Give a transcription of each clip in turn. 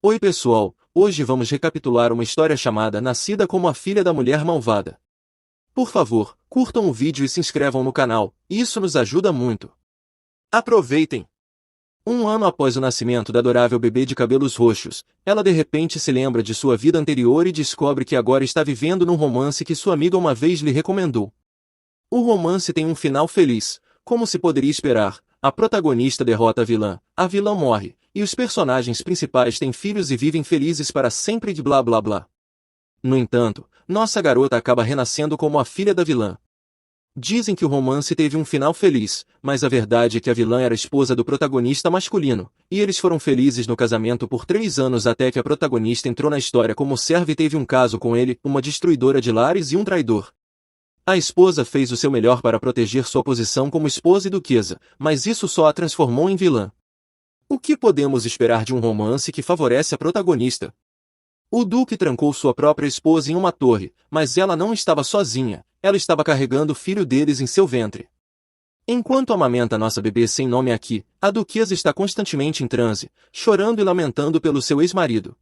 Oi pessoal, hoje vamos recapitular uma história chamada Nascida como a Filha da Mulher Malvada. Por favor, curtam o vídeo e se inscrevam no canal, isso nos ajuda muito. Aproveitem! Um ano após o nascimento da adorável bebê de cabelos roxos, ela de repente se lembra de sua vida anterior e descobre que agora está vivendo num romance que sua amiga uma vez lhe recomendou. O romance tem um final feliz, como se poderia esperar. A protagonista derrota a vilã morre, e os personagens principais têm filhos e vivem felizes para sempre de blá blá blá. No entanto, nossa garota acaba renascendo como a filha da vilã. Dizem que o romance teve um final feliz, mas a verdade é que a vilã era esposa do protagonista masculino, e eles foram felizes no casamento por 3 anos até que a protagonista entrou na história como serva e teve um caso com ele, uma destruidora de lares e um traidor. A esposa fez o seu melhor para proteger sua posição como esposa e duquesa, mas isso só a transformou em vilã. O que podemos esperar de um romance que favorece a protagonista? O duque trancou sua própria esposa em uma torre, mas ela não estava sozinha, ela estava carregando o filho deles em seu ventre. Enquanto amamenta nossa bebê sem nome aqui, a duquesa está constantemente em transe, chorando e lamentando pelo seu ex-marido.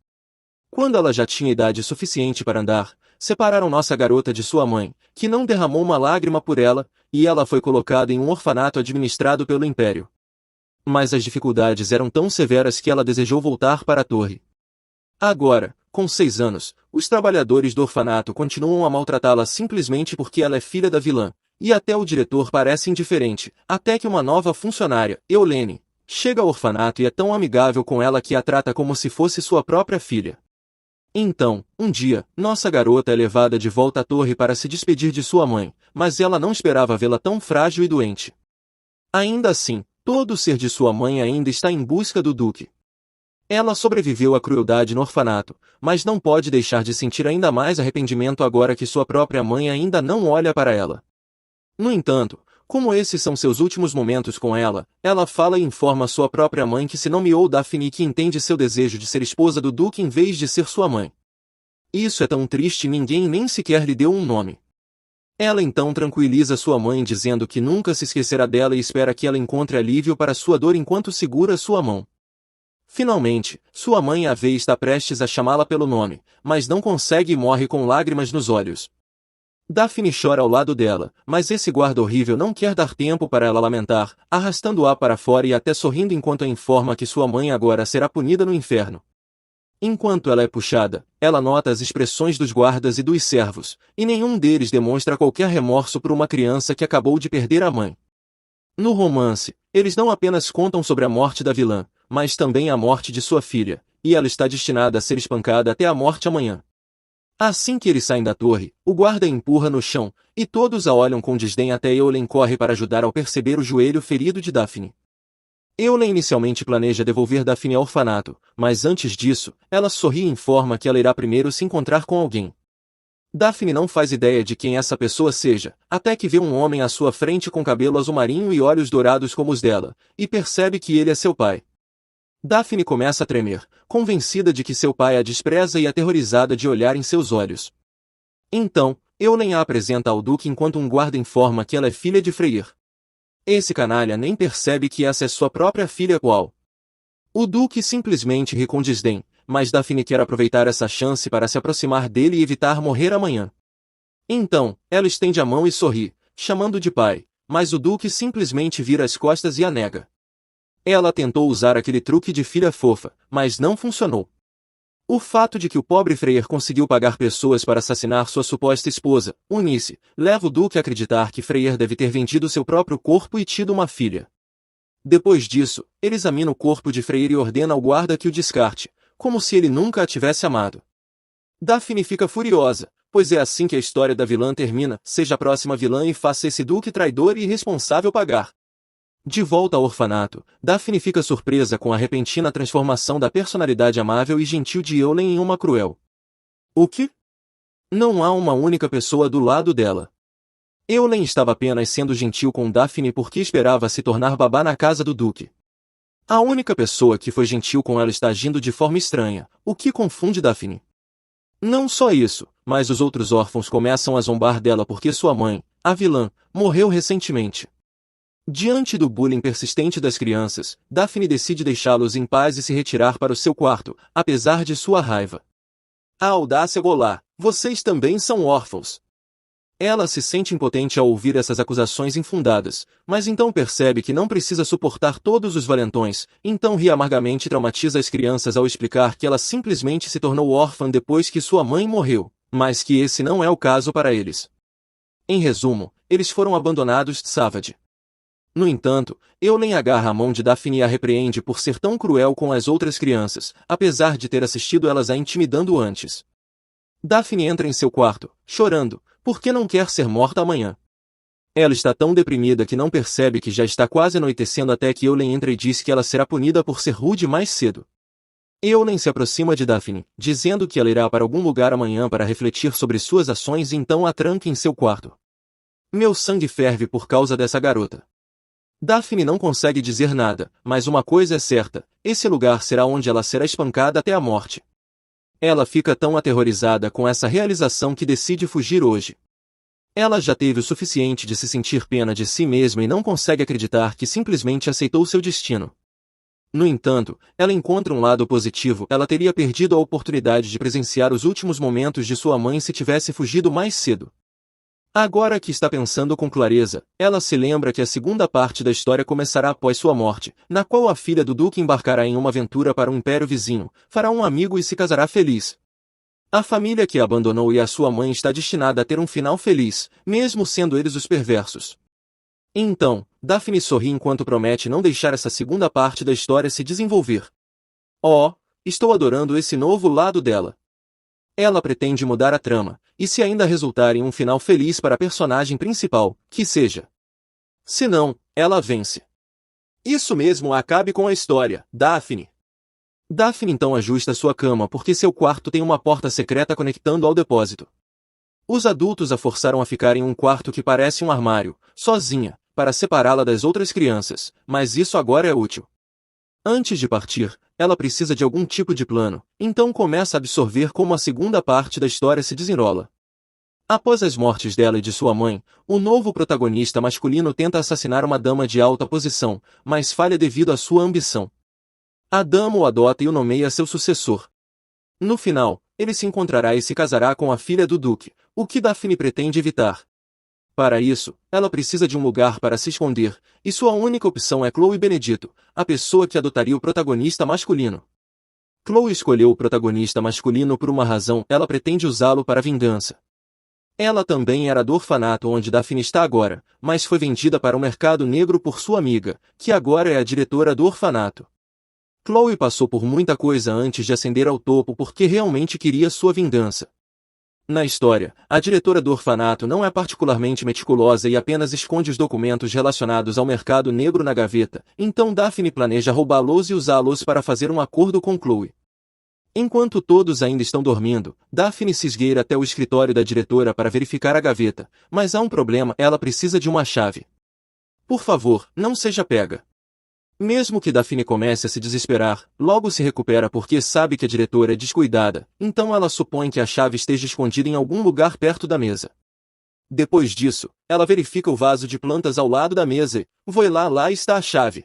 Quando ela já tinha idade suficiente para andar, separaram nossa garota de sua mãe, que não derramou uma lágrima por ela, e ela foi colocada em um orfanato administrado pelo Império. Mas as dificuldades eram tão severas que ela desejou voltar para a torre. Agora, com 6 anos, os trabalhadores do orfanato continuam a maltratá-la simplesmente porque ela é filha da vilã, e até o diretor parece indiferente, até que uma nova funcionária, Eulene, chega ao orfanato e é tão amigável com ela que a trata como se fosse sua própria filha. Então, um dia, nossa garota é levada de volta à torre para se despedir de sua mãe, mas ela não esperava vê-la tão frágil e doente. Ainda assim, todo o ser de sua mãe ainda está em busca do duque. Ela sobreviveu à crueldade no orfanato, mas não pode deixar de sentir ainda mais arrependimento agora que sua própria mãe ainda não olha para ela. No entanto, como esses são seus últimos momentos com ela, ela fala e informa a sua própria mãe que se nomeou Daphne e que entende seu desejo de ser esposa do duque em vez de ser sua mãe. Isso é tão triste e ninguém nem sequer lhe deu um nome. Ela então tranquiliza sua mãe dizendo que nunca se esquecerá dela e espera que ela encontre alívio para sua dor enquanto segura sua mão. Finalmente, sua mãe a vê e está prestes a chamá-la pelo nome, mas não consegue e morre com lágrimas nos olhos. Daphne chora ao lado dela, mas esse guarda horrível não quer dar tempo para ela lamentar, arrastando-a para fora e até sorrindo enquanto a informa que sua mãe agora será punida no inferno. Enquanto ela é puxada, ela nota as expressões dos guardas e dos servos, e nenhum deles demonstra qualquer remorso por uma criança que acabou de perder a mãe. No romance, eles não apenas contam sobre a morte da vilã, mas também a morte de sua filha, e ela está destinada a ser espancada até a morte amanhã. Assim que eles saem da torre, o guarda a empurra no chão, e todos a olham com desdém até Eulen corre para ajudar ao perceber o joelho ferido de Daphne. Eulen inicialmente planeja devolver Daphne ao orfanato, mas antes disso, ela sorri e informa que ela irá primeiro se encontrar com alguém. Daphne não faz ideia de quem essa pessoa seja, até que vê um homem à sua frente com cabelo azul marinho e olhos dourados como os dela, e percebe que ele é seu pai. Daphne começa a tremer, convencida de que seu pai a despreza e aterrorizada de olhar em seus olhos. Então, Eulen a apresenta ao duque enquanto um guarda informa que ela é filha de Freyr. Esse canalha nem percebe que essa é sua própria filha qual. O duque simplesmente ri com desdém, mas Daphne quer aproveitar essa chance para se aproximar dele e evitar morrer amanhã. Então, ela estende a mão e sorri, chamando de pai, mas o duque simplesmente vira as costas e a nega. Ela tentou usar aquele truque de filha fofa, mas não funcionou. O fato de que o pobre Freyr conseguiu pagar pessoas para assassinar sua suposta esposa, Eunice, leva o duque a acreditar que Freyr deve ter vendido seu próprio corpo e tido uma filha. Depois disso, ele examina o corpo de Freyr e ordena ao guarda que o descarte, como se ele nunca a tivesse amado. Daphne fica furiosa, pois é assim que a história da vilã termina, seja a próxima vilã e faça esse duque traidor e irresponsável pagar. De volta ao orfanato, Daphne fica surpresa com a repentina transformação da personalidade amável e gentil de Eulen em uma cruel. O quê? Não há uma única pessoa do lado dela. Eulen estava apenas sendo gentil com Daphne porque esperava se tornar babá na casa do duque. A única pessoa que foi gentil com ela está agindo de forma estranha, o que confunde Daphne. Não só isso, mas os outros órfãos começam a zombar dela porque sua mãe, a vilã, morreu recentemente. Diante do bullying persistente das crianças, Daphne decide deixá-los em paz e se retirar para o seu quarto, apesar de sua raiva. A audácia golar, vocês também são órfãos. Ela se sente impotente ao ouvir essas acusações infundadas, mas então percebe que não precisa suportar todos os valentões, então ri amargamente e traumatiza as crianças ao explicar que ela simplesmente se tornou órfã depois que sua mãe morreu, mas que esse não é o caso para eles. Em resumo, eles foram abandonados de Savage. No entanto, Eulen agarra a mão de Daphne e a repreende por ser tão cruel com as outras crianças, apesar de ter assistido elas a intimidando antes. Daphne entra em seu quarto, chorando, porque não quer ser morta amanhã. Ela está tão deprimida que não percebe que já está quase anoitecendo até que Eulen entra e diz que ela será punida por ser rude mais cedo. Eulen se aproxima de Daphne, dizendo que ela irá para algum lugar amanhã para refletir sobre suas ações e então a tranca em seu quarto. Meu sangue ferve por causa dessa garota. Daphne não consegue dizer nada, mas uma coisa é certa, esse lugar será onde ela será espancada até a morte. Ela fica tão aterrorizada com essa realização que decide fugir hoje. Ela já teve o suficiente de se sentir pena de si mesma e não consegue acreditar que simplesmente aceitou seu destino. No entanto, ela encontra um lado positivo. Ela teria perdido a oportunidade de presenciar os últimos momentos de sua mãe se tivesse fugido mais cedo. Agora que está pensando com clareza, ela se lembra que a segunda parte da história começará após sua morte, na qual a filha do Duque embarcará em uma aventura para um império vizinho, fará um amigo e se casará feliz. A família que a abandonou e a sua mãe está destinada a ter um final feliz, mesmo sendo eles os perversos. Então, Daphne sorri enquanto promete não deixar essa segunda parte da história se desenvolver. Oh, estou adorando esse novo lado dela. Ela pretende mudar a trama, e se ainda resultar em um final feliz para a personagem principal, que seja. Se não, ela vence. Isso mesmo, acabe com a história, Daphne. Daphne então ajusta sua cama porque seu quarto tem uma porta secreta conectando ao depósito. Os adultos a forçaram a ficar em um quarto que parece um armário, sozinha, para separá-la das outras crianças, mas isso agora é útil. Antes de partir, ela precisa de algum tipo de plano, então começa a absorver como a segunda parte da história se desenrola. Após as mortes dela e de sua mãe, o novo protagonista masculino tenta assassinar uma dama de alta posição, mas falha devido à sua ambição. A dama o adota e o nomeia seu sucessor. No final, ele se encontrará e se casará com a filha do Duque, o que Daphne pretende evitar. Para isso, ela precisa de um lugar para se esconder, e sua única opção é Chloe Benedito, a pessoa que adotaria o protagonista masculino. Chloe escolheu o protagonista masculino por uma razão: ela pretende usá-lo para vingança. Ela também era do orfanato onde Daphne está agora, mas foi vendida para o mercado negro por sua amiga, que agora é a diretora do orfanato. Chloe passou por muita coisa antes de ascender ao topo porque realmente queria sua vingança. Na história, a diretora do orfanato não é particularmente meticulosa e apenas esconde os documentos relacionados ao mercado negro na gaveta, então Daphne planeja roubá-los e usá-los para fazer um acordo com Chloe. Enquanto todos ainda estão dormindo, Daphne se esgueira até o escritório da diretora para verificar a gaveta, mas há um problema: ela precisa de uma chave. Por favor, não seja pega. Mesmo que Daphne comece a se desesperar, logo se recupera porque sabe que a diretora é descuidada, então ela supõe que a chave esteja escondida em algum lugar perto da mesa. Depois disso, ela verifica o vaso de plantas ao lado da mesa e, lá está a chave.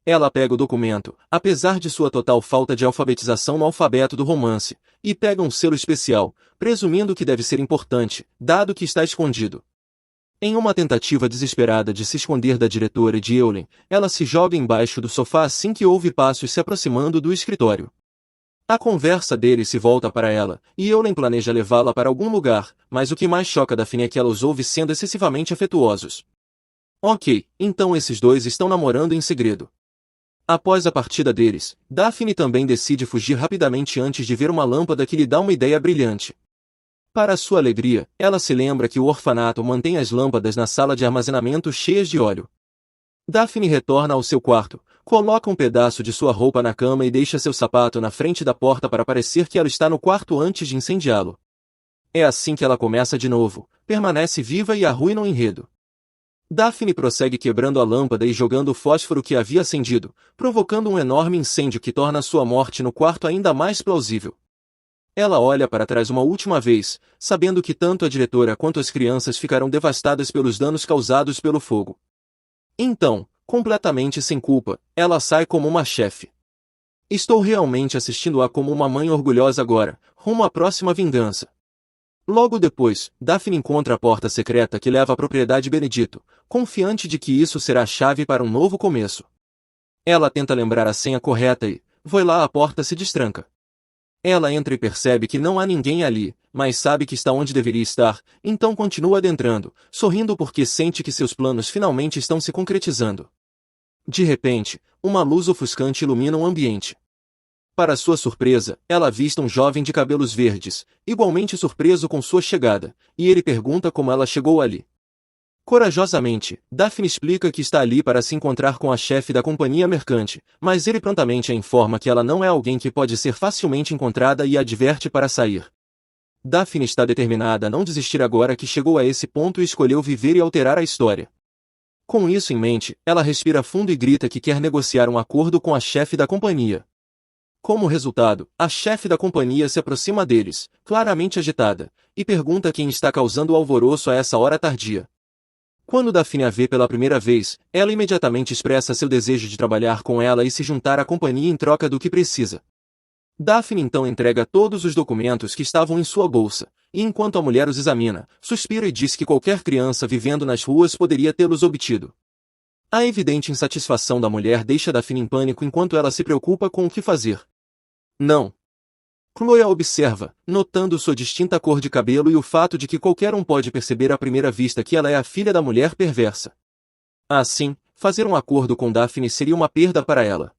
Ela pega o documento, apesar de sua total falta de alfabetização no alfabeto do romance, e pega um selo especial, presumindo que deve ser importante, dado que está escondido. Em uma tentativa desesperada de se esconder da diretora e de Eulen, ela se joga embaixo do sofá assim que ouve passos se aproximando do escritório. A conversa deles se volta para ela, e Eulen planeja levá-la para algum lugar, mas o que mais choca Daphne é que ela os ouve sendo excessivamente afetuosos. Ok, então esses dois estão namorando em segredo. Após a partida deles, Daphne também decide fugir rapidamente antes de ver uma lâmpada que lhe dá uma ideia brilhante. Para sua alegria, ela se lembra que o orfanato mantém as lâmpadas na sala de armazenamento cheias de óleo. Daphne retorna ao seu quarto, coloca um pedaço de sua roupa na cama e deixa seu sapato na frente da porta para parecer que ela está no quarto antes de incendiá-lo. É assim que ela começa de novo, permanece viva e arruina o enredo. Daphne prossegue quebrando a lâmpada e jogando o fósforo que havia acendido, provocando um enorme incêndio que torna sua morte no quarto ainda mais plausível. Ela olha para trás uma última vez, sabendo que tanto a diretora quanto as crianças ficarão devastadas pelos danos causados pelo fogo. Então, completamente sem culpa, ela sai como uma chefe. Estou realmente assistindo-a como uma mãe orgulhosa agora, rumo à próxima vingança. Logo depois, Daphne encontra a porta secreta que leva à propriedade Benedito, confiante de que isso será a chave para um novo começo. Ela tenta lembrar a senha correta e, vai lá, a porta se destranca. Ela entra e percebe que não há ninguém ali, mas sabe que está onde deveria estar, então continua adentrando, sorrindo porque sente que seus planos finalmente estão se concretizando. De repente, uma luz ofuscante ilumina o ambiente. Para sua surpresa, ela avista um jovem de cabelos verdes, igualmente surpreso com sua chegada, e ele pergunta como ela chegou ali. Corajosamente, Daphne explica que está ali para se encontrar com a chefe da companhia mercante, mas ele prontamente a informa que ela não é alguém que pode ser facilmente encontrada e a adverte para sair. Daphne está determinada a não desistir agora que chegou a esse ponto e escolheu viver e alterar a história. Com isso em mente, ela respira fundo e grita que quer negociar um acordo com a chefe da companhia. Como resultado, a chefe da companhia se aproxima deles, claramente agitada, e pergunta quem está causando o alvoroço a essa hora tardia. Quando Daphne a vê pela primeira vez, ela imediatamente expressa seu desejo de trabalhar com ela e se juntar à companhia em troca do que precisa. Daphne então entrega todos os documentos que estavam em sua bolsa, e enquanto a mulher os examina, suspira e diz que qualquer criança vivendo nas ruas poderia tê-los obtido. A evidente insatisfação da mulher deixa Daphne em pânico enquanto ela se preocupa com o que fazer. Não. Chloe a observa, notando sua distinta cor de cabelo e o fato de que qualquer um pode perceber à primeira vista que ela é a filha da mulher perversa. Assim, fazer um acordo com Daphne seria uma perda para ela.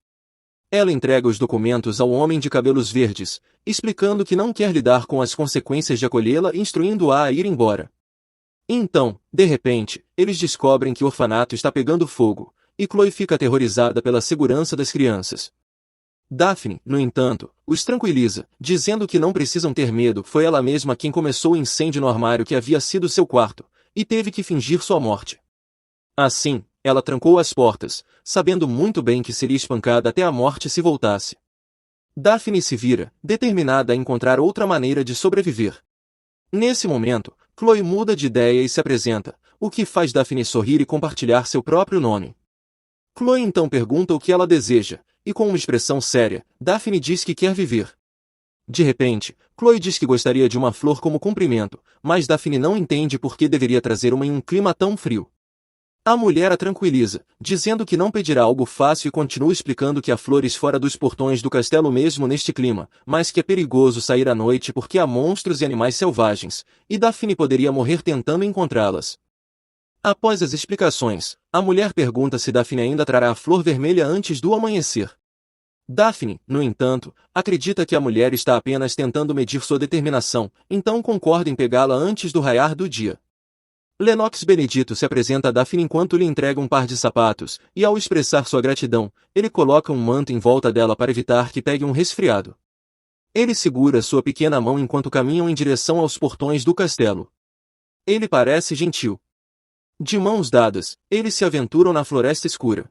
Ela entrega os documentos ao homem de cabelos verdes, explicando que não quer lidar com as consequências de acolhê-la e instruindo-a a ir embora. Então, de repente, eles descobrem que o orfanato está pegando fogo, e Chloe fica aterrorizada pela segurança das crianças. Daphne, no entanto, os tranquiliza, dizendo que não precisam ter medo, foi ela mesma quem começou o incêndio no armário que havia sido seu quarto, e teve que fingir sua morte. Assim, ela trancou as portas, sabendo muito bem que seria espancada até a morte se voltasse. Daphne se vira, determinada a encontrar outra maneira de sobreviver. Nesse momento, Chloe muda de ideia e se apresenta, o que faz Daphne sorrir e compartilhar seu próprio nome. Chloe então pergunta o que ela deseja, e com uma expressão séria, Daphne diz que quer viver. De repente, Chloe diz que gostaria de uma flor como cumprimento, mas Daphne não entende por que deveria trazer uma em um clima tão frio. A mulher a tranquiliza, dizendo que não pedirá algo fácil e continua explicando que há flores fora dos portões do castelo mesmo neste clima, mas que é perigoso sair à noite porque há monstros e animais selvagens, e Daphne poderia morrer tentando encontrá-las. Após as explicações, a mulher pergunta se Daphne ainda trará a flor vermelha antes do amanhecer. Daphne, no entanto, acredita que a mulher está apenas tentando medir sua determinação, então concorda em pegá-la antes do raiar do dia. Lennox Benedito se apresenta a Daphne enquanto lhe entrega um par de sapatos, e ao expressar sua gratidão, ele coloca um manto em volta dela para evitar que pegue um resfriado. Ele segura sua pequena mão enquanto caminham em direção aos portões do castelo. Ele parece gentil. De mãos dadas, eles se aventuram na floresta escura.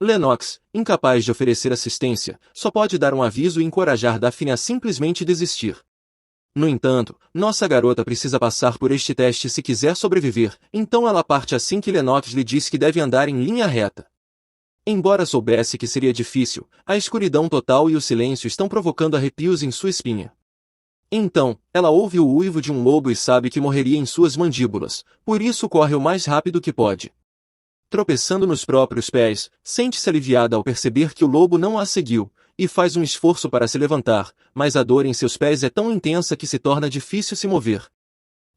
Lennox, incapaz de oferecer assistência, só pode dar um aviso e encorajar Daphne a simplesmente desistir. No entanto, nossa garota precisa passar por este teste se quiser sobreviver, então ela parte assim que Lennox lhe diz que deve andar em linha reta. Embora soubesse que seria difícil, a escuridão total e o silêncio estão provocando arrepios em sua espinha. Então, ela ouve o uivo de um lobo e sabe que morreria em suas mandíbulas, por isso corre o mais rápido que pode. Tropeçando nos próprios pés, sente-se aliviada ao perceber que o lobo não a seguiu, e faz um esforço para se levantar, mas a dor em seus pés é tão intensa que se torna difícil se mover.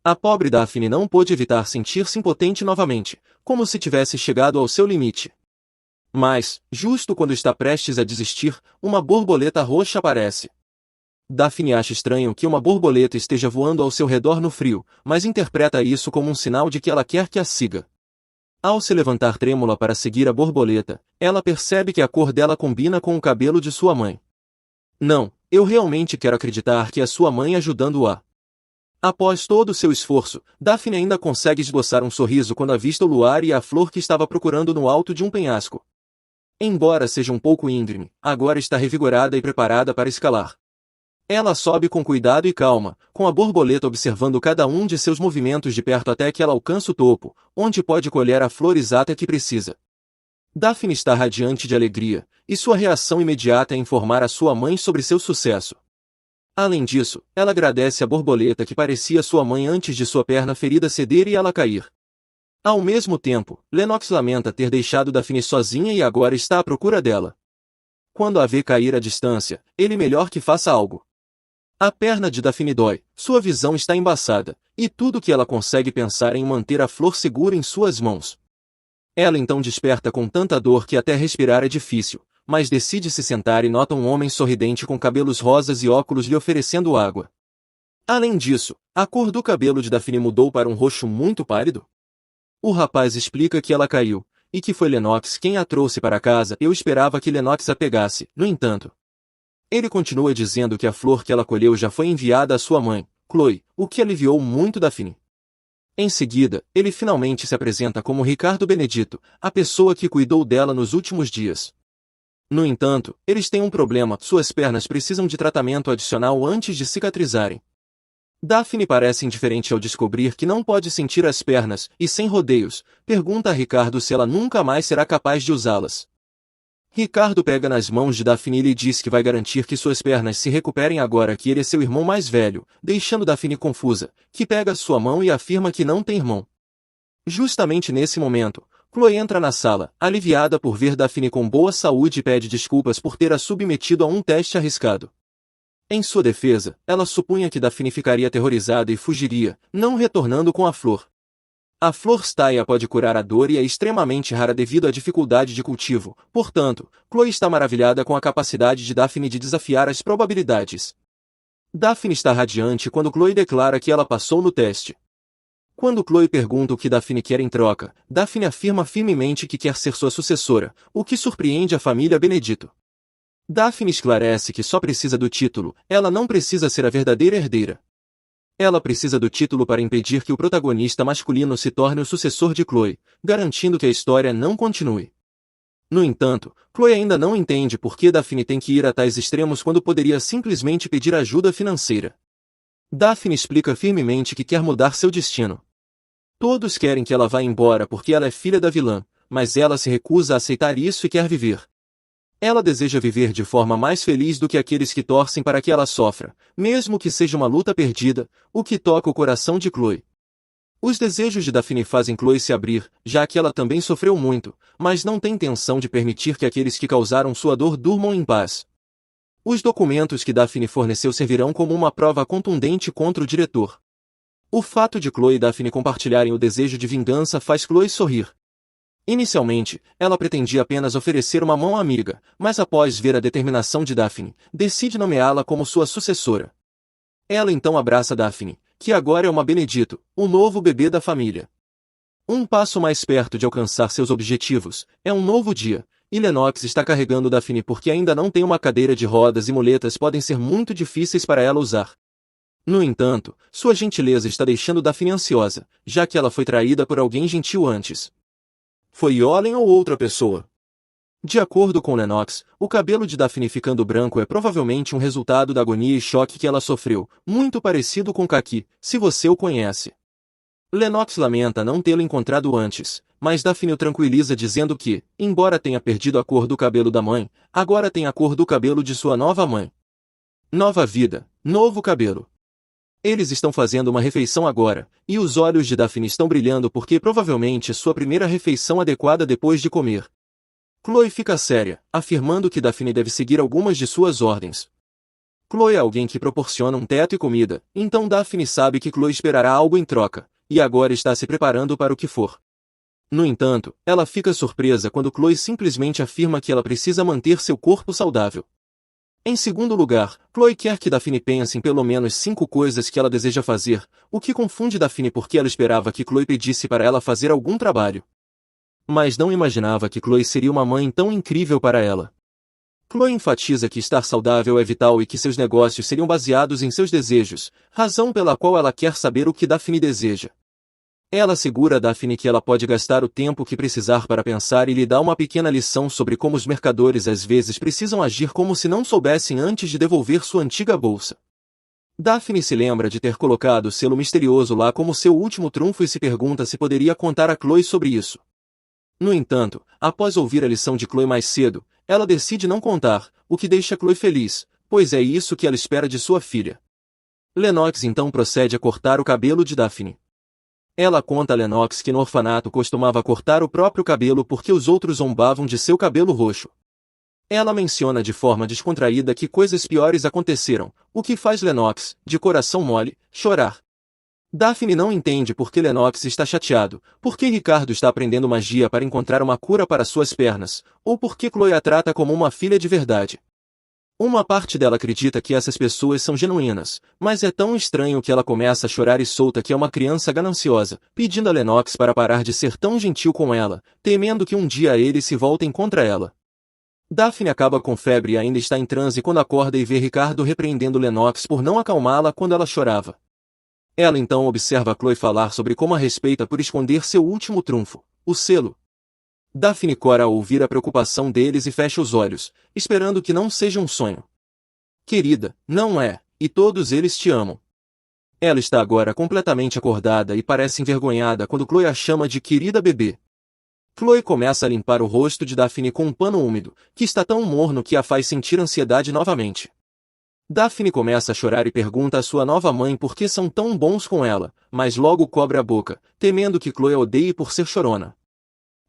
A pobre Daphne não pôde evitar sentir-se impotente novamente, como se tivesse chegado ao seu limite. Mas, justo quando está prestes a desistir, uma borboleta roxa aparece. Daphne acha estranho que uma borboleta esteja voando ao seu redor no frio, mas interpreta isso como um sinal de que ela quer que a siga. Ao se levantar trêmula para seguir a borboleta, ela percebe que a cor dela combina com o cabelo de sua mãe. Não, eu realmente quero acreditar que é sua mãe ajudando-a. Após todo o seu esforço, Daphne ainda consegue esboçar um sorriso quando avista o luar e a flor que estava procurando no alto de um penhasco. Embora seja um pouco íngreme, agora está revigorada e preparada para escalar. Ela sobe com cuidado e calma, com a borboleta observando cada um de seus movimentos de perto até que ela alcança o topo, onde pode colher a flor exata que precisa. Daphne está radiante de alegria, e sua reação imediata é informar a sua mãe sobre seu sucesso. Além disso, ela agradece a borboleta que parecia sua mãe antes de sua perna ferida ceder e ela cair. Ao mesmo tempo, Lennox lamenta ter deixado Daphne sozinha e agora está à procura dela. Quando a vê cair à distância, ele melhor que faça algo. A perna de Daphne dói, sua visão está embaçada, e tudo que ela consegue pensar é em manter a flor segura em suas mãos. Ela então desperta com tanta dor que até respirar é difícil, mas decide se sentar e nota um homem sorridente com cabelos rosas e óculos lhe oferecendo água. Além disso, a cor do cabelo de Daphne mudou para um roxo muito pálido. O rapaz explica que ela caiu, e que foi Lennox quem a trouxe para casa. Eu esperava que Lennox a pegasse, no entanto. Ele continua dizendo que a flor que ela colheu já foi enviada à sua mãe, Chloe, o que aliviou muito Daphne. Em seguida, ele finalmente se apresenta como Ricardo Benedito, a pessoa que cuidou dela nos últimos dias. No entanto, eles têm um problema: suas pernas precisam de tratamento adicional antes de cicatrizarem. Daphne parece indiferente ao descobrir que não pode sentir as pernas, e sem rodeios, pergunta a Ricardo se ela nunca mais será capaz de usá-las. Ricardo pega nas mãos de Daphne e lhe diz que vai garantir que suas pernas se recuperem agora que ele é seu irmão mais velho, deixando Daphne confusa, que pega sua mão e afirma que não tem irmão. Justamente nesse momento, Chloe entra na sala, aliviada por ver Daphne com boa saúde e pede desculpas por ter a submetido a um teste arriscado. Em sua defesa, ela supunha que Daphne ficaria aterrorizada e fugiria, não retornando com a flor. A flor Staia pode curar a dor e é extremamente rara devido à dificuldade de cultivo, portanto, Chloe está maravilhada com a capacidade de Daphne de desafiar as probabilidades. Daphne está radiante quando Chloe declara que ela passou no teste. Quando Chloe pergunta o que Daphne quer em troca, Daphne afirma firmemente que quer ser sua sucessora, o que surpreende a família Benedito. Daphne esclarece que só precisa do título, ela não precisa ser a verdadeira herdeira. Ela precisa do título para impedir que o protagonista masculino se torne o sucessor de Chloe, garantindo que a história não continue. No entanto, Chloe ainda não entende por que Daphne tem que ir a tais extremos quando poderia simplesmente pedir ajuda financeira. Daphne explica firmemente que quer mudar seu destino. Todos querem que ela vá embora porque ela é filha da vilã, mas ela se recusa a aceitar isso e quer viver. Ela deseja viver de forma mais feliz do que aqueles que torcem para que ela sofra, mesmo que seja uma luta perdida, o que toca o coração de Chloe. Os desejos de Daphne fazem Chloe se abrir, já que ela também sofreu muito, mas não tem intenção de permitir que aqueles que causaram sua dor durmam em paz. Os documentos que Daphne forneceu servirão como uma prova contundente contra o diretor. O fato de Chloe e Daphne compartilharem o desejo de vingança faz Chloe sorrir. Inicialmente, ela pretendia apenas oferecer uma mão amiga, mas após ver a determinação de Daphne, decide nomeá-la como sua sucessora. Ela então abraça Daphne, que agora é uma Benedito, o novo bebê da família. Um passo mais perto de alcançar seus objetivos, é um novo dia, e Lennox está carregando Daphne porque ainda não tem uma cadeira de rodas e muletas podem ser muito difíceis para ela usar. No entanto, sua gentileza está deixando Daphne ansiosa, já que ela foi traída por alguém gentil antes. Foi Yolen ou outra pessoa? De acordo com Lennox, o cabelo de Daphne ficando branco é provavelmente um resultado da agonia e choque que ela sofreu, muito parecido com Kaki, se você o conhece. Lennox lamenta não tê-lo encontrado antes, mas Daphne o tranquiliza dizendo que, embora tenha perdido a cor do cabelo da mãe, agora tem a cor do cabelo de sua nova mãe. Nova vida, novo cabelo. Eles estão fazendo uma refeição agora, e os olhos de Daphne estão brilhando porque provavelmente é sua primeira refeição adequada depois de comer. Chloe fica séria, afirmando que Daphne deve seguir algumas de suas ordens. Chloe é alguém que proporciona um teto e comida, então Daphne sabe que Chloe esperará algo em troca, e agora está se preparando para o que for. No entanto, ela fica surpresa quando Chloe simplesmente afirma que ela precisa manter seu corpo saudável. Em segundo lugar, Chloe quer que Daphne pense em pelo menos 5 coisas que ela deseja fazer, o que confunde Daphne porque ela esperava que Chloe pedisse para ela fazer algum trabalho. Mas não imaginava que Chloe seria uma mãe tão incrível para ela. Chloe enfatiza que estar saudável é vital e que seus negócios seriam baseados em seus desejos, razão pela qual ela quer saber o que Daphne deseja. Ela assegura a Daphne que ela pode gastar o tempo que precisar para pensar e lhe dá uma pequena lição sobre como os mercadores às vezes precisam agir como se não soubessem antes de devolver sua antiga bolsa. Daphne se lembra de ter colocado o selo misterioso lá como seu último trunfo e se pergunta se poderia contar a Chloe sobre isso. No entanto, após ouvir a lição de Chloe mais cedo, ela decide não contar, o que deixa Chloe feliz, pois é isso que ela espera de sua filha. Lennox então procede a cortar o cabelo de Daphne. Ela conta a Lennox que no orfanato costumava cortar o próprio cabelo porque os outros zombavam de seu cabelo roxo. Ela menciona de forma descontraída que coisas piores aconteceram, o que faz Lennox, de coração mole, chorar. Daphne não entende por que Lennox está chateado, por que Ricardo está aprendendo magia para encontrar uma cura para suas pernas, ou por que Chloe a trata como uma filha de verdade. Uma parte dela acredita que essas pessoas são genuínas, mas é tão estranho que ela começa a chorar e solta que é uma criança gananciosa, pedindo a Lennox para parar de ser tão gentil com ela, temendo que um dia eles se voltem contra ela. Daphne acaba com febre e ainda está em transe quando acorda e vê Ricardo repreendendo Lennox por não acalmá-la quando ela chorava. Ela então observa Chloe falar sobre como a respeita por esconder seu último trunfo, o selo. Daphne cora ao ouvir a preocupação deles e fecha os olhos, esperando que não seja um sonho. Querida, não é, e todos eles te amam. Ela está agora completamente acordada e parece envergonhada quando Chloe a chama de querida bebê. Chloe começa a limpar o rosto de Daphne com um pano úmido, que está tão morno que a faz sentir ansiedade novamente. Daphne começa a chorar e pergunta à sua nova mãe por que são tão bons com ela, mas logo cobre a boca, temendo que Chloe a odeie por ser chorona.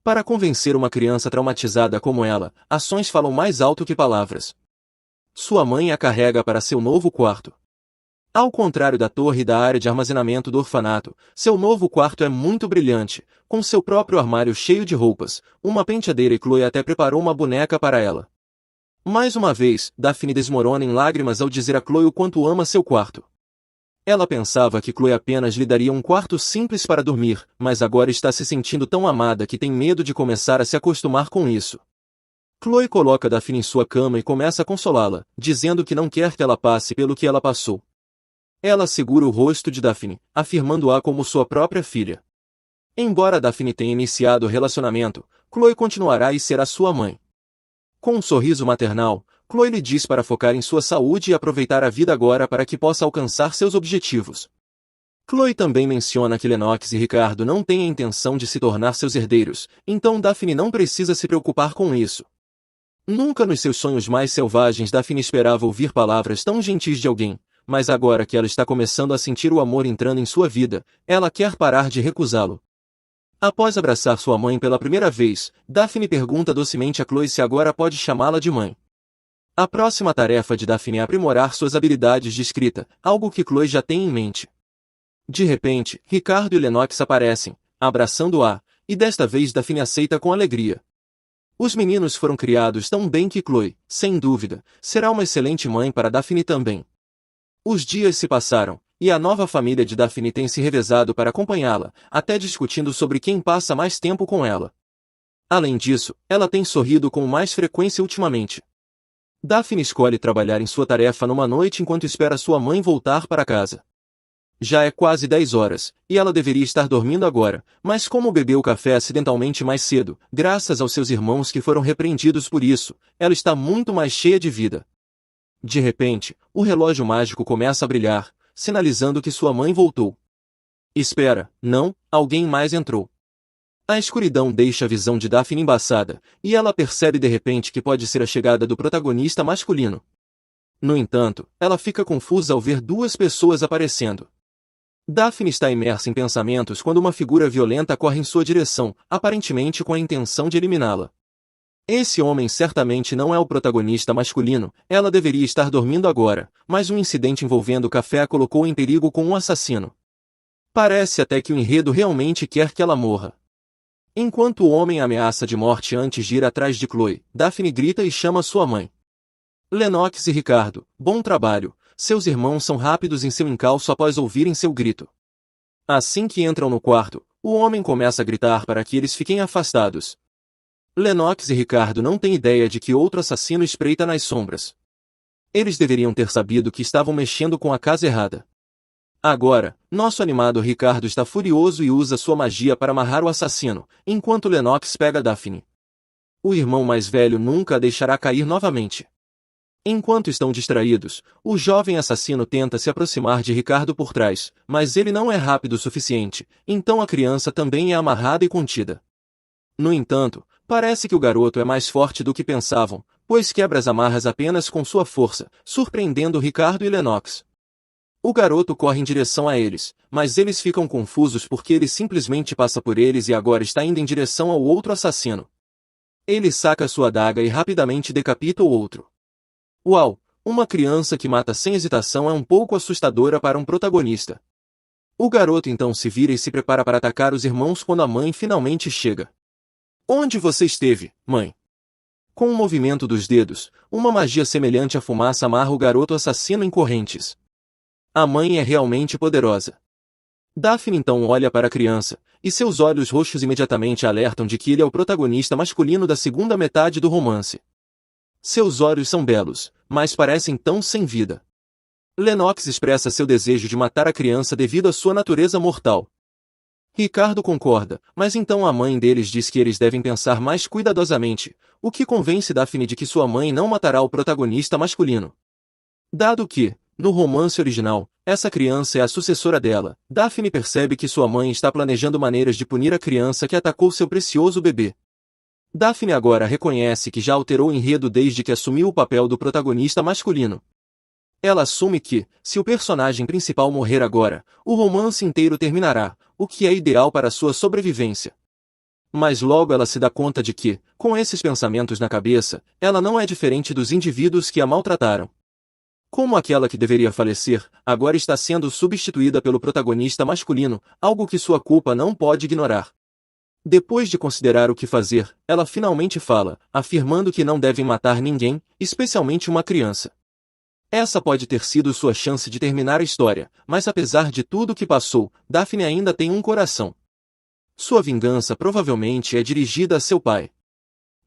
Para convencer uma criança traumatizada como ela, ações falam mais alto que palavras. Sua mãe a carrega para seu novo quarto. Ao contrário da torre e da área de armazenamento do orfanato, seu novo quarto é muito brilhante, com seu próprio armário cheio de roupas, uma penteadeira e Chloe até preparou uma boneca para ela. Mais uma vez, Daphne desmorona em lágrimas ao dizer a Chloe o quanto ama seu quarto. Ela pensava que Chloe apenas lhe daria um quarto simples para dormir, mas agora está se sentindo tão amada que tem medo de começar a se acostumar com isso. Chloe coloca Daphne em sua cama e começa a consolá-la, dizendo que não quer que ela passe pelo que ela passou. Ela segura o rosto de Daphne, afirmando-a como sua própria filha. Embora Daphne tenha iniciado o relacionamento, Chloe continuará e será sua mãe. Com um sorriso maternal, Chloe lhe diz para focar em sua saúde e aproveitar a vida agora para que possa alcançar seus objetivos. Chloe também menciona que Lennox e Ricardo não têm a intenção de se tornar seus herdeiros, então Daphne não precisa se preocupar com isso. Nunca nos seus sonhos mais selvagens Daphne esperava ouvir palavras tão gentis de alguém, mas agora que ela está começando a sentir o amor entrando em sua vida, ela quer parar de recusá-lo. Após abraçar sua mãe pela primeira vez, Daphne pergunta docemente a Chloe se agora pode chamá-la de mãe. A próxima tarefa de Daphne é aprimorar suas habilidades de escrita, algo que Chloe já tem em mente. De repente, Ricardo e Lennox aparecem, abraçando-a, e desta vez Daphne aceita com alegria. Os meninos foram criados tão bem que Chloe, sem dúvida, será uma excelente mãe para Daphne também. Os dias se passaram, e a nova família de Daphne tem se revezado para acompanhá-la, até discutindo sobre quem passa mais tempo com ela. Além disso, ela tem sorrido com mais frequência ultimamente. Daphne escolhe trabalhar em sua tarefa numa noite enquanto espera sua mãe voltar para casa. Já é quase 10 horas, e ela deveria estar dormindo agora, mas como bebeu café acidentalmente mais cedo, graças aos seus irmãos que foram repreendidos por isso, ela está muito mais cheia de vida. De repente, o relógio mágico começa a brilhar, sinalizando que sua mãe voltou. Espera, não, alguém mais entrou. A escuridão deixa a visão de Daphne embaçada, e ela percebe de repente que pode ser a chegada do protagonista masculino. No entanto, ela fica confusa ao ver duas pessoas aparecendo. Daphne está imersa em pensamentos quando uma figura violenta corre em sua direção, aparentemente com a intenção de eliminá-la. Esse homem certamente não é o protagonista masculino, ela deveria estar dormindo agora, mas um incidente envolvendo o café a colocou em perigo com um assassino. Parece até que o enredo realmente quer que ela morra. Enquanto o homem ameaça de morte antes de ir atrás de Chloe, Daphne grita e chama sua mãe. Lennox e Ricardo, bom trabalho, seus irmãos são rápidos em seu encalço após ouvirem seu grito. Assim que entram no quarto, o homem começa a gritar para que eles fiquem afastados. Lennox e Ricardo não têm ideia de que outro assassino espreita nas sombras. Eles deveriam ter sabido que estavam mexendo com a casa errada. Agora, nosso animado Ricardo está furioso e usa sua magia para amarrar o assassino, enquanto Lennox pega Daphne. O irmão mais velho nunca a deixará cair novamente. Enquanto estão distraídos, o jovem assassino tenta se aproximar de Ricardo por trás, mas ele não é rápido o suficiente, então a criança também é amarrada e contida. No entanto, parece que o garoto é mais forte do que pensavam, pois quebra as amarras apenas com sua força, surpreendendo Ricardo e Lennox. O garoto corre em direção a eles, mas eles ficam confusos porque ele simplesmente passa por eles e agora está indo em direção ao outro assassino. Ele saca sua adaga e rapidamente decapita o outro. Uau! Uma criança que mata sem hesitação é um pouco assustadora para um protagonista. O garoto então se vira e se prepara para atacar os irmãos quando a mãe finalmente chega. Onde você esteve, mãe? Com um movimento dos dedos, uma magia semelhante à fumaça amarra o garoto assassino em correntes. A mãe é realmente poderosa. Daphne então olha para a criança, e seus olhos roxos imediatamente alertam de que ele é o protagonista masculino da segunda metade do romance. Seus olhos são belos, mas parecem tão sem vida. Lennox expressa seu desejo de matar a criança devido à sua natureza mortal. Ricardo concorda, mas então a mãe deles diz que eles devem pensar mais cuidadosamente, o que convence Daphne de que sua mãe não matará o protagonista masculino. Dado que, no romance original, essa criança é a sucessora dela, Daphne percebe que sua mãe está planejando maneiras de punir a criança que atacou seu precioso bebê. Daphne agora reconhece que já alterou o enredo desde que assumiu o papel do protagonista masculino. Ela assume que, se o personagem principal morrer agora, o romance inteiro terminará, o que é ideal para sua sobrevivência. Mas logo ela se dá conta de que, com esses pensamentos na cabeça, ela não é diferente dos indivíduos que a maltrataram. Como aquela que deveria falecer, agora está sendo substituída pelo protagonista masculino, algo que sua culpa não pode ignorar. Depois de considerar o que fazer, ela finalmente fala, afirmando que não devem matar ninguém, especialmente uma criança. Essa pode ter sido sua chance de terminar a história, mas apesar de tudo o que passou, Daphne ainda tem um coração. Sua vingança provavelmente é dirigida a seu pai.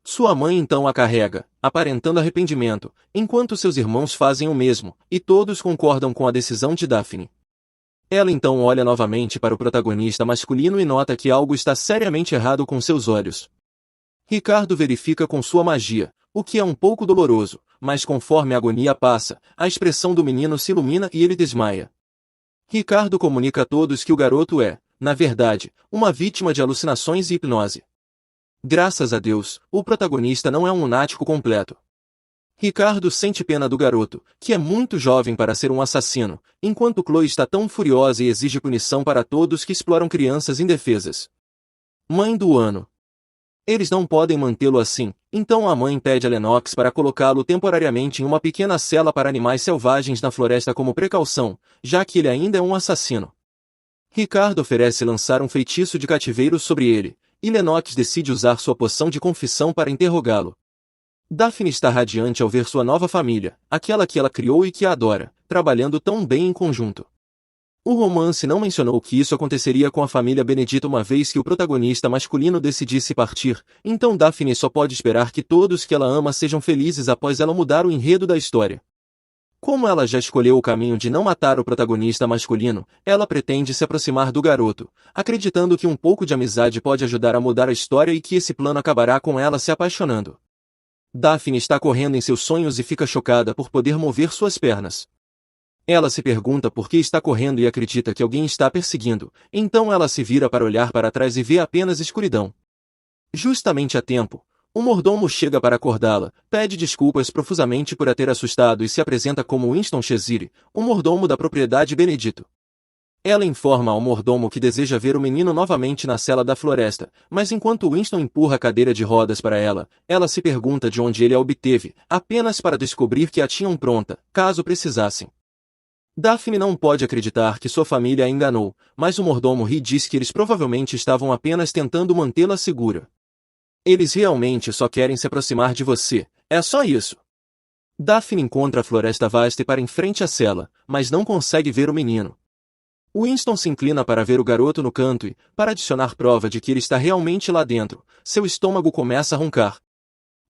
Sua mãe então a carrega, aparentando arrependimento, enquanto seus irmãos fazem o mesmo, e todos concordam com a decisão de Daphne. Ela então olha novamente para o protagonista masculino e nota que algo está seriamente errado com seus olhos. Ricardo verifica com sua magia, o que é um pouco doloroso, mas conforme a agonia passa, a expressão do menino se ilumina e ele desmaia. Ricardo comunica a todos que o garoto é, na verdade, uma vítima de alucinações e hipnose. Graças a Deus, o protagonista não é um lunático completo. Ricardo sente pena do garoto, que é muito jovem para ser um assassino, enquanto Chloe está tão furiosa e exige punição para todos que exploram crianças indefesas. Mãe do ano. Eles não podem mantê-lo assim, então a mãe pede a Lennox para colocá-lo temporariamente em uma pequena cela para animais selvagens na floresta como precaução, já que ele ainda é um assassino. Ricardo oferece lançar um feitiço de cativeiro sobre ele, e Lennox decide usar sua poção de confissão para interrogá-lo. Daphne está radiante ao ver sua nova família, aquela que ela criou e que a adora, trabalhando tão bem em conjunto. O romance não mencionou que isso aconteceria com a família Benedito uma vez que o protagonista masculino decidisse partir, então Daphne só pode esperar que todos que ela ama sejam felizes após ela mudar o enredo da história. Como ela já escolheu o caminho de não matar o protagonista masculino, ela pretende se aproximar do garoto, acreditando que um pouco de amizade pode ajudar a mudar a história e que esse plano acabará com ela se apaixonando. Daphne está correndo em seus sonhos e fica chocada por poder mover suas pernas. Ela se pergunta por que está correndo e acredita que alguém está perseguindo, então ela se vira para olhar para trás e vê apenas escuridão. Justamente a tempo, o mordomo chega para acordá-la, pede desculpas profusamente por a ter assustado e se apresenta como Winston Cheshire, o mordomo da propriedade Benedito. Ela informa ao mordomo que deseja ver o menino novamente na cela da floresta, mas enquanto Winston empurra a cadeira de rodas para ela, ela se pergunta de onde ele a obteve, apenas para descobrir que a tinham pronta, caso precisassem. Daphne não pode acreditar que sua família a enganou, mas o mordomo ri e diz que eles provavelmente estavam apenas tentando mantê-la segura. Eles realmente só querem se aproximar de você, é só isso. Daphne encontra a floresta vasta e para em frente à cela, mas não consegue ver o menino. Winston se inclina para ver o garoto no canto e, para adicionar prova de que ele está realmente lá dentro, seu estômago começa a roncar.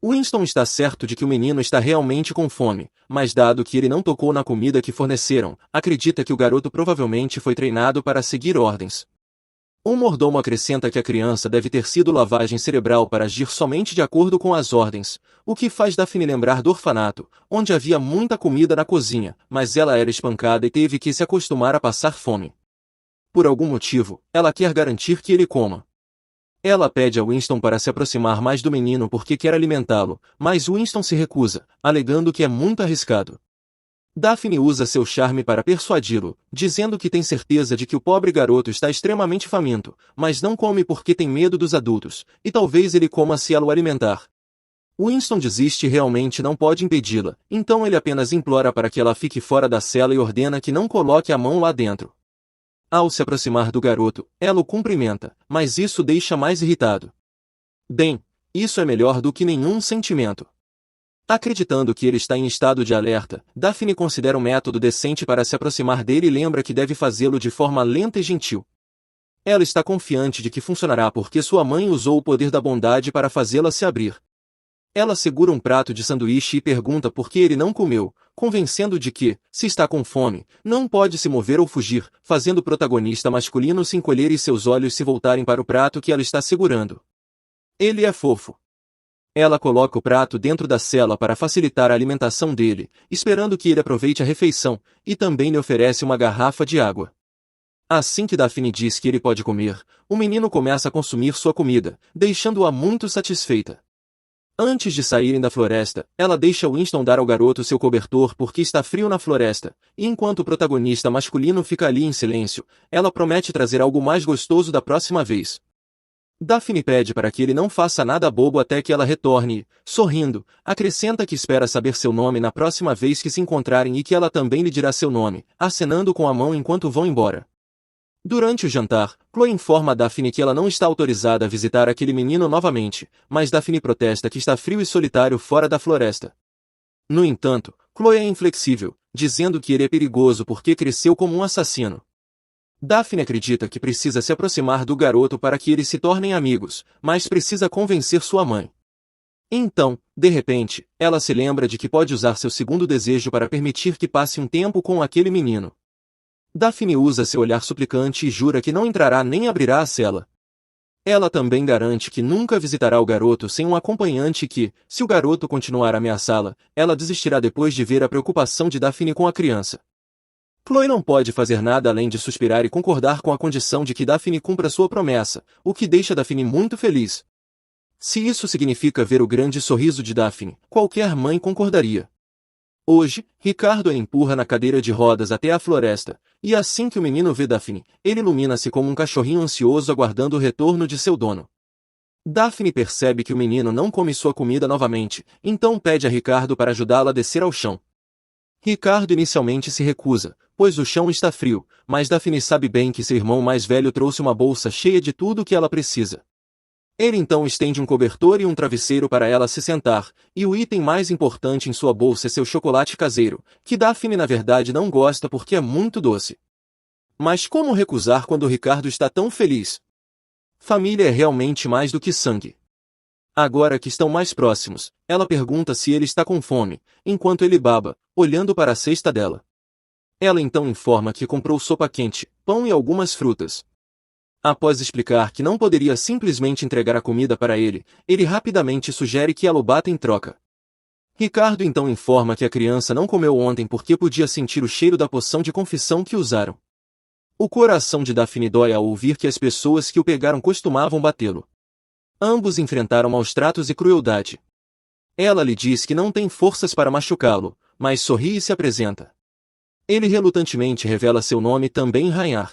Winston está certo de que o menino está realmente com fome, mas dado que ele não tocou na comida que forneceram, acredita que o garoto provavelmente foi treinado para seguir ordens. Um mordomo acrescenta que a criança deve ter sido lavagem cerebral para agir somente de acordo com as ordens, o que faz Daphne lembrar do orfanato, onde havia muita comida na cozinha, mas ela era espancada e teve que se acostumar a passar fome. Por algum motivo, ela quer garantir que ele coma. Ela pede a Winston para se aproximar mais do menino porque quer alimentá-lo, mas Winston se recusa, alegando que é muito arriscado. Daphne usa seu charme para persuadi-lo, dizendo que tem certeza de que o pobre garoto está extremamente faminto, mas não come porque tem medo dos adultos, e talvez ele coma se ela o alimentar. Winston desiste e realmente não pode impedi-la, então ele apenas implora para que ela fique fora da cela e ordena que não coloque a mão lá dentro. Ao se aproximar do garoto, ela o cumprimenta, mas isso o deixa mais irritado. Bem, isso é melhor do que nenhum sentimento. Acreditando que ele está em estado de alerta, Daphne considera um método decente para se aproximar dele e lembra que deve fazê-lo de forma lenta e gentil. Ela está confiante de que funcionará porque sua mãe usou o poder da bondade para fazê-la se abrir. Ela segura um prato de sanduíche e pergunta por que ele não comeu, convencendo de que, se está com fome, não pode se mover ou fugir, fazendo o protagonista masculino se encolher e seus olhos se voltarem para o prato que ela está segurando. Ele é fofo. Ela coloca o prato dentro da cela para facilitar a alimentação dele, esperando que ele aproveite a refeição, e também lhe oferece uma garrafa de água. Assim que Daphne diz que ele pode comer, o menino começa a consumir sua comida, deixando-a muito satisfeita. Antes de saírem da floresta, ela deixa Winston dar ao garoto seu cobertor porque está frio na floresta, e enquanto o protagonista masculino fica ali em silêncio, ela promete trazer algo mais gostoso da próxima vez. Daphne pede para que ele não faça nada bobo até que ela retorne e, sorrindo, acrescenta que espera saber seu nome na próxima vez que se encontrarem e que ela também lhe dirá seu nome, acenando com a mão enquanto vão embora. Durante o jantar, Chloe informa a Daphne que ela não está autorizada a visitar aquele menino novamente, mas Daphne protesta que está frio e solitário fora da floresta. No entanto, Chloe é inflexível, dizendo que ele é perigoso porque cresceu como um assassino. Daphne acredita que precisa se aproximar do garoto para que eles se tornem amigos, mas precisa convencer sua mãe. Então, de repente, ela se lembra de que pode usar seu segundo desejo para permitir que passe um tempo com aquele menino. Daphne usa seu olhar suplicante e jura que não entrará nem abrirá a cela. Ela também garante que nunca visitará o garoto sem um acompanhante e que, se o garoto continuar a ameaçá-la, ela desistirá depois de ver a preocupação de Daphne com a criança. Chloe não pode fazer nada além de suspirar e concordar com a condição de que Daphne cumpra sua promessa, o que deixa Daphne muito feliz. Se isso significa ver o grande sorriso de Daphne, qualquer mãe concordaria. Hoje, Ricardo a empurra na cadeira de rodas até a floresta, e assim que o menino vê Daphne, ele ilumina-se como um cachorrinho ansioso aguardando o retorno de seu dono. Daphne percebe que o menino não come sua comida novamente, então pede a Ricardo para ajudá-la a descer ao chão. Ricardo inicialmente se recusa, pois o chão está frio, mas Daphne sabe bem que seu irmão mais velho trouxe uma bolsa cheia de tudo o que ela precisa. Ele então estende um cobertor e um travesseiro para ela se sentar, e o item mais importante em sua bolsa é seu chocolate caseiro, que Daphne na verdade não gosta porque é muito doce. Mas como recusar quando Ricardo está tão feliz? Família é realmente mais do que sangue. Agora que estão mais próximos, ela pergunta se ele está com fome, enquanto ele baba, olhando para a cesta dela. Ela então informa que comprou sopa quente, pão e algumas frutas. Após explicar que não poderia simplesmente entregar a comida para ele, ele rapidamente sugere que ela o bata em troca. Ricardo então informa que a criança não comeu ontem porque podia sentir o cheiro da poção de confissão que usaram. O coração de Daphne dói ao ouvir que as pessoas que o pegaram costumavam batê-lo. Ambos enfrentaram maus tratos e crueldade. Ela lhe diz que não tem forças para machucá-lo, mas sorri e se apresenta. Ele relutantemente revela seu nome também Rhaenyra.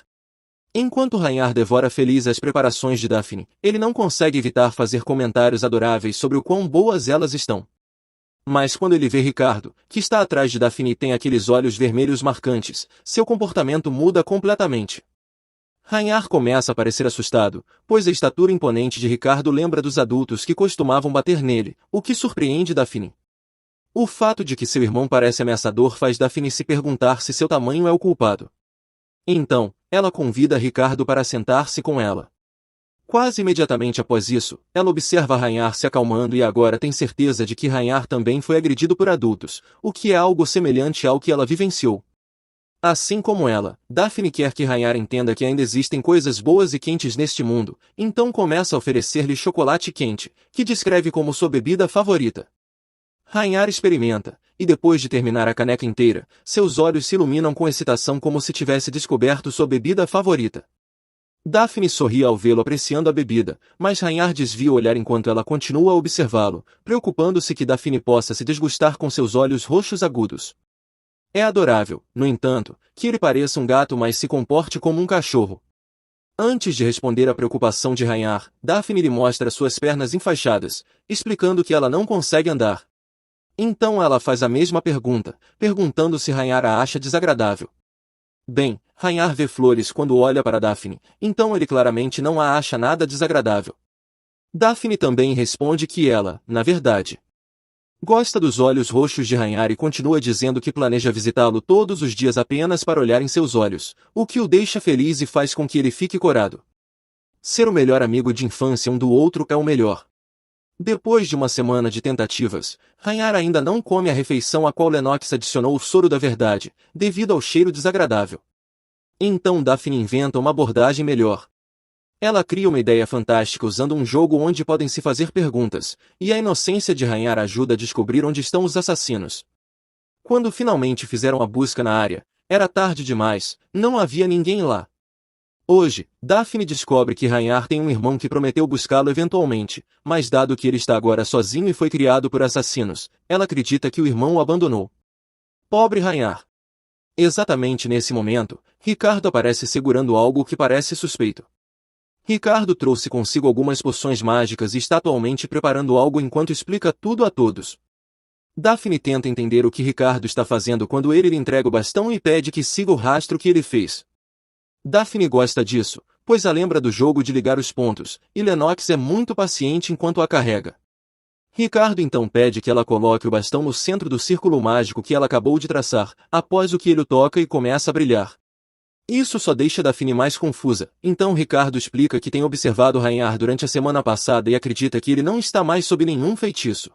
Enquanto Rhaenyra devora feliz as preparações de Daphne, ele não consegue evitar fazer comentários adoráveis sobre o quão boas elas estão. Mas quando ele vê Ricardo, que está atrás de Daphne e tem aqueles olhos vermelhos marcantes, seu comportamento muda completamente. Rhaenyra começa a parecer assustado, pois a estatura imponente de Ricardo lembra dos adultos que costumavam bater nele, o que surpreende Daphne. O fato de que seu irmão parece ameaçador faz Daphne se perguntar se seu tamanho é o culpado. Então, ela convida Ricardo para sentar-se com ela. Quase imediatamente após isso, ela observa Rhaenyra se acalmando e agora tem certeza de que Rhaenyra também foi agredido por adultos, o que é algo semelhante ao que ela vivenciou. Assim como ela, Daphne quer que Rhaenyra entenda que ainda existem coisas boas e quentes neste mundo, então começa a oferecer-lhe chocolate quente, que descreve como sua bebida favorita. Rhaenyra experimenta, e depois de terminar a caneca inteira, seus olhos se iluminam com excitação como se tivesse descoberto sua bebida favorita. Daphne sorri ao vê-lo apreciando a bebida, mas Rhaenyra desvia o olhar enquanto ela continua a observá-lo, preocupando-se que Daphne possa se desgustar com seus olhos roxos agudos. É adorável, no entanto, que ele pareça um gato mas se comporte como um cachorro. Antes de responder à preocupação de Rhaenyra, Daphne lhe mostra suas pernas enfaixadas, explicando que ela não consegue andar. Então ela faz a mesma pergunta, perguntando se Rhaenyra a acha desagradável. Bem, Rhaenyra vê flores quando olha para Daphne, então ele claramente não a acha nada desagradável. Daphne também responde que ela, na verdade, gosta dos olhos roxos de Rhaenyra e continua dizendo que planeja visitá-lo todos os dias apenas para olhar em seus olhos, o que o deixa feliz e faz com que ele fique corado. Ser o melhor amigo de infância um do outro é o melhor. Depois de uma semana de tentativas, Rhaenyra ainda não come a refeição a qual Lennox adicionou o soro da verdade, devido ao cheiro desagradável. Então Daphne inventa uma abordagem melhor. Ela cria uma ideia fantástica usando um jogo onde podem se fazer perguntas, e a inocência de Rhaenyra ajuda a descobrir onde estão os assassinos. Quando finalmente fizeram a busca na área, era tarde demais, não havia ninguém lá. Hoje, Daphne descobre que Rhaenyra tem um irmão que prometeu buscá-lo eventualmente, mas dado que ele está agora sozinho e foi criado por assassinos, ela acredita que o irmão o abandonou. Pobre Rhaenyra. Exatamente nesse momento, Ricardo aparece segurando algo que parece suspeito. Ricardo trouxe consigo algumas poções mágicas e está atualmente preparando algo enquanto explica tudo a todos. Daphne tenta entender o que Ricardo está fazendo quando ele lhe entrega o bastão e pede que siga o rastro que ele fez. Daphne gosta disso, pois a lembra do jogo de ligar os pontos, e Lennox é muito paciente enquanto a carrega. Ricardo então pede que ela coloque o bastão no centro do círculo mágico que ela acabou de traçar, após o que ele o toca e começa a brilhar. Isso só deixa Daphne mais confusa, então Ricardo explica que tem observado Rhaenyra durante a semana passada e acredita que ele não está mais sob nenhum feitiço.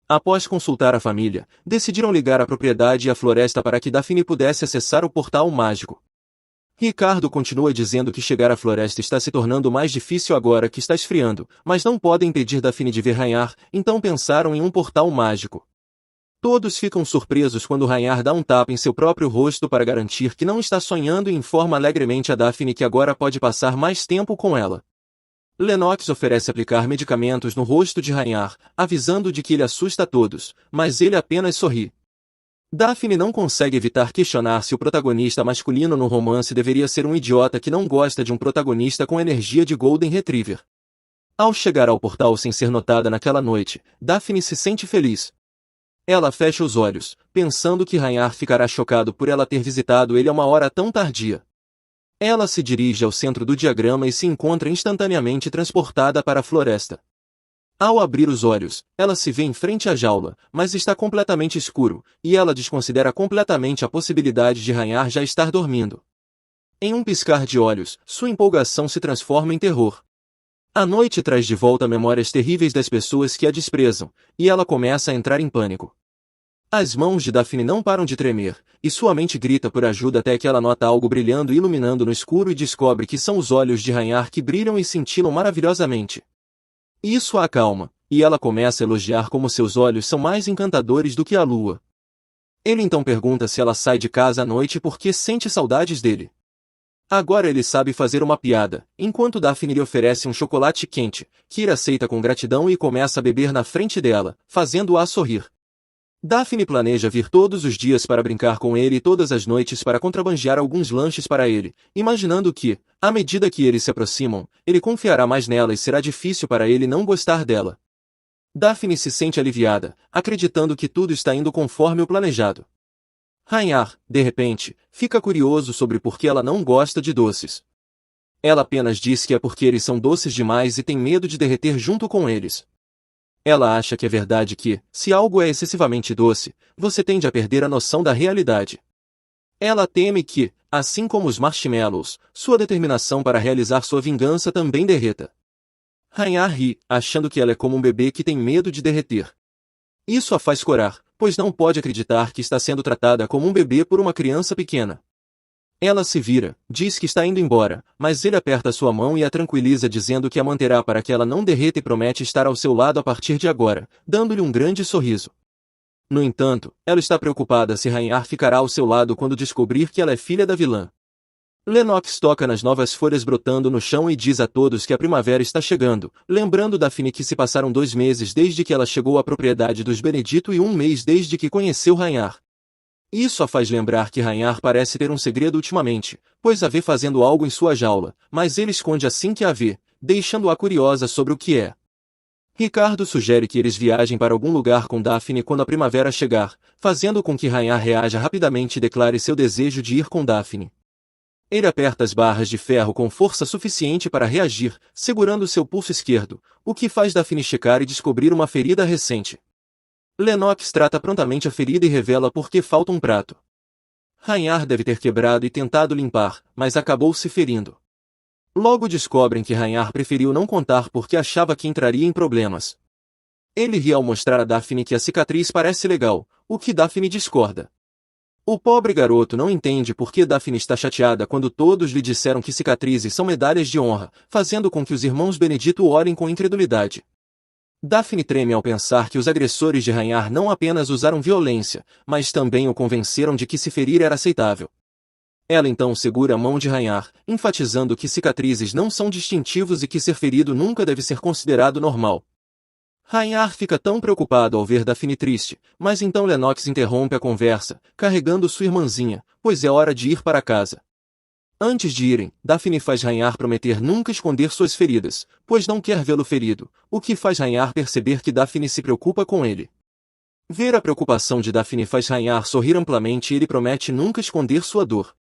Após consultar a família, decidiram ligar a propriedade e a floresta para que Daphne pudesse acessar o portal mágico. Ricardo continua dizendo que chegar à floresta está se tornando mais difícil agora que está esfriando, mas não podem impedir Daphne de ver Rhaenyra, então pensaram em um portal mágico. Todos ficam surpresos quando Rhaenyra dá um tapa em seu próprio rosto para garantir que não está sonhando e informa alegremente a Daphne que agora pode passar mais tempo com ela. Lennox oferece aplicar medicamentos no rosto de Rhaenyra, avisando de que ele assusta a todos, mas ele apenas sorri. Daphne não consegue evitar questionar se o protagonista masculino no romance deveria ser um idiota que não gosta de um protagonista com energia de Golden Retriever. Ao chegar ao portal sem ser notada naquela noite, Daphne se sente feliz. Ela fecha os olhos, pensando que Rhaenyra ficará chocado por ela ter visitado ele a uma hora tão tardia. Ela se dirige ao centro do diagrama e se encontra instantaneamente transportada para a floresta. Ao abrir os olhos, ela se vê em frente à jaula, mas está completamente escuro, e ela desconsidera completamente a possibilidade de Rhaenyra já estar dormindo. Em um piscar de olhos, sua empolgação se transforma em terror. A noite traz de volta memórias terríveis das pessoas que a desprezam, e ela começa a entrar em pânico. As mãos de Daphne não param de tremer, e sua mente grita por ajuda até que ela nota algo brilhando e iluminando no escuro e descobre que são os olhos de Rhaenyra que brilham e cintilam maravilhosamente. Isso a acalma, e ela começa a elogiar como seus olhos são mais encantadores do que a lua. Ele então pergunta se ela sai de casa à noite porque sente saudades dele. Agora ele sabe fazer uma piada, enquanto Daphne lhe oferece um chocolate quente, que ele aceita com gratidão e começa a beber na frente dela, fazendo-a sorrir. Daphne planeja vir todos os dias para brincar com ele e todas as noites para contrabandear alguns lanches para ele, imaginando que, à medida que eles se aproximam, ele confiará mais nela e será difícil para ele não gostar dela. Daphne se sente aliviada, acreditando que tudo está indo conforme o planejado. Rhaenyra, de repente, fica curioso sobre por que ela não gosta de doces. Ela apenas diz que é porque eles são doces demais e tem medo de derreter junto com eles. Ela acha que é verdade que, se algo é excessivamente doce, você tende a perder a noção da realidade. Ela teme que, assim como os marshmallows, sua determinação para realizar sua vingança também derreta. Rhaenyra ri, achando que ela é como um bebê que tem medo de derreter. Isso a faz corar, pois não pode acreditar que está sendo tratada como um bebê por uma criança pequena. Ela se vira, diz que está indo embora, mas ele aperta sua mão e a tranquiliza dizendo que a manterá para que ela não derreta e promete estar ao seu lado a partir de agora, dando-lhe um grande sorriso. No entanto, ela está preocupada se Rhaenyra ficará ao seu lado quando descobrir que ela é filha da vilã. Lennox toca nas novas folhas brotando no chão e diz a todos que a primavera está chegando, lembrando Daphne que se passaram 2 meses desde que ela chegou à propriedade dos Benedito e 1 mês desde que conheceu Rhaenyra. Isso a faz lembrar que Rhaenyra parece ter um segredo ultimamente, pois a vê fazendo algo em sua jaula, mas ele esconde assim que a vê, deixando-a curiosa sobre o que é. Ricardo sugere que eles viajem para algum lugar com Daphne quando a primavera chegar, fazendo com que Rhaenyra reaja rapidamente e declare seu desejo de ir com Daphne. Ele aperta as barras de ferro com força suficiente para reagir, segurando seu pulso esquerdo, o que faz Daphne checar e descobrir uma ferida recente. Lennox trata prontamente a ferida e revela por que falta um prato. Rhaenyra deve ter quebrado e tentado limpar, mas acabou se ferindo. Logo descobrem que Rhaenyra preferiu não contar porque achava que entraria em problemas. Ele ri ao mostrar a Daphne que a cicatriz parece legal, o que Daphne discorda. O pobre garoto não entende por que Daphne está chateada quando todos lhe disseram que cicatrizes são medalhas de honra, fazendo com que os irmãos Benedito o olhem com incredulidade. Daphne treme ao pensar que os agressores de Rhaenyra não apenas usaram violência, mas também o convenceram de que se ferir era aceitável. Ela então segura a mão de Rhaenyra, enfatizando que cicatrizes não são distintivos e que ser ferido nunca deve ser considerado normal. Rhaenyra fica tão preocupado ao ver Daphne triste, mas então Lennox interrompe a conversa, carregando sua irmãzinha, pois é hora de ir para casa. Antes de irem, Daphne faz Rhaenyra prometer nunca esconder suas feridas, pois não quer vê-lo ferido, o que faz Rhaenyra perceber que Daphne se preocupa com ele. Ver a preocupação de Daphne faz Rhaenyra sorrir amplamente e ele promete nunca esconder sua dor.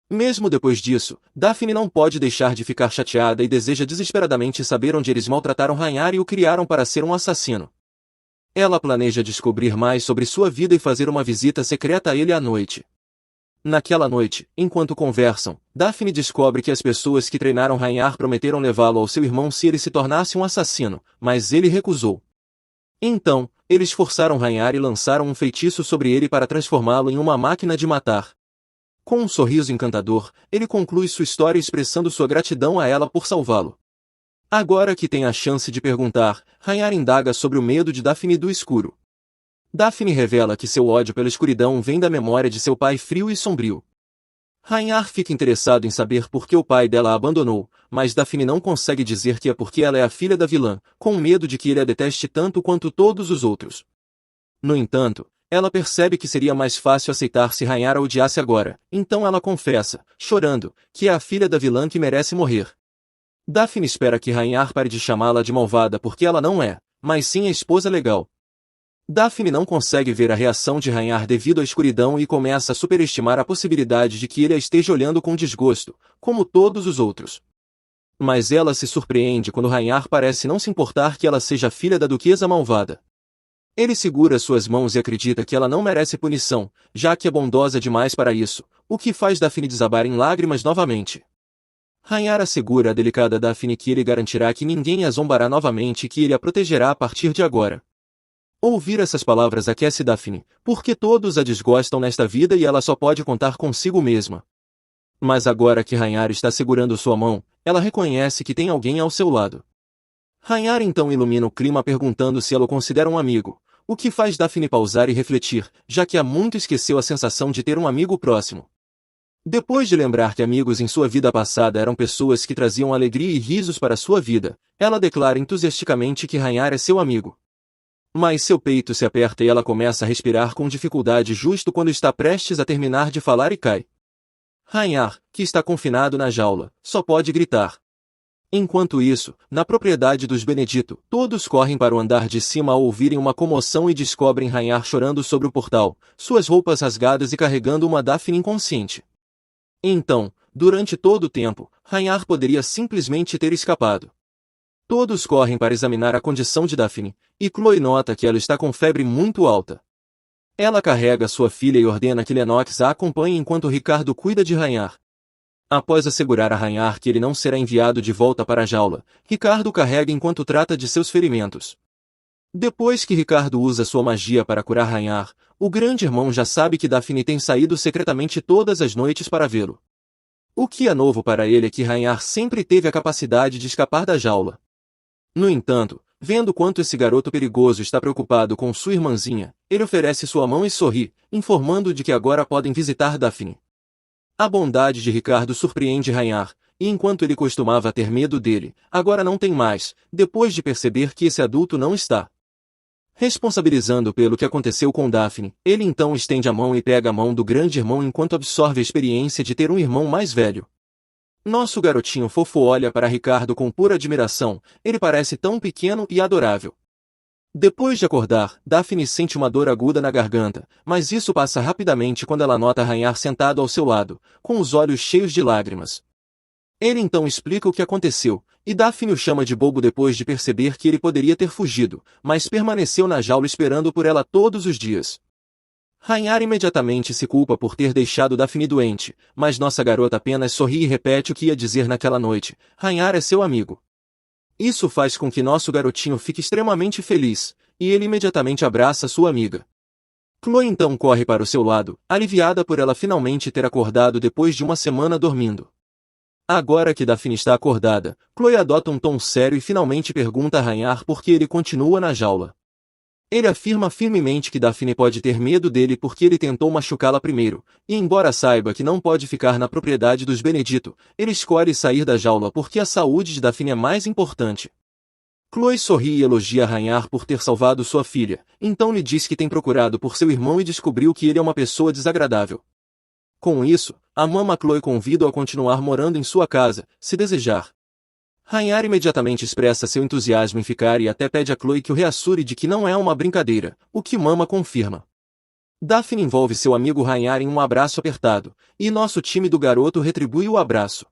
Mesmo depois disso, Daphne não pode deixar de ficar chateada e deseja desesperadamente saber onde eles maltrataram Rhaenyra e o criaram para ser um assassino. Ela planeja descobrir mais sobre sua vida e fazer uma visita secreta a ele à noite. Naquela noite, enquanto conversam, Daphne descobre que as pessoas que treinaram Rhaenyra prometeram levá-lo ao seu irmão se ele se tornasse um assassino, mas ele recusou. Então, eles forçaram Rhaenyra e lançaram um feitiço sobre ele para transformá-lo em uma máquina de matar. Com um sorriso encantador, ele conclui sua história expressando sua gratidão a ela por salvá-lo. Agora que tem a chance de perguntar, Rhaenyra indaga sobre o medo de Daphne do escuro. Daphne revela que seu ódio pela escuridão vem da memória de seu pai frio e sombrio. Rhaenyra fica interessado em saber por que o pai dela a abandonou, mas Daphne não consegue dizer que é porque ela é a filha da vilã, com medo de que ele a deteste tanto quanto todos os outros. No entanto, ela percebe que seria mais fácil aceitar se Rhaenyra a odiasse agora, então ela confessa, chorando, que é a filha da vilã que merece morrer. Daphne espera que Rhaenyra pare de chamá-la de malvada porque ela não é, mas sim a esposa legal. Daphne não consegue ver a reação de Rhaenyra devido à escuridão e começa a superestimar a possibilidade de que ele a esteja olhando com desgosto, como todos os outros. Mas ela se surpreende quando Rhaenyra parece não se importar que ela seja filha da duquesa malvada. Ele segura suas mãos e acredita que ela não merece punição, já que é bondosa demais para isso, o que faz Daphne desabar em lágrimas novamente. Rhaenyra assegura a delicada Daphne que ele garantirá que ninguém a zombará novamente e que ele a protegerá a partir de agora. Ouvir essas palavras aquece Daphne, porque todos a desgostam nesta vida e ela só pode contar consigo mesma. Mas agora que Rhaenyra está segurando sua mão, ela reconhece que tem alguém ao seu lado. Rhaenyra então ilumina o clima perguntando se ela o considera um amigo, o que faz Daphne pausar e refletir, já que há muito esqueceu a sensação de ter um amigo próximo. Depois de lembrar que amigos em sua vida passada eram pessoas que traziam alegria e risos para sua vida, ela declara entusiasticamente que Rhaenyra é seu amigo. Mas seu peito se aperta e ela começa a respirar com dificuldade justo quando está prestes a terminar de falar e cai. Rhaenyra, que está confinado na jaula, só pode gritar. Enquanto isso, na propriedade dos Benedito, todos correm para o andar de cima ao ouvirem uma comoção e descobrem Rhaenyra chorando sobre o portal, suas roupas rasgadas e carregando uma Daphne inconsciente. Então, durante todo o tempo, Rhaenyra poderia simplesmente ter escapado. Todos correm para examinar a condição de Daphne, e Chloe nota que ela está com febre muito alta. Ela carrega sua filha e ordena que Lennox a acompanhe enquanto Ricardo cuida de Rhaenyra. Após assegurar a Rhaenyra que ele não será enviado de volta para a jaula, Ricardo carrega enquanto trata de seus ferimentos. Depois que Ricardo usa sua magia para curar Rhaenyra, o grande irmão já sabe que Daphne tem saído secretamente todas as noites para vê-lo. O que é novo para ele é que Rhaenyra sempre teve a capacidade de escapar da jaula. No entanto, vendo quanto esse garoto perigoso está preocupado com sua irmãzinha, ele oferece sua mão e sorri, informando de que agora podem visitar Daphne. A bondade de Ricardo surpreende Rhaenyra, e enquanto ele costumava ter medo dele, agora não tem mais, depois de perceber que esse adulto não está responsabilizando pelo que aconteceu com Daphne. Ele então estende a mão e pega a mão do grande irmão enquanto absorve a experiência de ter um irmão mais velho. Nosso garotinho fofo olha para Ricardo com pura admiração, ele parece tão pequeno e adorável. Depois de acordar, Daphne sente uma dor aguda na garganta, mas isso passa rapidamente quando ela nota Rhaenyra sentado ao seu lado, com os olhos cheios de lágrimas. Ele então explica o que aconteceu, e Daphne o chama de bobo depois de perceber que ele poderia ter fugido, mas permaneceu na jaula esperando por ela todos os dias. Rhaenyra imediatamente se culpa por ter deixado Daphne doente, mas nossa garota apenas sorri e repete o que ia dizer naquela noite: Rhaenyra é seu amigo. Isso faz com que nosso garotinho fique extremamente feliz, e ele imediatamente abraça sua amiga. Chloe então corre para o seu lado, aliviada por ela finalmente ter acordado depois de uma semana dormindo. Agora que Daphne está acordada, Chloe adota um tom sério e finalmente pergunta a Rhaenyra por que ele continua na jaula. Ele afirma firmemente que Daphne pode ter medo dele porque ele tentou machucá-la primeiro, e embora saiba que não pode ficar na propriedade dos Benedito, ele escolhe sair da jaula porque a saúde de Daphne é mais importante. Chloe sorri e elogia Rhaenyra por ter salvado sua filha, então lhe diz que tem procurado por seu irmão e descobriu que ele é uma pessoa desagradável. Com isso, a mama Chloe convida-o a continuar morando em sua casa, se desejar. Rhaenyra imediatamente expressa seu entusiasmo em ficar e até pede a Chloe que o reassure de que não é uma brincadeira, o que mama confirma. Daphne envolve seu amigo Rhaenyra em um abraço apertado, e nosso time do garoto retribui o abraço.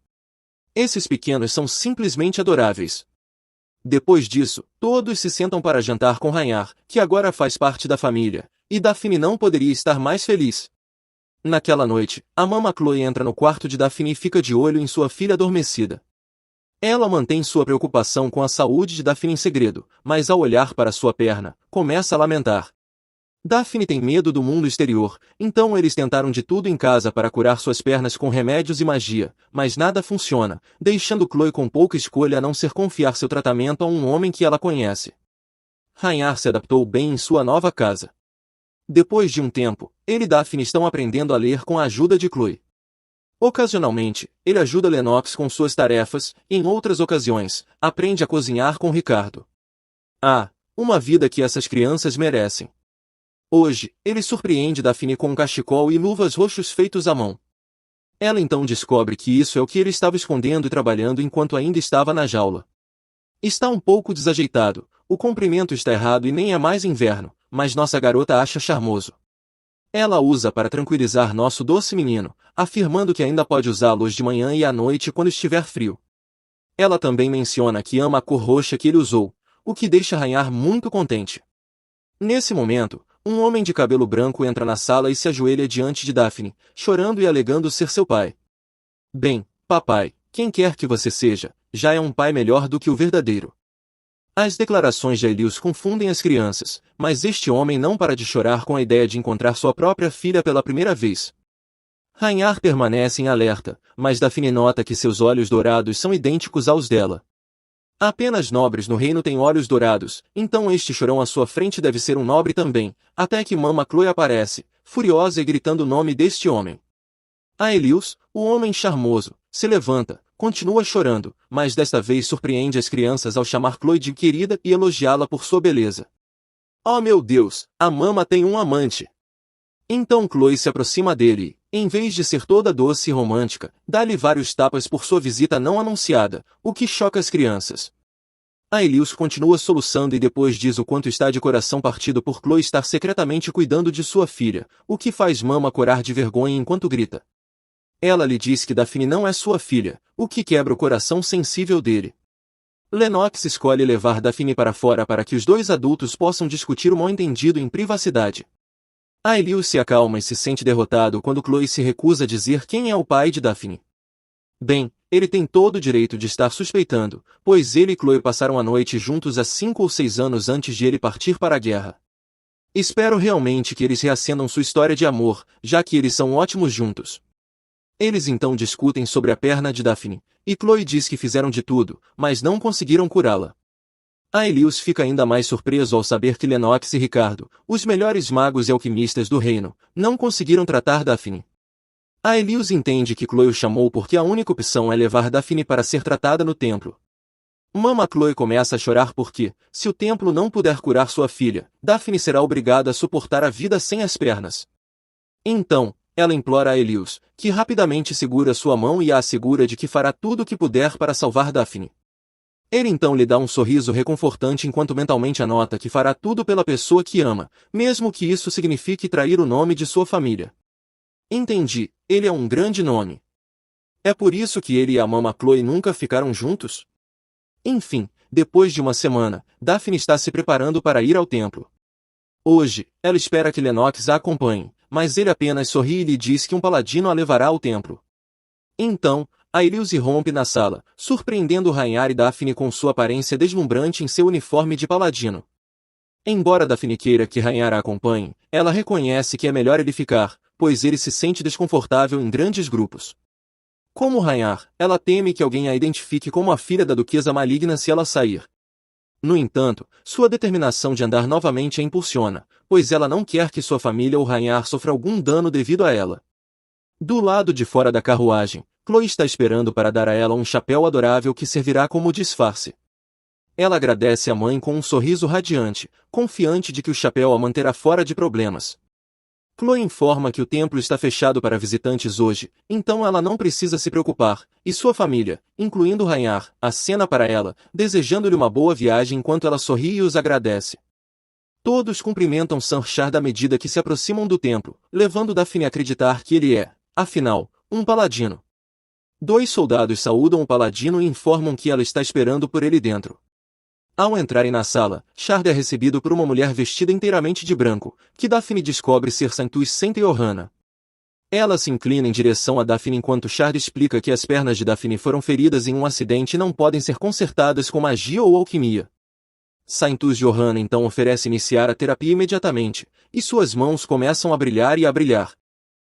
Esses pequenos são simplesmente adoráveis. Depois disso, todos se sentam para jantar com Rhaenyra, que agora faz parte da família, e Daphne não poderia estar mais feliz. Naquela noite, a mama Chloe entra no quarto de Daphne e fica de olho em sua filha adormecida. Ela mantém sua preocupação com a saúde de Daphne em segredo, mas ao olhar para sua perna, começa a lamentar. Daphne tem medo do mundo exterior, então eles tentaram de tudo em casa para curar suas pernas com remédios e magia, mas nada funciona, deixando Chloe com pouca escolha a não ser confiar seu tratamento a um homem que ela conhece. Rhaenyra se adaptou bem em sua nova casa. Depois de um tempo, ele e Daphne estão aprendendo a ler com a ajuda de Chloe. Ocasionalmente, ele ajuda Lennox com suas tarefas, e em outras ocasiões, aprende a cozinhar com Ricardo. Ah, uma vida que essas crianças merecem. Hoje, ele surpreende Daphne com um cachecol e luvas roxos feitos à mão. Ela então descobre que isso é o que ele estava escondendo e trabalhando enquanto ainda estava na jaula. Está um pouco desajeitado, o comprimento está errado e nem é mais inverno, mas nossa garota acha charmoso. Ela usa para tranquilizar nosso doce menino, afirmando que ainda pode usá-los de manhã e à noite quando estiver frio. Ela também menciona que ama a cor roxa que ele usou, o que deixa Rhaenyra muito contente. Nesse momento, um homem de cabelo branco entra na sala e se ajoelha diante de Daphne, chorando e alegando ser seu pai. Bem, papai, quem quer que você seja, já é um pai melhor do que o verdadeiro. As declarações de Aelius confundem as crianças, mas este homem não para de chorar com a ideia de encontrar sua própria filha pela primeira vez. Rhaenyra permanece em alerta, mas Daphne nota que seus olhos dourados são idênticos aos dela. Apenas nobres no reino têm olhos dourados, então este chorão à sua frente deve ser um nobre também, até que mama Chloe aparece, furiosa e gritando o nome deste homem. Aelius, o homem charmoso, se levanta, continua chorando, mas desta vez surpreende as crianças ao chamar Chloe de querida e elogiá-la por sua beleza. Oh meu Deus, a mama tem um amante! Então Chloe se aproxima dele e, em vez de ser toda doce e romântica, dá-lhe vários tapas por sua visita não anunciada, o que choca as crianças. Aelius continua soluçando e depois diz o quanto está de coração partido por Chloe estar secretamente cuidando de sua filha, o que faz mama corar de vergonha enquanto grita. Ela lhe diz que Daphne não é sua filha, o que quebra o coração sensível dele. Lennox escolhe levar Daphne para fora para que os dois adultos possam discutir o mal-entendido em privacidade. Aelius se acalma e se sente derrotado quando Chloe se recusa a dizer quem é o pai de Daphne. Bem, ele tem todo o direito de estar suspeitando, pois ele e Chloe passaram a noite juntos há 5 ou 6 anos antes de ele partir para a guerra. Espero realmente que eles reacendam sua história de amor, já que eles são ótimos juntos. Eles então discutem sobre a perna de Daphne, e Chloe diz que fizeram de tudo, mas não conseguiram curá-la. Aelius fica ainda mais surpreso ao saber que Lennox e Ricardo, os melhores magos e alquimistas do reino, não conseguiram tratar Daphne. Aelius entende que Chloe o chamou porque a única opção é levar Daphne para ser tratada no templo. Mama Chloe começa a chorar porque, se o templo não puder curar sua filha, Daphne será obrigada a suportar a vida sem as pernas. Então, ela implora a Aelius, que rapidamente segura sua mão e a assegura de que fará tudo o que puder para salvar Daphne. Ele então lhe dá um sorriso reconfortante enquanto mentalmente anota que fará tudo pela pessoa que ama, mesmo que isso signifique trair o nome de sua família. Entendi, ele é um grande nome. É por isso que ele e a Mama Chloe nunca ficaram juntos? Enfim, depois de uma semana, Daphne está se preparando para ir ao templo. Hoje, ela espera que Lennox a acompanhe, mas ele apenas sorri e lhe diz que um paladino a levará ao templo. Então, Aelius irrompe na sala, surpreendendo Rhaenyra e Daphne com sua aparência deslumbrante em seu uniforme de paladino. Embora Daphne queira que Rhaenyra a acompanhe, ela reconhece que é melhor ele ficar, pois ele se sente desconfortável em grandes grupos. Como Rhaenyra, ela teme que alguém a identifique como a filha da duquesa maligna se ela sair. No entanto, sua determinação de andar novamente a impulsiona, pois ela não quer que sua família ou Rhaenyra sofra algum dano devido a ela. Do lado de fora da carruagem, Chloe está esperando para dar a ela um chapéu adorável que servirá como disfarce. Ela agradece à mãe com um sorriso radiante, confiante de que o chapéu a manterá fora de problemas. Chloe informa que o templo está fechado para visitantes hoje, então ela não precisa se preocupar, e sua família, incluindo Rhaenyra, acena para ela, desejando-lhe uma boa viagem enquanto ela sorri e os agradece. Todos cumprimentam Sanshard à medida que se aproximam do templo, levando Daphne a acreditar que ele é, afinal, um paladino. 2 soldados saúdam o paladino e informam que ela está esperando por ele dentro. Ao entrarem na sala, Shard é recebido por uma mulher vestida inteiramente de branco, que Daphne descobre ser Saintus Sente Johanna. Ela se inclina em direção a Daphne enquanto Shard explica que as pernas de Daphne foram feridas em um acidente e não podem ser consertadas com magia ou alquimia. Saintus Johanna então oferece iniciar a terapia imediatamente, e suas mãos começam a brilhar e a brilhar.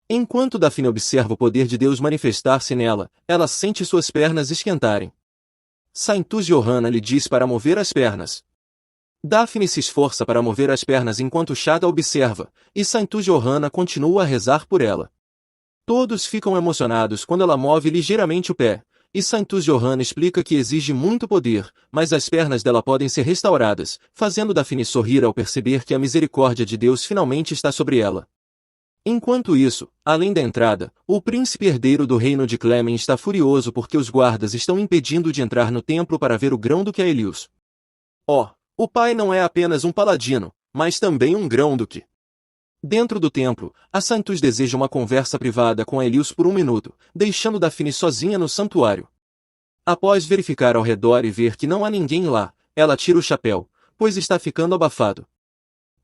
Enquanto Daphne observa o poder de Deus manifestar-se nela, ela sente suas pernas esquentarem. Saintus Johanna lhe diz para mover as pernas. Daphne se esforça para mover as pernas enquanto Shard a observa, e Saintus Johanna continua a rezar por ela. Todos ficam emocionados quando ela move ligeiramente o pé, e Saintus Johanna explica que exige muito poder, mas as pernas dela podem ser restauradas, fazendo Daphne sorrir ao perceber que a misericórdia de Deus finalmente está sobre ela. Enquanto isso, além da entrada, o príncipe herdeiro do reino de Clemen está furioso porque os guardas estão impedindo de entrar no templo para ver o grão-duque Aelius. O pai não é apenas um paladino, mas também um grão-duque. Dentro do templo, a Saintus deseja uma conversa privada com Aelius por 1 minuto, deixando Daphne sozinha no santuário. Após verificar ao redor e ver que não há ninguém lá, ela tira o chapéu, pois está ficando abafado.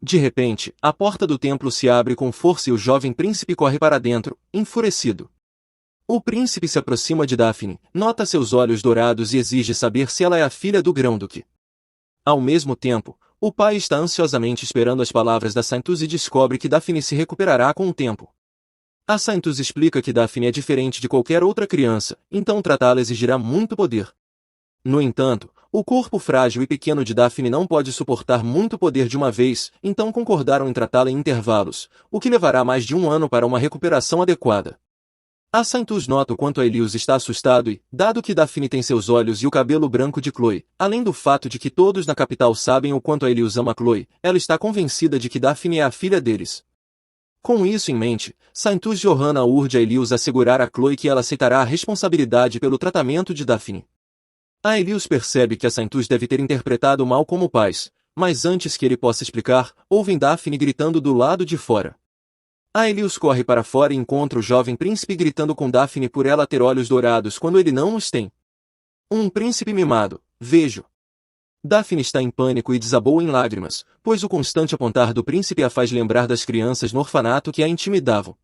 De repente, a porta do templo se abre com força e o jovem príncipe corre para dentro, enfurecido. O príncipe se aproxima de Daphne, nota seus olhos dourados e exige saber se ela é a filha do grão-duque. Ao mesmo tempo, o pai está ansiosamente esperando as palavras da Saintus e descobre que Daphne se recuperará com o tempo. A Saintus explica que Daphne é diferente de qualquer outra criança, então tratá-la exigirá muito poder. No entanto, o corpo frágil e pequeno de Daphne não pode suportar muito poder de uma vez, então concordaram em tratá-la em intervalos, o que levará mais de 1 ano para uma recuperação adequada. A Saintus nota o quanto Aelius está assustado e, dado que Daphne tem seus olhos e o cabelo branco de Chloe, além do fato de que todos na capital sabem o quanto Aelius ama Chloe, ela está convencida de que Daphne é a filha deles. Com isso em mente, Saintus Johanna urge Aelius a assegurar a Chloe que ela aceitará a responsabilidade pelo tratamento de Daphne. Aelius percebe que a Saintus deve ter interpretado mal como pais, mas antes que ele possa explicar, ouvem Daphne gritando do lado de fora. Aelius corre para fora e encontra o jovem príncipe gritando com Daphne por ela ter olhos dourados quando ele não os tem. Um príncipe mimado, vejo. Daphne está em pânico e desabou em lágrimas, pois o constante apontar do príncipe a faz lembrar das crianças no orfanato que a intimidavam.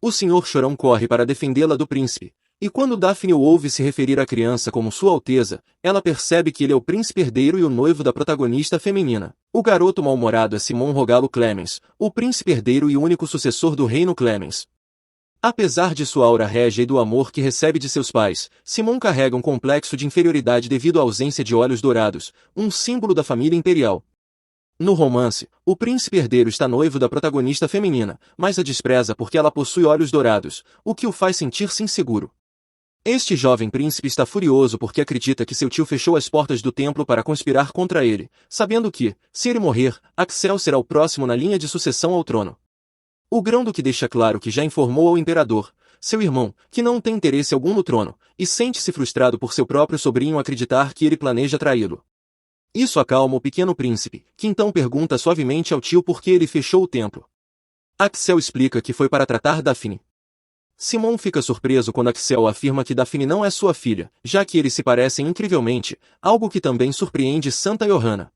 O Senhor Chorão corre para defendê-la do príncipe. E quando Daphne o ouve se referir à criança como Sua Alteza, ela percebe que ele é o príncipe herdeiro e o noivo da protagonista feminina. O garoto mal-humorado é Simon Rogalo Clemens, o príncipe herdeiro e único sucessor do reino Clemens. Apesar de sua aura régia e do amor que recebe de seus pais, Simon carrega um complexo de inferioridade devido à ausência de olhos dourados, um símbolo da família imperial. No romance, o príncipe herdeiro está noivo da protagonista feminina, mas a despreza porque ela possui olhos dourados, o que o faz sentir-se inseguro. Este jovem príncipe está furioso porque acredita que seu tio fechou as portas do templo para conspirar contra ele, sabendo que, se ele morrer, Axel será o próximo na linha de sucessão ao trono. O Grão-Duque deixa claro que já informou ao imperador, seu irmão, que não tem interesse algum no trono, e sente-se frustrado por seu próprio sobrinho acreditar que ele planeja traí-lo. Isso acalma o pequeno príncipe, que então pergunta suavemente ao tio por que ele fechou o templo. Axel explica que foi para tratar Daphne. Simon fica surpreso quando Axel afirma que Daphne não é sua filha, já que eles se parecem incrivelmente, algo que também surpreende Santa Johanna.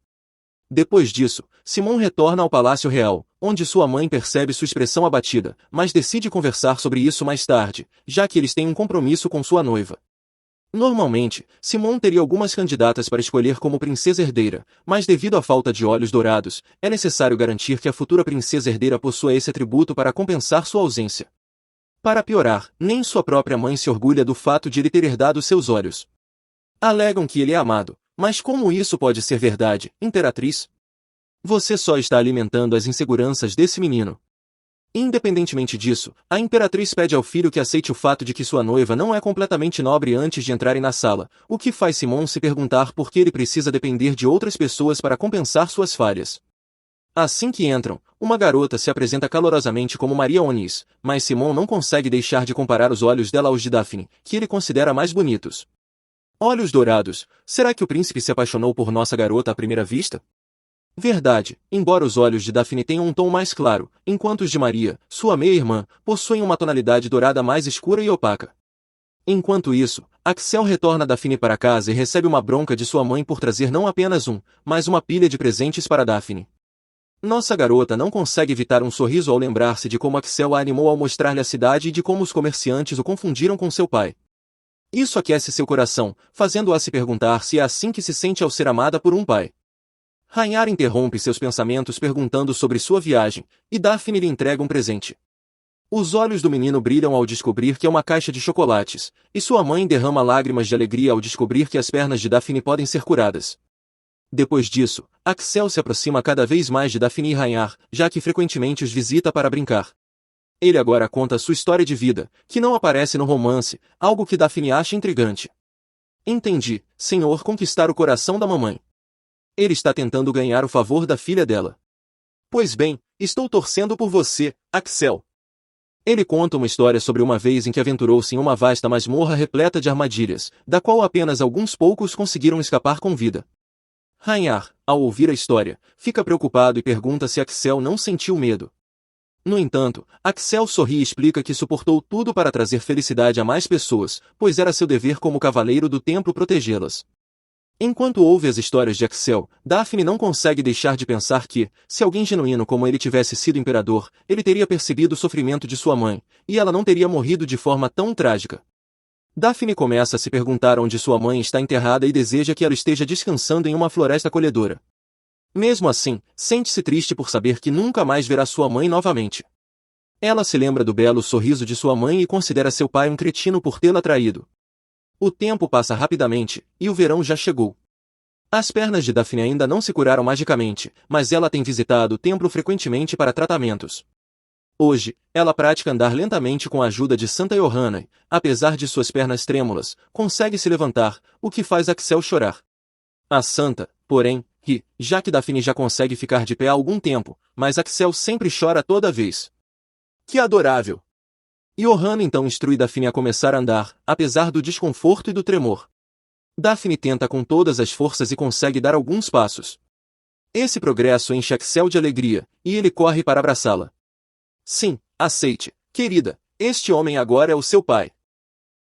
Depois disso, Simon retorna ao Palácio Real, onde sua mãe percebe sua expressão abatida, mas decide conversar sobre isso mais tarde, já que eles têm um compromisso com sua noiva. Normalmente, Simon teria algumas candidatas para escolher como princesa herdeira, mas devido à falta de olhos dourados, é necessário garantir que a futura princesa herdeira possua esse atributo para compensar sua ausência. Para piorar, nem sua própria mãe se orgulha do fato de ele ter herdado seus olhos. Alegam que ele é amado, mas como isso pode ser verdade, Imperatriz? Você só está alimentando as inseguranças desse menino. Independentemente disso, a Imperatriz pede ao filho que aceite o fato de que sua noiva não é completamente nobre antes de entrarem na sala, o que faz Simon se perguntar por que ele precisa depender de outras pessoas para compensar suas falhas. Assim que entram, uma garota se apresenta calorosamente como Maria Onis, mas Simon não consegue deixar de comparar os olhos dela aos de Daphne, que ele considera mais bonitos. Olhos dourados, será que o príncipe se apaixonou por nossa garota à primeira vista? Verdade, embora os olhos de Daphne tenham um tom mais claro, enquanto os de Maria, sua meia-irmã, possuem uma tonalidade dourada mais escura e opaca. Enquanto isso, Axel retorna Daphne para casa e recebe uma bronca de sua mãe por trazer não apenas mas uma pilha de presentes para Daphne. Nossa garota não consegue evitar um sorriso ao lembrar-se de como Axel a animou ao mostrar-lhe a cidade e de como os comerciantes o confundiram com seu pai. Isso aquece seu coração, fazendo-a se perguntar se é assim que se sente ao ser amada por um pai. Rhaenyra interrompe seus pensamentos perguntando sobre sua viagem, e Daphne lhe entrega um presente. Os olhos do menino brilham ao descobrir que é uma caixa de chocolates, e sua mãe derrama lágrimas de alegria ao descobrir que as pernas de Daphne podem ser curadas. Depois disso, Axel se aproxima cada vez mais de Daphne e Rhaenyra, já que frequentemente os visita para brincar. Ele agora conta sua história de vida, que não aparece no romance, algo que Daphne acha intrigante. Entendi, senhor, conquistar o coração da mamãe. Ele está tentando ganhar o favor da filha dela. Pois bem, estou torcendo por você, Axel. Ele conta uma história sobre uma vez em que aventurou-se em uma vasta masmorra repleta de armadilhas, da qual apenas alguns poucos conseguiram escapar com vida. Rhaenyra, ao ouvir a história, fica preocupado e pergunta se Axel não sentiu medo. No entanto, Axel sorri e explica que suportou tudo para trazer felicidade a mais pessoas, pois era seu dever como cavaleiro do templo protegê-las. Enquanto ouve as histórias de Axel, Daphne não consegue deixar de pensar que, se alguém genuíno como ele tivesse sido imperador, ele teria percebido o sofrimento de sua mãe, e ela não teria morrido de forma tão trágica. Daphne começa a se perguntar onde sua mãe está enterrada e deseja que ela esteja descansando em uma floresta acolhedora. Mesmo assim, sente-se triste por saber que nunca mais verá sua mãe novamente. Ela se lembra do belo sorriso de sua mãe e considera seu pai um cretino por tê-la traído. O tempo passa rapidamente, e o verão já chegou. As pernas de Daphne ainda não se curaram magicamente, mas ela tem visitado o templo frequentemente para tratamentos. Hoje, ela pratica andar lentamente com a ajuda de Santa Johanna e, apesar de suas pernas trêmulas, consegue se levantar, o que faz Axel chorar. A Santa, porém, ri, já que Daphne já consegue ficar de pé há algum tempo, mas Axel sempre chora toda vez. Que adorável! Johanna então instrui Daphne a começar a andar, apesar do desconforto e do tremor. Daphne tenta com todas as forças e consegue dar alguns passos. Esse progresso enche Axel de alegria, e ele corre para abraçá-la. Sim, aceite, querida, este homem agora é o seu pai.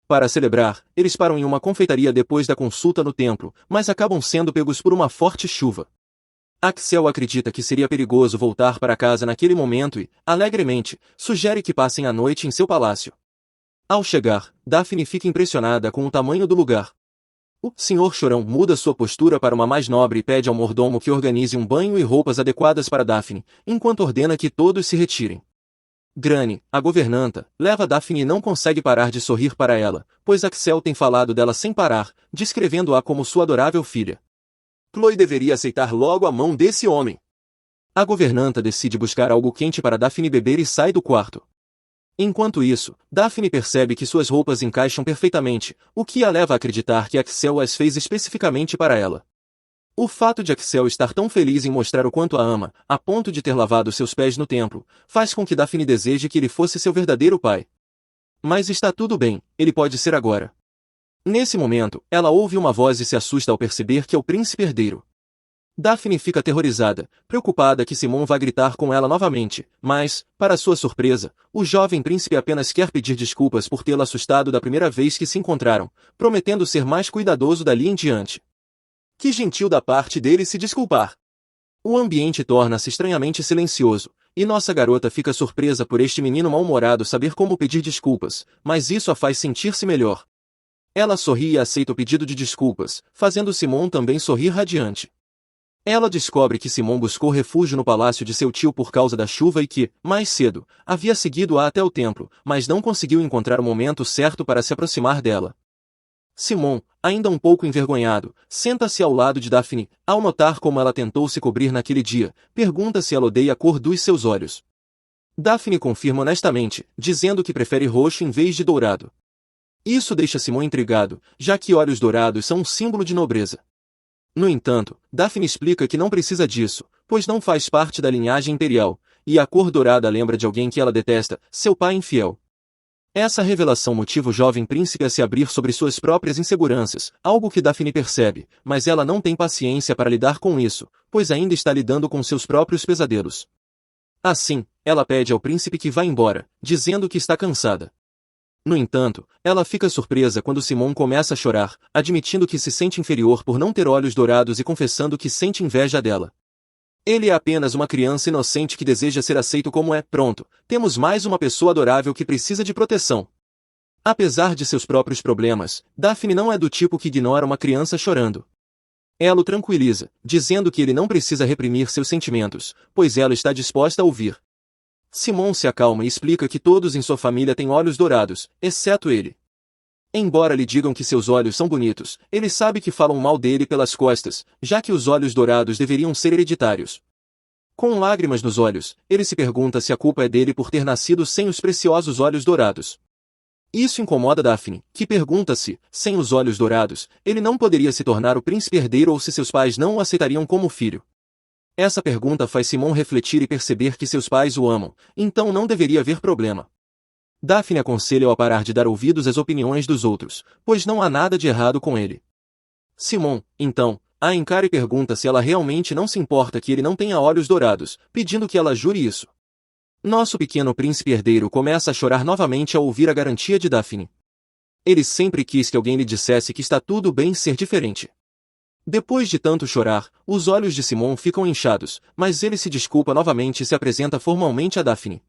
Para celebrar, eles param em uma confeitaria depois da consulta no templo, mas acabam sendo pegos por uma forte chuva. Axel acredita que seria perigoso voltar para casa naquele momento e, alegremente, sugere que passem a noite em seu palácio. Ao chegar, Daphne fica impressionada com o tamanho do lugar. O Senhor Chorão muda sua postura para uma mais nobre e pede ao mordomo que organize um banho e roupas adequadas para Daphne, enquanto ordena que todos se retirem. Granny, a governanta, leva Daphne e não consegue parar de sorrir para ela, pois Axel tem falado dela sem parar, descrevendo-a como sua adorável filha. Chloe deveria aceitar logo a mão desse homem. A governanta decide buscar algo quente para Daphne beber e sai do quarto. Enquanto isso, Daphne percebe que suas roupas encaixam perfeitamente, o que a leva a acreditar que Axel as fez especificamente para ela. O fato de Axel estar tão feliz em mostrar o quanto a ama, a ponto de ter lavado seus pés no templo, faz com que Daphne deseje que ele fosse seu verdadeiro pai. Mas está tudo bem, ele pode ser agora. Nesse momento, ela ouve uma voz e se assusta ao perceber que é o príncipe herdeiro. Daphne fica aterrorizada, preocupada que Simon vai gritar com ela novamente, mas, para sua surpresa, o jovem príncipe apenas quer pedir desculpas por tê-la assustado da primeira vez que se encontraram, prometendo ser mais cuidadoso dali em diante. Que gentil da parte dele se desculpar. O ambiente torna-se estranhamente silencioso, e nossa garota fica surpresa por este menino mal-humorado saber como pedir desculpas, mas isso a faz sentir-se melhor. Ela sorri e aceita o pedido de desculpas, fazendo Simon também sorrir radiante. Ela descobre que Simon buscou refúgio no palácio de seu tio por causa da chuva e que, mais cedo, havia seguido-a até o templo, mas não conseguiu encontrar o momento certo para se aproximar dela. Simon, ainda um pouco envergonhado, senta-se ao lado de Daphne, ao notar como ela tentou se cobrir naquele dia, pergunta se ela odeia a cor dos seus olhos. Daphne confirma honestamente, dizendo que prefere roxo em vez de dourado. Isso deixa Simon intrigado, já que olhos dourados são um símbolo de nobreza. No entanto, Daphne explica que não precisa disso, pois não faz parte da linhagem imperial, e a cor dourada lembra de alguém que ela detesta, seu pai infiel. Essa revelação motiva o jovem príncipe a se abrir sobre suas próprias inseguranças, algo que Daphne percebe, mas ela não tem paciência para lidar com isso, pois ainda está lidando com seus próprios pesadelos. Assim, ela pede ao príncipe que vá embora, dizendo que está cansada. No entanto, ela fica surpresa quando Simon começa a chorar, admitindo que se sente inferior por não ter olhos dourados e confessando que sente inveja dela. Ele é apenas uma criança inocente que deseja ser aceito como é. Pronto, temos mais uma pessoa adorável que precisa de proteção. Apesar de seus próprios problemas, Daphne não é do tipo que ignora uma criança chorando. Ela o tranquiliza, dizendo que ele não precisa reprimir seus sentimentos, pois ela está disposta a ouvir. Simon se acalma e explica que todos em sua família têm olhos dourados, exceto ele. Embora lhe digam que seus olhos são bonitos, ele sabe que falam mal dele pelas costas, já que os olhos dourados deveriam ser hereditários. Com lágrimas nos olhos, ele se pergunta se a culpa é dele por ter nascido sem os preciosos olhos dourados. Isso incomoda Daphne, que pergunta se, sem os olhos dourados, ele não poderia se tornar o príncipe herdeiro ou se seus pais não o aceitariam como filho. Essa pergunta faz Simon refletir e perceber que seus pais o amam, então não deveria haver problema. Daphne aconselha-o a parar de dar ouvidos às opiniões dos outros, pois não há nada de errado com ele. Simon, então, a encara e pergunta se ela realmente não se importa que ele não tenha olhos dourados, pedindo que ela jure isso. Nosso pequeno príncipe herdeiro começa a chorar novamente ao ouvir a garantia de Daphne. Ele sempre quis que alguém lhe dissesse que está tudo bem ser diferente. Depois de tanto chorar, os olhos de Simon ficam inchados, mas ele se desculpa novamente e se apresenta formalmente a Daphne.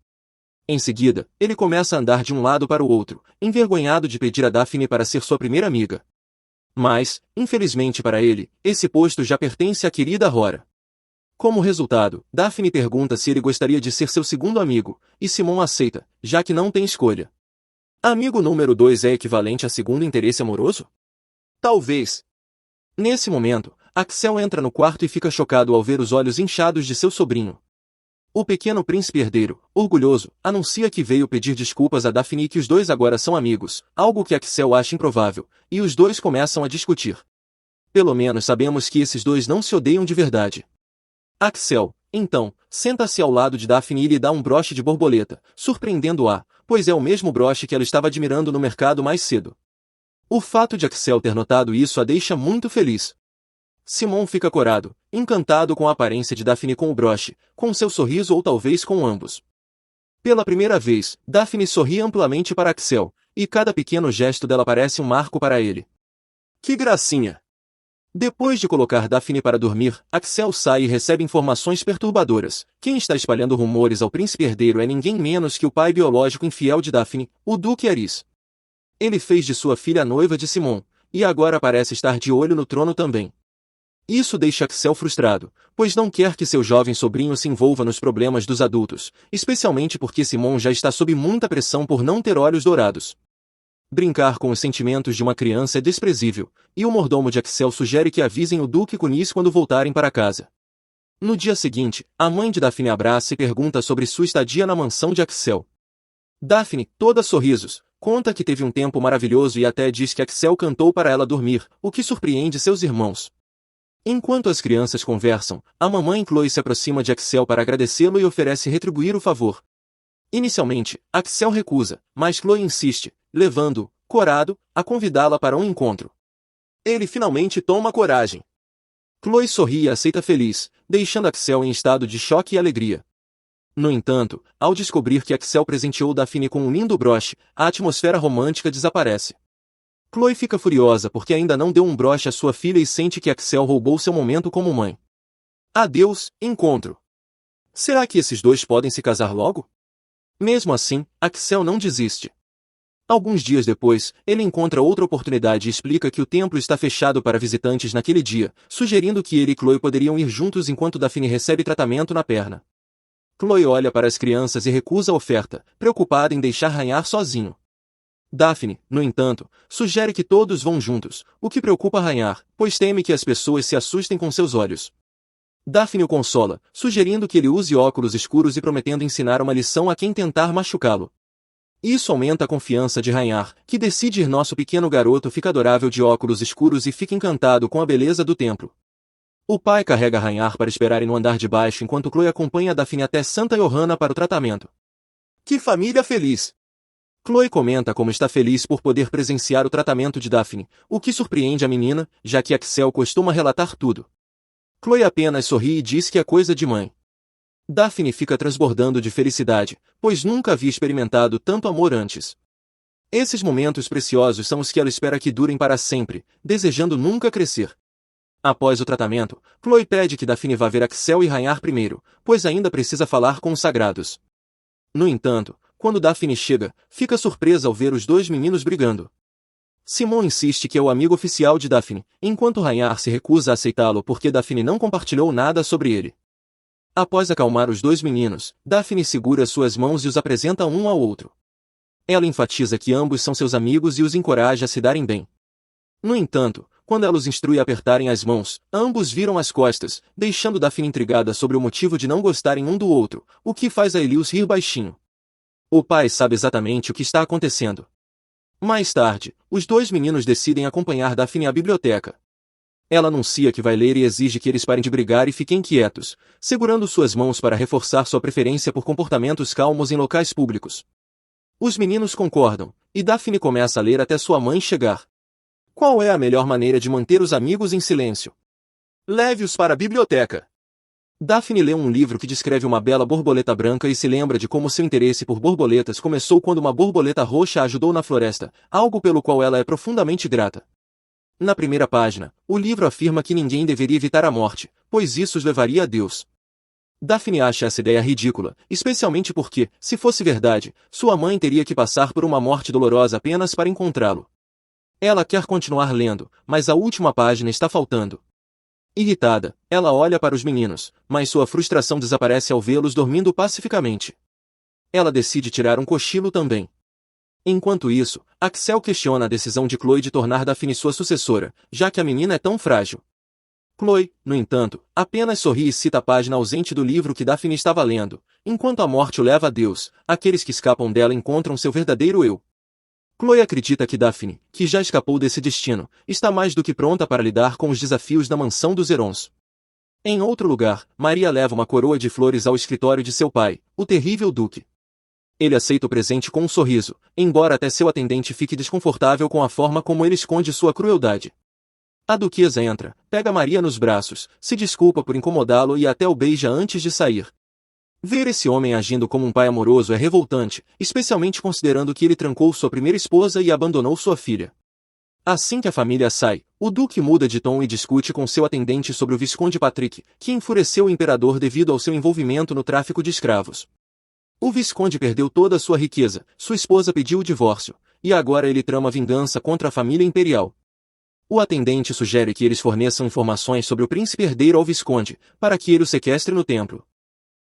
Em seguida, ele começa a andar de um lado para o outro, envergonhado de pedir a Daphne para ser sua primeira amiga. Mas, infelizmente para ele, esse posto já pertence à querida Rora. Como resultado, Daphne pergunta se ele gostaria de ser seu segundo amigo, e Simon aceita, já que não tem escolha. Amigo número 2 é equivalente a segundo interesse amoroso? Talvez. Nesse momento, Axel entra no quarto e fica chocado ao ver os olhos inchados de seu sobrinho. O pequeno príncipe herdeiro, orgulhoso, anuncia que veio pedir desculpas a Daphne e que os dois agora são amigos, algo que Axel acha improvável, e os dois começam a discutir. Pelo menos sabemos que esses dois não se odeiam de verdade. Axel, então, senta-se ao lado de Daphne e lhe dá um broche de borboleta, surpreendendo-a, pois é o mesmo broche que ela estava admirando no mercado mais cedo. O fato de Axel ter notado isso a deixa muito feliz. Simon fica corado, encantado com a aparência de Daphne com o broche, com seu sorriso ou talvez com ambos. Pela primeira vez, Daphne sorri amplamente para Axel, e cada pequeno gesto dela parece um marco para ele. Que gracinha! Depois de colocar Daphne para dormir, Axel sai e recebe informações perturbadoras. Quem está espalhando rumores ao príncipe herdeiro é ninguém menos que o pai biológico infiel de Daphne, o Duque Aris. Ele fez de sua filha a noiva de Simon, e agora parece estar de olho no trono também. Isso deixa Axel frustrado, pois não quer que seu jovem sobrinho se envolva nos problemas dos adultos, especialmente porque Simon já está sob muita pressão por não ter olhos dourados. Brincar com os sentimentos de uma criança é desprezível, e o mordomo de Axel sugere que avisem o Duque Kunis quando voltarem para casa. No dia seguinte, a mãe de Daphne abraça e pergunta sobre sua estadia na mansão de Axel. Daphne, toda sorrisos, conta que teve um tempo maravilhoso e até diz que Axel cantou para ela dormir, o que surpreende seus irmãos. Enquanto as crianças conversam, a mamãe Chloe se aproxima de Axel para agradecê-lo e oferece retribuir o favor. Inicialmente, Axel recusa, mas Chloe insiste, levando-o, corado, a convidá-la para um encontro. Ele finalmente toma coragem. Chloe sorri e aceita feliz, deixando Axel em estado de choque e alegria. No entanto, ao descobrir que Axel presenteou Daphne com um lindo broche, a atmosfera romântica desaparece. Chloe fica furiosa porque ainda não deu um broche à sua filha e sente que Axel roubou seu momento como mãe. Adeus, encontro. Será que esses dois podem se casar logo? Mesmo assim, Axel não desiste. Alguns dias depois, ele encontra outra oportunidade e explica que o templo está fechado para visitantes naquele dia, sugerindo que ele e Chloe poderiam ir juntos enquanto Daphne recebe tratamento na perna. Chloe olha para as crianças e recusa a oferta, preocupada em deixar Rhaenyra sozinho. Daphne, no entanto, sugere que todos vão juntos, o que preocupa Rhaenyra, pois teme que as pessoas se assustem com seus olhos. Daphne o consola, sugerindo que ele use óculos escuros e prometendo ensinar uma lição a quem tentar machucá-lo. Isso aumenta a confiança de Rhaenyra, que decide ir. Nosso pequeno garoto fica adorável de óculos escuros e fica encantado com a beleza do templo. O pai carrega Rhaenyra para esperarem no andar de baixo enquanto Chloe acompanha Daphne até Santa Johanna para o tratamento. Que família feliz! Chloe comenta como está feliz por poder presenciar o tratamento de Daphne, o que surpreende a menina, já que Axel costuma relatar tudo. Chloe apenas sorri e diz que é coisa de mãe. Daphne fica transbordando de felicidade, pois nunca havia experimentado tanto amor antes. Esses momentos preciosos são os que ela espera que durem para sempre, desejando nunca crescer. Após o tratamento, Chloe pede que Daphne vá ver Axel e Rhaenyra primeiro, pois ainda precisa falar com os sagrados. No entanto, quando Daphne chega, fica surpresa ao ver os dois meninos brigando. Simon insiste que é o amigo oficial de Daphne, enquanto Rhaenyra se recusa a aceitá-lo porque Daphne não compartilhou nada sobre ele. Após acalmar os dois meninos, Daphne segura suas mãos e os apresenta um ao outro. Ela enfatiza que ambos são seus amigos e os encoraja a se darem bem. No entanto, quando ela os instrui a apertarem as mãos, ambos viram as costas, deixando Daphne intrigada sobre o motivo de não gostarem um do outro, o que faz a Elius rir baixinho. O pai sabe exatamente o que está acontecendo. Mais tarde, os dois meninos decidem acompanhar Daphne à biblioteca. Ela anuncia que vai ler e exige que eles parem de brigar e fiquem quietos, segurando suas mãos para reforçar sua preferência por comportamentos calmos em locais públicos. Os meninos concordam, e Daphne começa a ler até sua mãe chegar. Qual é a melhor maneira de manter os amigos em silêncio? Leve-os para a biblioteca. Daphne lê um livro que descreve uma bela borboleta branca e se lembra de como seu interesse por borboletas começou quando uma borboleta roxa a ajudou na floresta, algo pelo qual ela é profundamente grata. Na primeira página, o livro afirma que ninguém deveria evitar a morte, pois isso os levaria a Deus. Daphne acha essa ideia ridícula, especialmente porque, se fosse verdade, sua mãe teria que passar por uma morte dolorosa apenas para encontrá-lo. Ela quer continuar lendo, mas a última página está faltando. Irritada, ela olha para os meninos, mas sua frustração desaparece ao vê-los dormindo pacificamente. Ela decide tirar um cochilo também. Enquanto isso, Axel questiona a decisão de Chloe de tornar Daphne sua sucessora, já que a menina é tão frágil. Chloe, no entanto, apenas sorri e cita a página ausente do livro que Daphne estava lendo. Enquanto a morte o leva a Deus, aqueles que escapam dela encontram seu verdadeiro eu. Chloe acredita que Daphne, que já escapou desse destino, está mais do que pronta para lidar com os desafios da mansão dos Herons. Em outro lugar, Maria leva uma coroa de flores ao escritório de seu pai, o terrível Duque. Ele aceita o presente com um sorriso, embora até seu atendente fique desconfortável com a forma como ele esconde sua crueldade. A duquesa entra, pega Maria nos braços, se desculpa por incomodá-lo e até o beija antes de sair. Ver esse homem agindo como um pai amoroso é revoltante, especialmente considerando que ele trancou sua primeira esposa e abandonou sua filha. Assim que a família sai, o Duque muda de tom e discute com seu atendente sobre o Visconde Patrick, que enfureceu o imperador devido ao seu envolvimento no tráfico de escravos. O Visconde perdeu toda a sua riqueza, sua esposa pediu o divórcio, e agora ele trama vingança contra a família imperial. O atendente sugere que eles forneçam informações sobre o príncipe herdeiro ao Visconde, para que ele o sequestre no templo.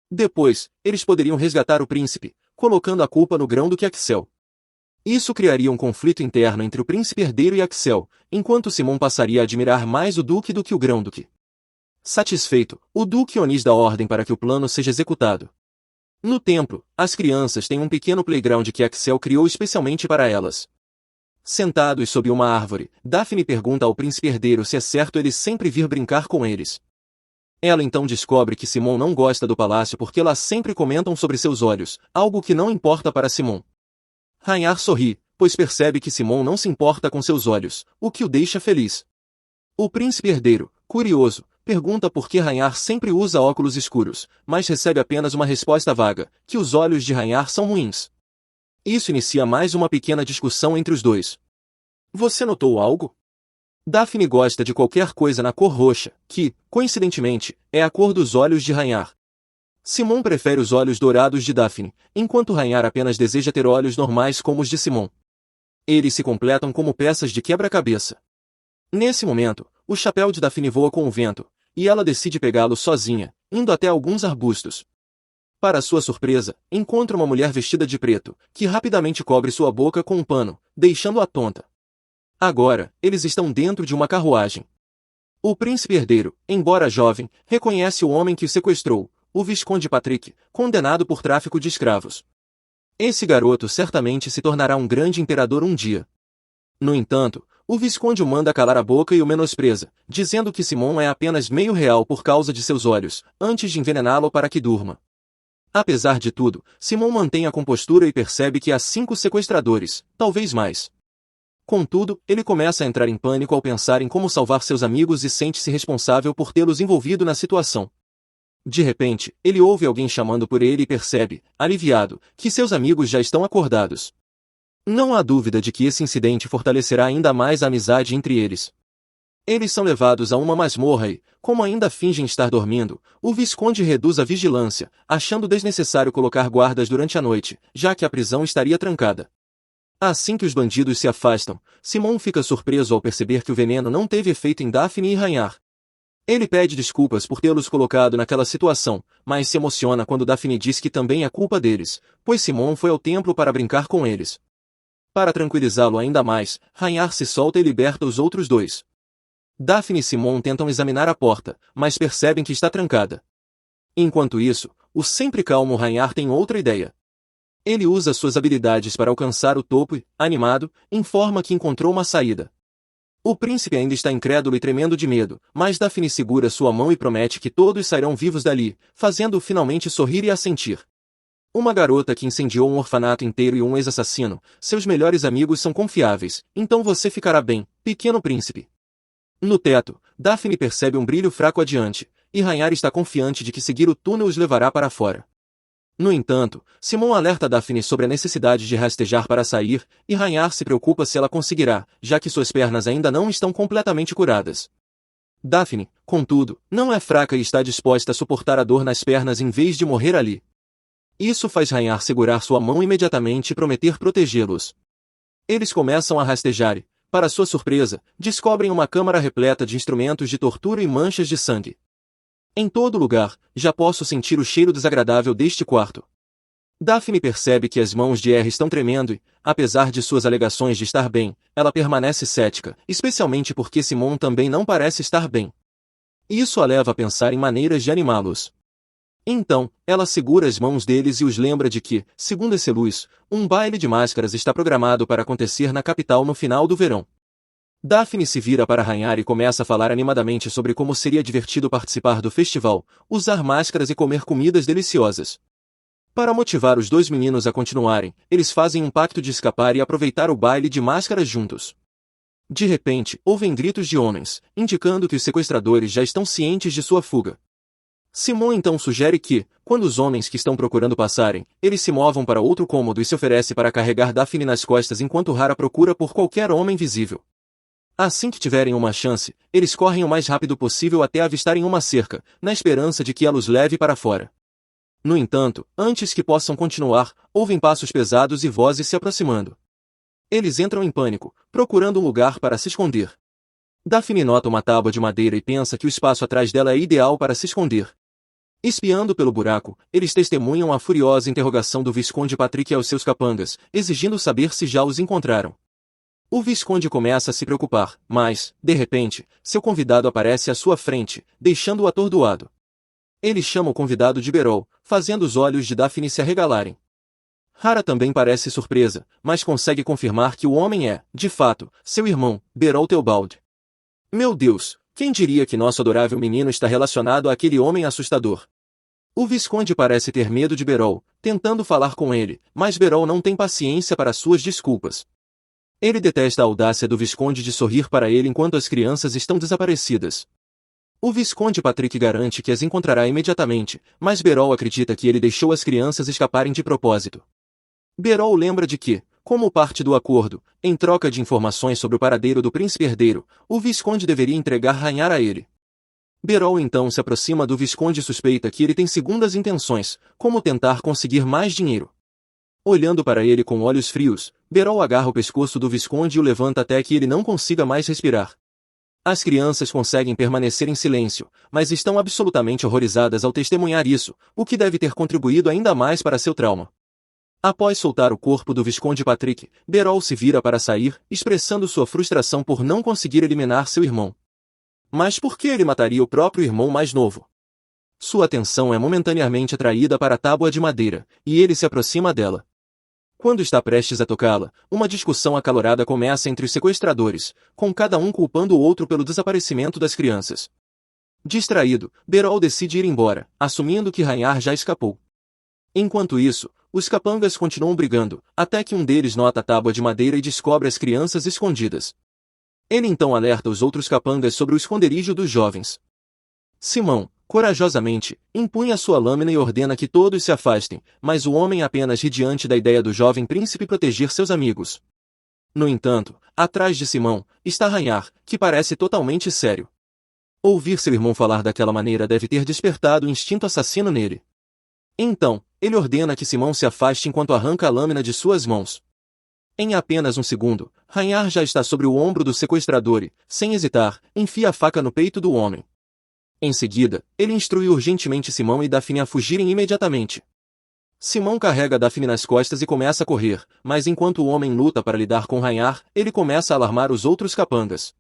Depois, eles poderiam resgatar o príncipe, colocando a culpa no grão-duque Axel. Isso criaria um conflito interno entre o príncipe herdeiro e Axel, enquanto Simon passaria a admirar mais o duque do que o grão-duque. Satisfeito, o Duque Onis dá ordem para que o plano seja executado. No templo, as crianças têm um pequeno playground que Axel criou especialmente para elas. Sentados sob uma árvore, Daphne pergunta ao príncipe herdeiro se é certo ele sempre vir brincar com eles. Ela então descobre que Simon não gosta do palácio porque lá sempre comentam sobre seus olhos, algo que não importa para Simon. Rhaenyra sorri, pois percebe que Simon não se importa com seus olhos, o que o deixa feliz. O príncipe herdeiro, curioso, pergunta por que Rhaenyra sempre usa óculos escuros, mas recebe apenas uma resposta vaga, que os olhos de Rhaenyra são ruins. Isso inicia mais uma pequena discussão entre os dois. Você notou algo? Daphne gosta de qualquer coisa na cor roxa, que, coincidentemente, é a cor dos olhos de Rhaenyra. Simon prefere os olhos dourados de Daphne, enquanto Rhaenyra apenas deseja ter olhos normais como os de Simon. Eles se completam como peças de quebra-cabeça. Nesse momento, o chapéu de Daphne voa com o vento, e ela decide pegá-lo sozinha, indo até alguns arbustos. Para sua surpresa, encontra uma mulher vestida de preto, que rapidamente cobre sua boca com um pano, deixando-a tonta. Agora, eles estão dentro de uma carruagem. O príncipe herdeiro, embora jovem, reconhece o homem que o sequestrou, o Visconde Patrick, condenado por tráfico de escravos. Esse garoto certamente se tornará um grande imperador um dia. No entanto, o Visconde o manda calar a boca e o menospreza, dizendo que Simon é apenas meio real por causa de seus olhos, antes de envenená-lo para que durma. Apesar de tudo, Simon mantém a compostura e percebe que há 5 sequestradores, talvez mais. Contudo, ele começa a entrar em pânico ao pensar em como salvar seus amigos e sente-se responsável por tê-los envolvido na situação. De repente, ele ouve alguém chamando por ele e percebe, aliviado, que seus amigos já estão acordados. Não há dúvida de que esse incidente fortalecerá ainda mais a amizade entre eles. Eles são levados a uma masmorra e, como ainda fingem estar dormindo, o Visconde reduz a vigilância, achando desnecessário colocar guardas durante a noite, já que a prisão estaria trancada. Assim que os bandidos se afastam, Simon fica surpreso ao perceber que o veneno não teve efeito em Daphne e Rhaenyra. Ele pede desculpas por tê-los colocado naquela situação, mas se emociona quando Daphne diz que também é culpa deles, pois Simon foi ao templo para brincar com eles. Para tranquilizá-lo ainda mais, Rhaenyra se solta e liberta os outros dois. Daphne e Simon tentam examinar a porta, mas percebem que está trancada. Enquanto isso, o sempre calmo Rhaenyra tem outra ideia. Ele usa suas habilidades para alcançar o topo e, animado, informa que encontrou uma saída. O príncipe ainda está incrédulo e tremendo de medo, mas Daphne segura sua mão e promete que todos sairão vivos dali, fazendo-o finalmente sorrir e assentir. Uma garota que incendiou um orfanato inteiro e um ex-assassino, seus melhores amigos são confiáveis, então você ficará bem, pequeno príncipe. No teto, Daphne percebe um brilho fraco adiante, e Rhaenyra está confiante de que seguir o túnel os levará para fora. No entanto, Simon alerta Daphne sobre a necessidade de rastejar para sair, e Rhaenyra se preocupa se ela conseguirá, já que suas pernas ainda não estão completamente curadas. Daphne, contudo, não é fraca e está disposta a suportar a dor nas pernas em vez de morrer ali. Isso faz Rhaenyra segurar sua mão imediatamente e prometer protegê-los. Eles começam a rastejar e, para sua surpresa, descobrem uma câmara repleta de instrumentos de tortura e manchas de sangue. Em todo lugar, já posso sentir o cheiro desagradável deste quarto. Daphne percebe que as mãos de R estão tremendo e, apesar de suas alegações de estar bem, ela permanece cética, especialmente porque Simon também não parece estar bem. Isso a leva a pensar em maneiras de animá-los. Então, ela segura as mãos deles e os lembra de que, segundo esse luz, um baile de máscaras está programado para acontecer na capital no final do verão. Daphne se vira para Rhaenyra e começa a falar animadamente sobre como seria divertido participar do festival, usar máscaras e comer comidas deliciosas. Para motivar os dois meninos a continuarem, eles fazem um pacto de escapar e aproveitar o baile de máscaras juntos. De repente, ouvem gritos de homens, indicando que os sequestradores já estão cientes de sua fuga. Simon então sugere que, quando os homens que estão procurando passarem, eles se movam para outro cômodo e se oferece para carregar Daphne nas costas enquanto Rara procura por qualquer homem visível. Assim que tiverem uma chance, eles correm o mais rápido possível até avistarem uma cerca, na esperança de que ela os leve para fora. No entanto, antes que possam continuar, ouvem passos pesados e vozes se aproximando. Eles entram em pânico, procurando um lugar para se esconder. Daphne nota uma tábua de madeira e pensa que o espaço atrás dela é ideal para se esconder. Espiando pelo buraco, eles testemunham a furiosa interrogação do Visconde Patrick aos seus capangas, exigindo saber se já os encontraram. O Visconde começa a se preocupar, mas, de repente, seu convidado aparece à sua frente, deixando-o atordoado. Ele chama o convidado de Beroe, fazendo os olhos de Daphne se arregalarem. Hara também parece surpresa, mas consegue confirmar que o homem é, de fato, seu irmão, Beroe Theobald. Meu Deus, quem diria que nosso adorável menino está relacionado àquele homem assustador? O Visconde parece ter medo de Beroe, tentando falar com ele, mas Beroe não tem paciência para suas desculpas. Ele detesta a audácia do Visconde de sorrir para ele enquanto as crianças estão desaparecidas. O Visconde Patrick garante que as encontrará imediatamente, mas Beroe acredita que ele deixou as crianças escaparem de propósito. Beroe lembra de que, como parte do acordo, em troca de informações sobre o paradeiro do príncipe herdeiro, o Visconde deveria entregar Rhaenyra a ele. Beroe então se aproxima do Visconde e suspeita que ele tem segundas intenções, como tentar conseguir mais dinheiro. Olhando para ele com olhos frios, Beroe agarra o pescoço do Visconde e o levanta até que ele não consiga mais respirar. As crianças conseguem permanecer em silêncio, mas estão absolutamente horrorizadas ao testemunhar isso, o que deve ter contribuído ainda mais para seu trauma. Após soltar o corpo do Visconde Patrick, Beroe se vira para sair, expressando sua frustração por não conseguir eliminar seu irmão. Mas por que ele mataria o próprio irmão mais novo? Sua atenção é momentaneamente atraída para a tábua de madeira, e ele se aproxima dela. Quando está prestes a tocá-la, uma discussão acalorada começa entre os sequestradores, com cada um culpando o outro pelo desaparecimento das crianças. Distraído, Beroe decide ir embora, assumindo que Rhaenyra já escapou. Enquanto isso, os capangas continuam brigando, até que um deles nota a tábua de madeira e descobre as crianças escondidas. Ele então alerta os outros capangas sobre o esconderijo dos jovens. Simão, corajosamente, empunha sua lâmina e ordena que todos se afastem, mas o homem apenas ri diante da ideia do jovem príncipe proteger seus amigos. No entanto, atrás de Simão, está Rhaenyra, que parece totalmente sério. Ouvir seu irmão falar daquela maneira deve ter despertado o instinto assassino nele. Então, ele ordena que Simão se afaste enquanto arranca a lâmina de suas mãos. Em apenas um segundo, Rhaenyra já está sobre o ombro do sequestrador e, sem hesitar, enfia a faca no peito do homem. Em seguida, ele instrui urgentemente Simão e Daphne a fugirem imediatamente. Simão carrega Daphne nas costas e começa a correr, mas enquanto o homem luta para lidar com Rhaenyra, ele começa a alarmar os outros capangas.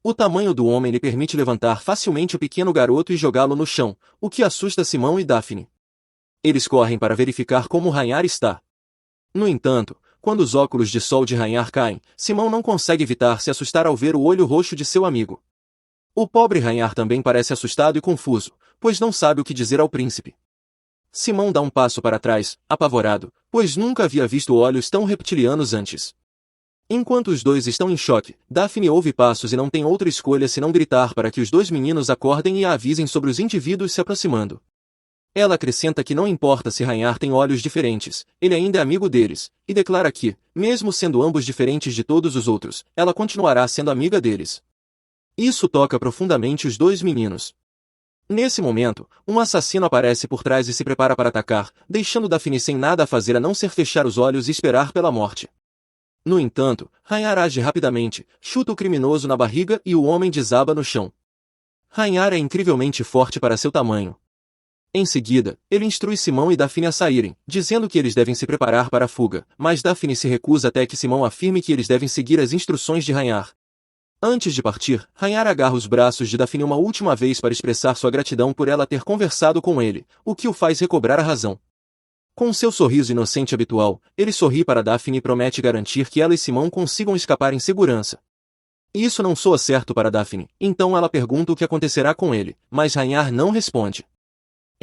O tamanho do homem lhe permite levantar facilmente o pequeno garoto e jogá-lo no chão, o que assusta Simão e Daphne. Eles correm para verificar como Rhaenyra está. No entanto, quando os óculos de sol de Rhaenyra caem, Simão não consegue evitar se assustar ao ver o olho roxo de seu amigo. O pobre Rhaenyra também parece assustado e confuso, pois não sabe o que dizer ao príncipe. Simão dá um passo para trás, apavorado, pois nunca havia visto olhos tão reptilianos antes. Enquanto os dois estão em choque, Daphne ouve passos e não tem outra escolha senão gritar para que os dois meninos acordem e a avisem sobre os indivíduos se aproximando. Ela acrescenta que não importa se Rhaenyra tem olhos diferentes, ele ainda é amigo deles, e declara que, mesmo sendo ambos diferentes de todos os outros, ela continuará sendo amiga deles. Isso toca profundamente os dois meninos. Nesse momento, um assassino aparece por trás e se prepara para atacar, deixando Daphne sem nada a fazer a não ser fechar os olhos e esperar pela morte. No entanto, Rhaenyra age rapidamente, chuta o criminoso na barriga e o homem desaba no chão. Rhaenyra é incrivelmente forte para seu tamanho. Em seguida, ele instrui Simão e Daphne a saírem, dizendo que eles devem se preparar para a fuga, mas Daphne se recusa até que Simão afirme que eles devem seguir as instruções de Rhaenyra. Antes de partir, Rhaenyra agarra os braços de Daphne uma última vez para expressar sua gratidão por ela ter conversado com ele, o que o faz recobrar a razão. Com seu sorriso inocente habitual, ele sorri para Daphne e promete garantir que ela e Simão consigam escapar em segurança. Isso não soa certo para Daphne, então ela pergunta o que acontecerá com ele, mas Rhaenyra não responde.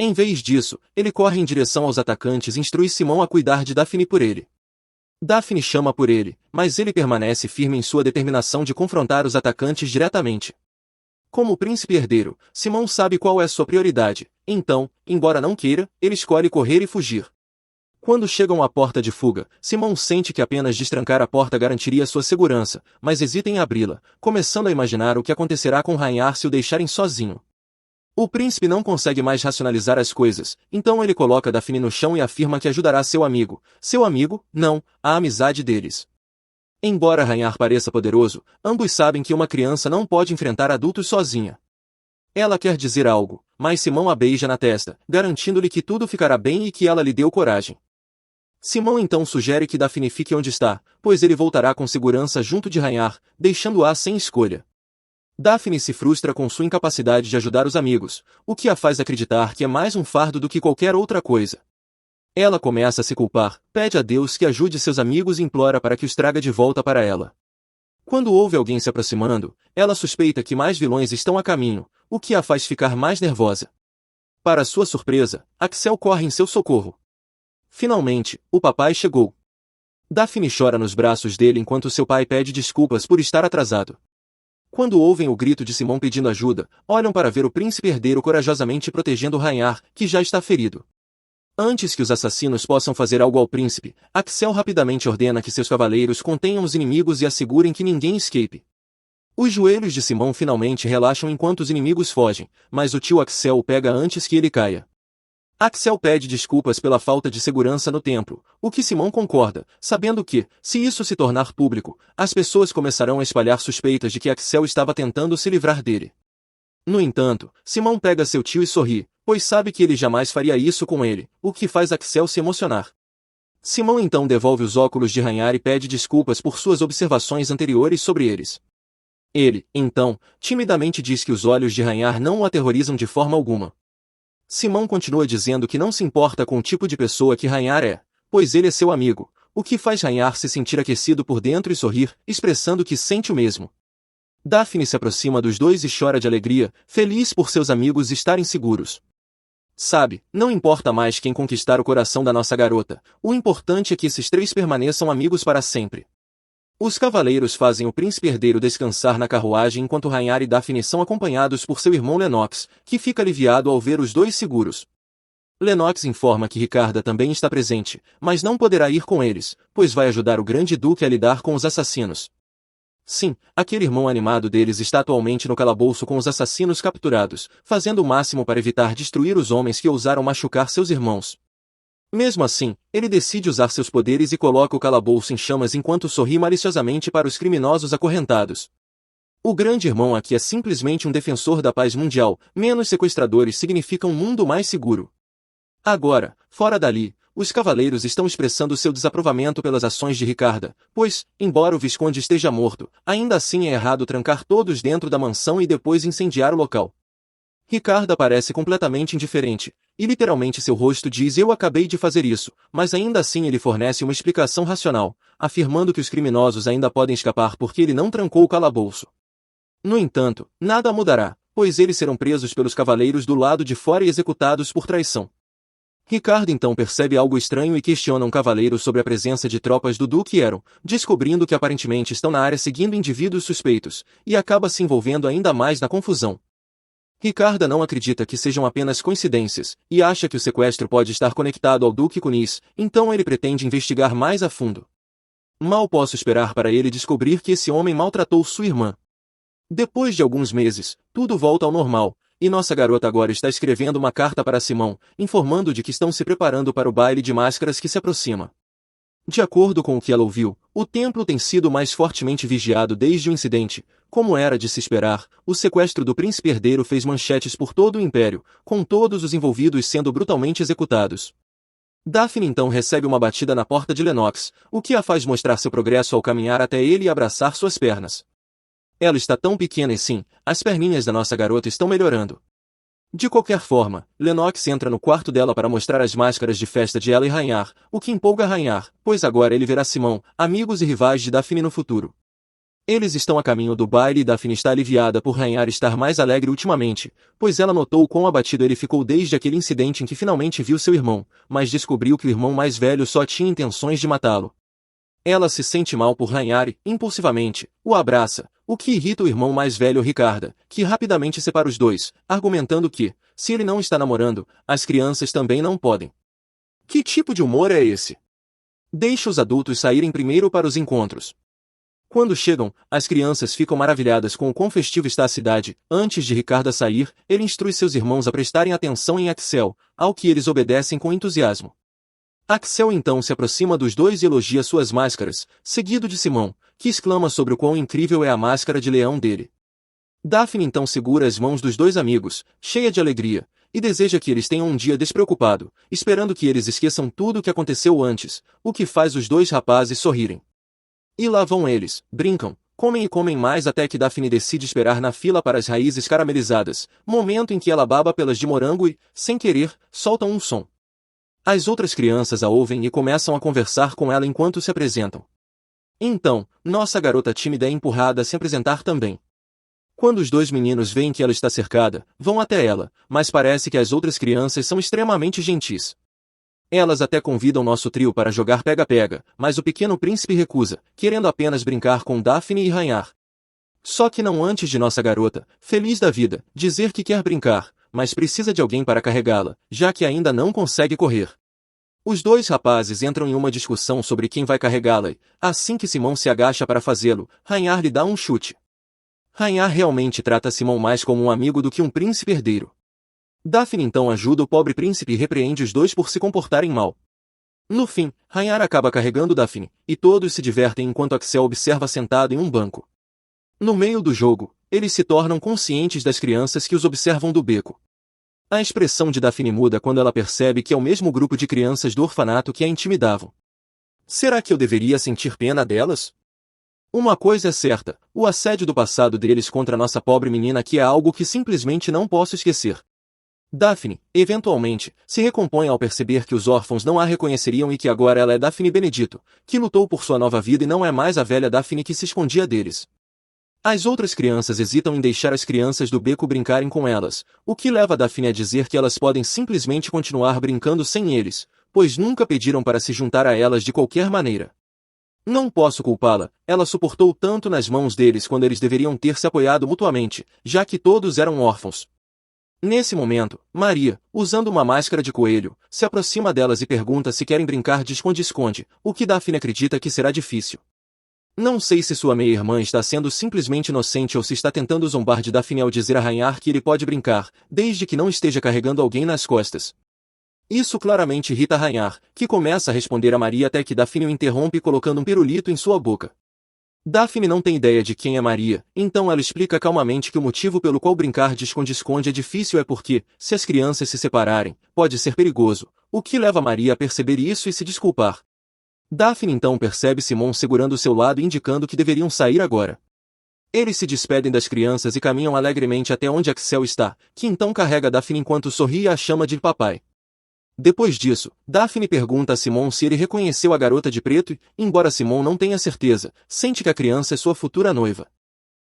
Em vez disso, ele corre em direção aos atacantes e instrui Simão a cuidar de Daphne por ele. Daphne chama por ele, mas ele permanece firme em sua determinação de confrontar os atacantes diretamente. Como o príncipe herdeiro, Simão sabe qual é sua prioridade, então, embora não queira, ele escolhe correr e fugir. Quando chegam à porta de fuga, Simão sente que apenas destrancar a porta garantiria sua segurança, mas hesita em abri-la, começando a imaginar o que acontecerá com Rhaenyra se o deixarem sozinho. O príncipe não consegue mais racionalizar as coisas, então ele coloca Daphne no chão e afirma que ajudará seu amigo. Seu amigo, não, a amizade deles. Embora Rhaenyra pareça poderoso, ambos sabem que uma criança não pode enfrentar adultos sozinha. Ela quer dizer algo, mas Simão a beija na testa, garantindo-lhe que tudo ficará bem e que ela lhe deu coragem. Simão então sugere que Daphne fique onde está, pois ele voltará com segurança junto de Rhaenyra, deixando-a sem escolha. Daphne se frustra com sua incapacidade de ajudar os amigos, o que a faz acreditar que é mais um fardo do que qualquer outra coisa. Ela começa a se culpar, pede a Deus que ajude seus amigos e implora para que os traga de volta para ela. Quando ouve alguém se aproximando, ela suspeita que mais vilões estão a caminho, o que a faz ficar mais nervosa. Para sua surpresa, Axel corre em seu socorro. Finalmente, o papai chegou. Daphne chora nos braços dele enquanto seu pai pede desculpas por estar atrasado. Quando ouvem o grito de Simão pedindo ajuda, olham para ver o príncipe herdeiro corajosamente protegendo Rhaenyra, que já está ferido. Antes que os assassinos possam fazer algo ao príncipe, Axel rapidamente ordena que seus cavaleiros contenham os inimigos e assegurem que ninguém escape. Os joelhos de Simão finalmente relaxam enquanto os inimigos fogem, mas o tio Axel o pega antes que ele caia. Axel pede desculpas pela falta de segurança no templo, o que Simão concorda, sabendo que, se isso se tornar público, as pessoas começarão a espalhar suspeitas de que Axel estava tentando se livrar dele. No entanto, Simão pega seu tio e sorri, pois sabe que ele jamais faria isso com ele, o que faz Axel se emocionar. Simão então devolve os óculos de Rhaenyra e pede desculpas por suas observações anteriores sobre eles. Ele, então, timidamente diz que os olhos de Rhaenyra não o aterrorizam de forma alguma. Simão continua dizendo que não se importa com o tipo de pessoa que Rhaenyra é, pois ele é seu amigo, o que faz Rhaenyra se sentir aquecido por dentro e sorrir, expressando que sente o mesmo. Daphne se aproxima dos dois e chora de alegria, feliz por seus amigos estarem seguros. Sabe, não importa mais quem conquistar o coração da nossa garota, o importante é que esses três permaneçam amigos para sempre. Os cavaleiros fazem o príncipe herdeiro descansar na carruagem enquanto Rhaenyra e Daphne são acompanhados por seu irmão Lennox, que fica aliviado ao ver os dois seguros. Lennox informa que Ricarda também está presente, mas não poderá ir com eles, pois vai ajudar o grande duque a lidar com os assassinos. Sim, aquele irmão animado deles está atualmente no calabouço com os assassinos capturados, fazendo o máximo para evitar destruir os homens que ousaram machucar seus irmãos. Mesmo assim, ele decide usar seus poderes e coloca o calabouço em chamas enquanto sorri maliciosamente para os criminosos acorrentados. O grande irmão aqui é simplesmente um defensor da paz mundial, menos sequestradores significa um mundo mais seguro. Agora, fora dali, os cavaleiros estão expressando seu desaprovamento pelas ações de Ricarda, pois, embora o Visconde esteja morto, ainda assim é errado trancar todos dentro da mansão e depois incendiar o local. Ricarda parece completamente indiferente, e literalmente seu rosto diz eu acabei de fazer isso, mas ainda assim ele fornece uma explicação racional, afirmando que os criminosos ainda podem escapar porque ele não trancou o calabouço. No entanto, nada mudará, pois eles serão presos pelos cavaleiros do lado de fora e executados por traição. Ricardo então percebe algo estranho e questiona um cavaleiro sobre a presença de tropas do Duque Eron, descobrindo que aparentemente estão na área seguindo indivíduos suspeitos, e acaba se envolvendo ainda mais na confusão. Ricarda não acredita que sejam apenas coincidências, e acha que o sequestro pode estar conectado ao Duque Cunis, então ele pretende investigar mais a fundo. Mal posso esperar para ele descobrir que esse homem maltratou sua irmã. Depois de alguns meses, tudo volta ao normal, e nossa garota agora está escrevendo uma carta para Simão, informando de que estão se preparando para o baile de máscaras que se aproxima. De acordo com o que ela ouviu, o templo tem sido mais fortemente vigiado desde o incidente. Como era de se esperar, o sequestro do príncipe herdeiro fez manchetes por todo o império, com todos os envolvidos sendo brutalmente executados. Daphne então recebe uma batida na porta de Lennox, o que a faz mostrar seu progresso ao caminhar até ele e abraçar suas pernas. Ela está tão pequena e sim, as perninhas da nossa garota estão melhorando. De qualquer forma, Lennox entra no quarto dela para mostrar as máscaras de festa de ela e Rhaenyra, o que empolga Rhaenyra, pois agora ele verá Simão, amigos e rivais de Daphne no futuro. Eles estão a caminho do baile e Daphne está aliviada por Rhaenyra estar mais alegre ultimamente, pois ela notou quão abatido ele ficou desde aquele incidente em que finalmente viu seu irmão, mas descobriu que o irmão mais velho só tinha intenções de matá-lo. Ela se sente mal por Rhaenyra e, impulsivamente, o abraça, o que irrita o irmão mais velho Ricarda, que rapidamente separa os dois, argumentando que, se ele não está namorando, as crianças também não podem. Que tipo de humor é esse? Deixa os adultos saírem primeiro para os encontros. Quando chegam, as crianças ficam maravilhadas com o quão festivo está a cidade. Antes de Ricarda sair, ele instrui seus irmãos a prestarem atenção em Axel, ao que eles obedecem com entusiasmo. Axel então se aproxima dos dois e elogia suas máscaras, seguido de Simão, que exclama sobre o quão incrível é a máscara de leão dele. Daphne então segura as mãos dos dois amigos, cheia de alegria, e deseja que eles tenham um dia despreocupado, esperando que eles esqueçam tudo o que aconteceu antes, o que faz os dois rapazes sorrirem. E lá vão eles, brincam, comem e comem mais até que Daphne decide esperar na fila para as raízes caramelizadas, momento em que ela baba pelas de morango e, sem querer, soltam um som. As outras crianças a ouvem e começam a conversar com ela enquanto se apresentam. Então, nossa garota tímida é empurrada a se apresentar também. Quando os dois meninos veem que ela está cercada, vão até ela, mas parece que as outras crianças são extremamente gentis. Elas até convidam nosso trio para jogar pega-pega, mas o pequeno príncipe recusa, querendo apenas brincar com Daphne e Rhaenyra. Só que não antes de nossa garota, feliz da vida, dizer que quer brincar, mas precisa de alguém para carregá-la, já que ainda não consegue correr. Os dois rapazes entram em uma discussão sobre quem vai carregá-la e, assim que Simão se agacha para fazê-lo, Rhaenyra lhe dá um chute. Rhaenyra realmente trata Simão mais como um amigo do que um príncipe herdeiro. Daphne então ajuda o pobre príncipe e repreende os dois por se comportarem mal. No fim, Rhaenyra acaba carregando Daphne, e todos se divertem enquanto Axel observa sentado em um banco. No meio do jogo, eles se tornam conscientes das crianças que os observam do beco. A expressão de Daphne muda quando ela percebe que é o mesmo grupo de crianças do orfanato que a intimidavam. Será que eu deveria sentir pena delas? Uma coisa é certa, o assédio do passado deles contra nossa pobre menina aqui é algo que simplesmente não posso esquecer. Daphne, eventualmente, se recompõe ao perceber que os órfãos não a reconheceriam e que agora ela é Daphne Benedito, que lutou por sua nova vida e não é mais a velha Daphne que se escondia deles. As outras crianças hesitam em deixar as crianças do beco brincarem com elas, o que leva Daphne a dizer que elas podem simplesmente continuar brincando sem eles, pois nunca pediram para se juntar a elas de qualquer maneira. Não posso culpá-la, ela suportou tanto nas mãos deles quando eles deveriam ter se apoiado mutuamente, já que todos eram órfãos. Nesse momento, Maria, usando uma máscara de coelho, se aproxima delas e pergunta se querem brincar de esconde-esconde, o que Daphne acredita que será difícil. Não sei se sua meia-irmã está sendo simplesmente inocente ou se está tentando zombar de Daphne ao dizer a Rhaenyra que ele pode brincar, desde que não esteja carregando alguém nas costas. Isso claramente irrita Rhaenyra, que começa a responder a Maria até que Daphne o interrompe colocando um pirulito em sua boca. Daphne não tem ideia de quem é Maria, então ela explica calmamente que o motivo pelo qual brincar de esconde-esconde é difícil é porque, se as crianças se separarem, pode ser perigoso, o que leva Maria a perceber isso e se desculpar. Daphne então percebe Simão segurando seu lado e indicando que deveriam sair agora. Eles se despedem das crianças e caminham alegremente até onde Axel está, que então carrega Daphne enquanto sorri e a chama de papai. Depois disso, Daphne pergunta a Simão se ele reconheceu a garota de preto e, embora Simão não tenha certeza, sente que a criança é sua futura noiva.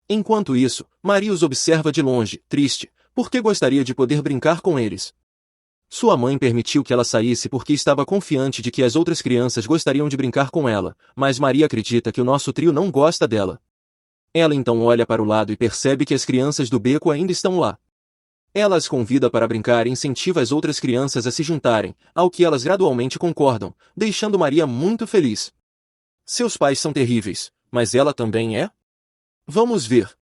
Enquanto isso, Maria os observa de longe, triste, porque gostaria de poder brincar com eles. Sua mãe permitiu que ela saísse porque estava confiante de que as outras crianças gostariam de brincar com ela, mas Maria acredita que o nosso trio não gosta dela. Ela então olha para o lado e percebe que as crianças do beco ainda estão lá. Ela as convida para brincar e incentiva as outras crianças a se juntarem, ao que elas gradualmente concordam, deixando Maria muito feliz. Seus pais são terríveis, mas ela também é? Vamos ver.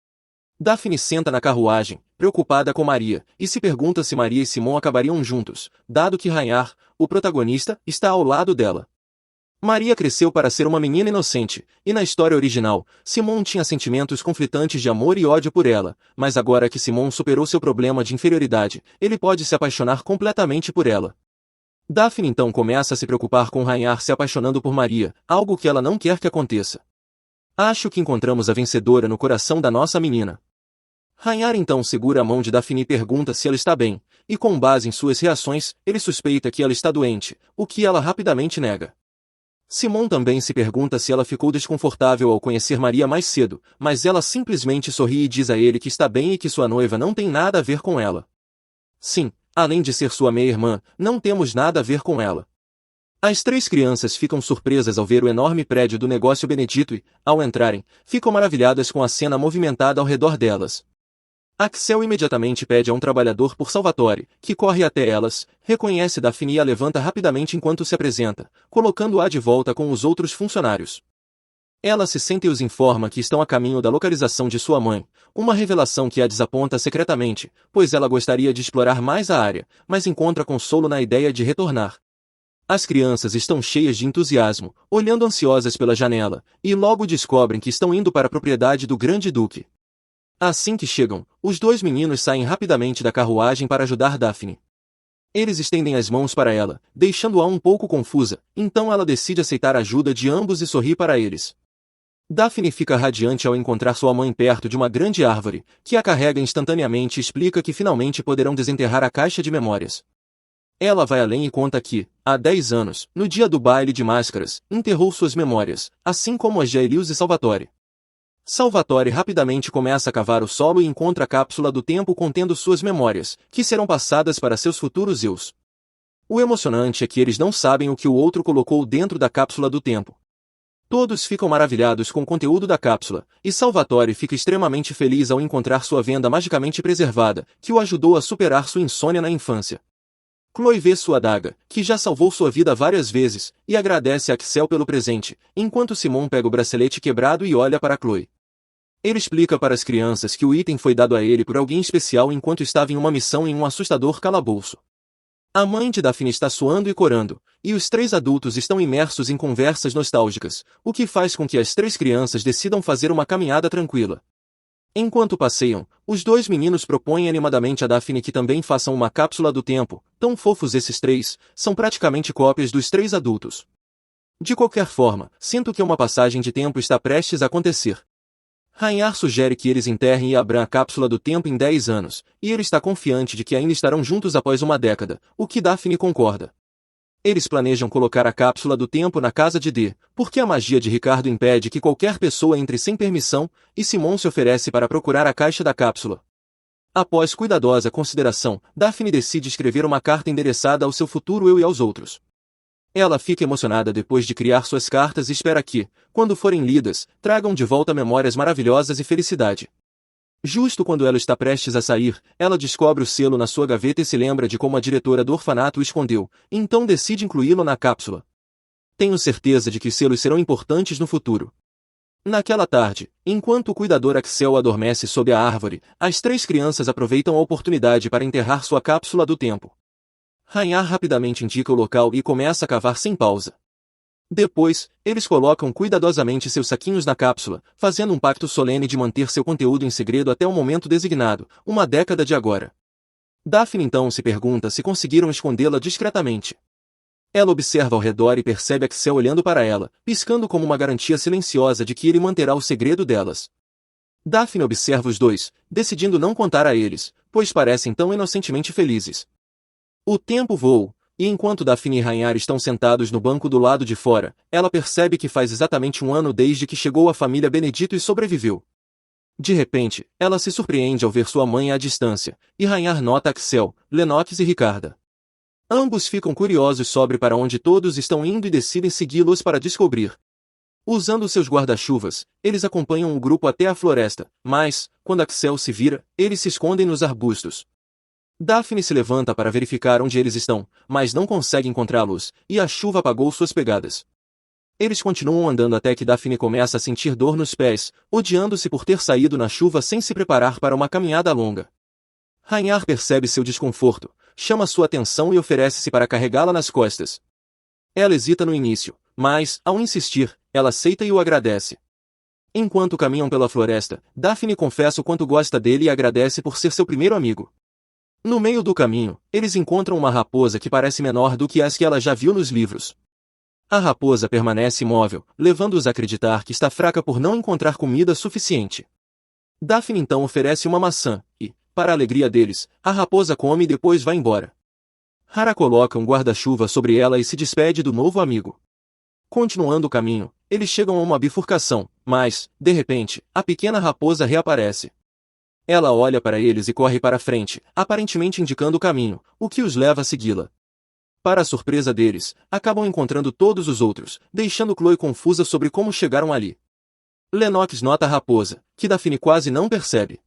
Daphne senta na carruagem, preocupada com Maria, e se pergunta se Maria e Simão acabariam juntos, dado que Rhaenyra, o protagonista, está ao lado dela. Maria cresceu para ser uma menina inocente, e na história original, Simão tinha sentimentos conflitantes de amor e ódio por ela, mas agora que Simão superou seu problema de inferioridade, ele pode se apaixonar completamente por ela. Daphne então começa a se preocupar com Rhaenyra se apaixonando por Maria, algo que ela não quer que aconteça. Acho que encontramos a vencedora no coração da nossa menina. Rhaenyra então segura a mão de Daphne e pergunta se ela está bem, e com base em suas reações, ele suspeita que ela está doente, o que ela rapidamente nega. Simão também se pergunta se ela ficou desconfortável ao conhecer Maria mais cedo, mas ela simplesmente sorri e diz a ele que está bem e que sua noiva não tem nada a ver com ela. Sim, além de ser sua meia-irmã, não temos nada a ver com ela. As três crianças ficam surpresas ao ver o enorme prédio do negócio Benedito e, ao entrarem, ficam maravilhadas com a cena movimentada ao redor delas. Axel imediatamente pede a um trabalhador por Salvatore, que corre até elas, reconhece Daphne e a levanta rapidamente enquanto se apresenta, colocando-a de volta com os outros funcionários. Ela se senta e os informa que estão a caminho da localização de sua mãe, uma revelação que a desaponta secretamente, pois ela gostaria de explorar mais a área, mas encontra consolo na ideia de retornar. As crianças estão cheias de entusiasmo, olhando ansiosas pela janela, e logo descobrem que estão indo para a propriedade do Grande Duque. Assim que chegam, os dois meninos saem rapidamente da carruagem para ajudar Daphne. Eles estendem as mãos para ela, deixando-a um pouco confusa, então ela decide aceitar a ajuda de ambos e sorri para eles. Daphne fica radiante ao encontrar sua mãe perto de uma grande árvore, que a carrega instantaneamente e explica que finalmente poderão desenterrar a caixa de memórias. Ela vai além e conta que, há 10 anos, no dia do baile de máscaras, enterrou suas memórias, assim como as de Aelius e Salvatore. Salvatore rapidamente começa a cavar o solo e encontra a cápsula do tempo contendo suas memórias, que serão passadas para seus futuros eus. O emocionante é que eles não sabem o que o outro colocou dentro da cápsula do tempo. Todos ficam maravilhados com o conteúdo da cápsula, e Salvatore fica extremamente feliz ao encontrar sua venda magicamente preservada, que o ajudou a superar sua insônia na infância. Chloe vê sua adaga, que já salvou sua vida várias vezes, e agradece a Axel pelo presente, enquanto Simon pega o bracelete quebrado e olha para Chloe. Ele explica para as crianças que o item foi dado a ele por alguém especial enquanto estava em uma missão em um assustador calabouço. A mãe de Daphne está suando e corando, e os 3 adultos estão imersos em conversas nostálgicas, o que faz com que as 3 crianças decidam fazer uma caminhada tranquila. Enquanto passeiam, os 2 meninos propõem animadamente a Daphne que também façam uma cápsula do tempo. Tão fofos esses 3, são praticamente cópias dos 3 adultos. De qualquer forma, sinto que uma passagem de tempo está prestes a acontecer. Rhaenyra sugere que eles enterrem e abram a cápsula do tempo em 10 anos, e ele está confiante de que ainda estarão juntos após uma década, o que Daphne concorda. Eles planejam colocar a cápsula do tempo na casa de D, porque a magia de Ricardo impede que qualquer pessoa entre sem permissão, e Simon se oferece para procurar a caixa da cápsula. Após cuidadosa consideração, Daphne decide escrever uma carta endereçada ao seu futuro eu e aos outros. Ela fica emocionada depois de criar suas cartas e espera que, quando forem lidas, tragam de volta memórias maravilhosas e felicidade. Justo quando ela está prestes a sair, ela descobre o selo na sua gaveta e se lembra de como a diretora do orfanato o escondeu, então decide incluí-lo na cápsula. Tenho certeza de que os selos serão importantes no futuro. Naquela tarde, enquanto o cuidador Axel adormece sob a árvore, as 3 crianças aproveitam a oportunidade para enterrar sua cápsula do tempo. Rhaenyra rapidamente indica o local e começa a cavar sem pausa. Depois, eles colocam cuidadosamente seus saquinhos na cápsula, fazendo um pacto solene de manter seu conteúdo em segredo até o momento designado, uma década de agora. Daphne então se pergunta se conseguiram escondê-la discretamente. Ela observa ao redor e percebe Axel olhando para ela, piscando como uma garantia silenciosa de que ele manterá o segredo delas. Daphne observa os dois, decidindo não contar a eles, pois parecem tão inocentemente felizes. O tempo voa, e enquanto Daphne e Rhaenyra estão sentados no banco do lado de fora, ela percebe que faz exatamente 1 ano desde que chegou a família Benedito e sobreviveu. De repente, ela se surpreende ao ver sua mãe à distância, e Rhaenyra nota Axel, Lennox e Ricarda. Ambos ficam curiosos sobre para onde todos estão indo e decidem segui-los para descobrir. Usando seus guarda-chuvas, eles acompanham o grupo até a floresta, mas, quando Axel se vira, eles se escondem nos arbustos. Daphne se levanta para verificar onde eles estão, mas não consegue encontrá-los, e a chuva apagou suas pegadas. Eles continuam andando até que Daphne começa a sentir dor nos pés, odiando-se por ter saído na chuva sem se preparar para uma caminhada longa. Rhaenyra percebe seu desconforto, chama sua atenção e oferece-se para carregá-la nas costas. Ela hesita no início, mas, ao insistir, ela aceita e o agradece. Enquanto caminham pela floresta, Daphne confessa o quanto gosta dele e agradece por ser seu primeiro amigo. No meio do caminho, eles encontram uma raposa que parece menor do que as que ela já viu nos livros. A raposa permanece imóvel, levando-os a acreditar que está fraca por não encontrar comida suficiente. Daphne então oferece uma maçã, e, para a alegria deles, a raposa come e depois vai embora. Hara coloca um guarda-chuva sobre ela e se despede do novo amigo. Continuando o caminho, eles chegam a uma bifurcação, mas, de repente, a pequena raposa reaparece. Ela olha para eles e corre para frente, aparentemente indicando o caminho, o que os leva a segui-la. Para a surpresa deles, acabam encontrando todos os outros, deixando Chloe confusa sobre como chegaram ali. Lennox nota a raposa, que Daphne quase não percebe.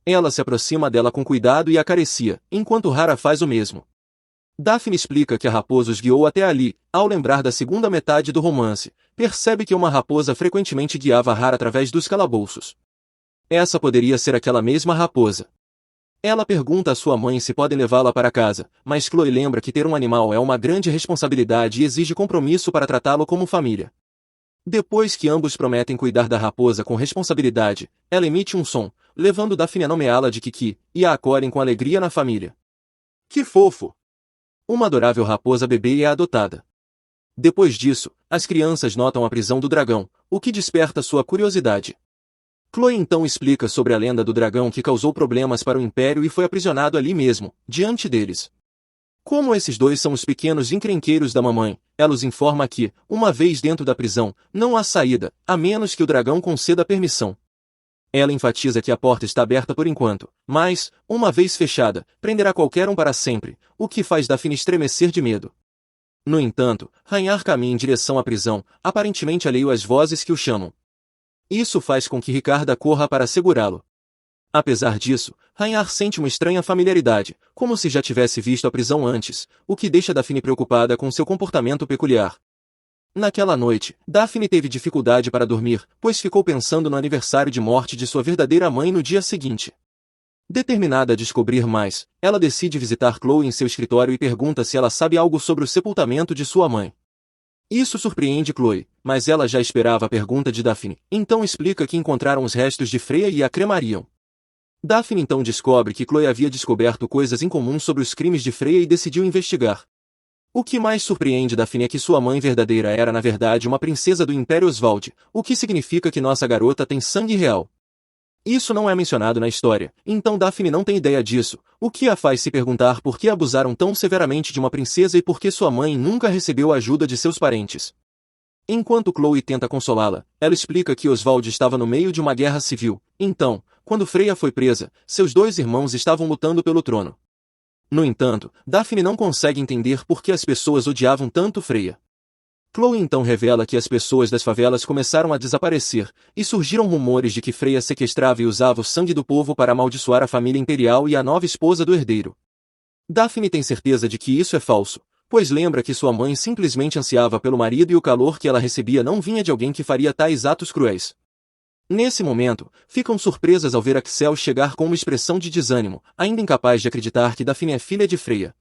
Ela se aproxima dela com cuidado e acaricia, enquanto Hara faz o mesmo. Daphne explica que a raposa os guiou até ali, ao lembrar da segunda metade do romance, percebe que uma raposa frequentemente guiava Hara através dos calabouços. Essa poderia ser aquela mesma raposa. Ela pergunta à sua mãe se podem levá-la para casa, mas Chloe lembra que ter um animal é uma grande responsabilidade e exige compromisso para tratá-lo como família. Depois que ambos prometem cuidar da raposa com responsabilidade, ela emite um som, levando Daphne a nomeá-la de Kiki, e a acolhem com alegria na família. Que fofo! Uma adorável raposa bebê é adotada. Depois disso, as crianças notam a prisão do dragão, o que desperta sua curiosidade. Chloe então explica sobre a lenda do dragão que causou problemas para o Império e foi aprisionado ali mesmo, diante deles. Como esses dois são os pequenos encrenqueiros da mamãe, ela os informa que, uma vez dentro da prisão, não há saída, a menos que o dragão conceda permissão. Ela enfatiza que a porta está aberta por enquanto, mas, uma vez fechada, prenderá qualquer um para sempre, o que faz Daphne estremecer de medo. No entanto, Rhaenyra caminha em direção à prisão, aparentemente alheio às vozes que o chamam. Isso faz com que Ricarda corra para segurá-lo. Apesar disso, Rhaenyra sente uma estranha familiaridade, como se já tivesse visto a prisão antes, o que deixa Daphne preocupada com seu comportamento peculiar. Naquela noite, Daphne teve dificuldade para dormir, pois ficou pensando no aniversário de morte de sua verdadeira mãe no dia seguinte. Determinada a descobrir mais, ela decide visitar Chloe em seu escritório e pergunta se ela sabe algo sobre o sepultamento de sua mãe. Isso surpreende Chloe, mas ela já esperava a pergunta de Daphne, então explica que encontraram os restos de Freya e a cremariam. Daphne então descobre que Chloe havia descoberto coisas incomuns sobre os crimes de Freya e decidiu investigar. O que mais surpreende Daphne é que sua mãe verdadeira era na verdade uma princesa do Império Oswald, o que significa que nossa garota tem sangue real. Isso não é mencionado na história, então Daphne não tem ideia disso, o que a faz se perguntar por que abusaram tão severamente de uma princesa e por que sua mãe nunca recebeu a ajuda de seus parentes. Enquanto Chloe tenta consolá-la, ela explica que Oswald estava no meio de uma guerra civil, então, quando Freya foi presa, seus dois irmãos estavam lutando pelo trono. No entanto, Daphne não consegue entender por que as pessoas odiavam tanto Freya. Chloe então revela que as pessoas das favelas começaram a desaparecer, e surgiram rumores de que Freya sequestrava e usava o sangue do povo para amaldiçoar a família imperial e a nova esposa do herdeiro. Daphne tem certeza de que isso é falso, pois lembra que sua mãe simplesmente ansiava pelo marido e o calor que ela recebia não vinha de alguém que faria tais atos cruéis. Nesse momento, ficam surpresas ao ver Axel chegar com uma expressão de desânimo, ainda incapaz de acreditar que Daphne é filha de Freya.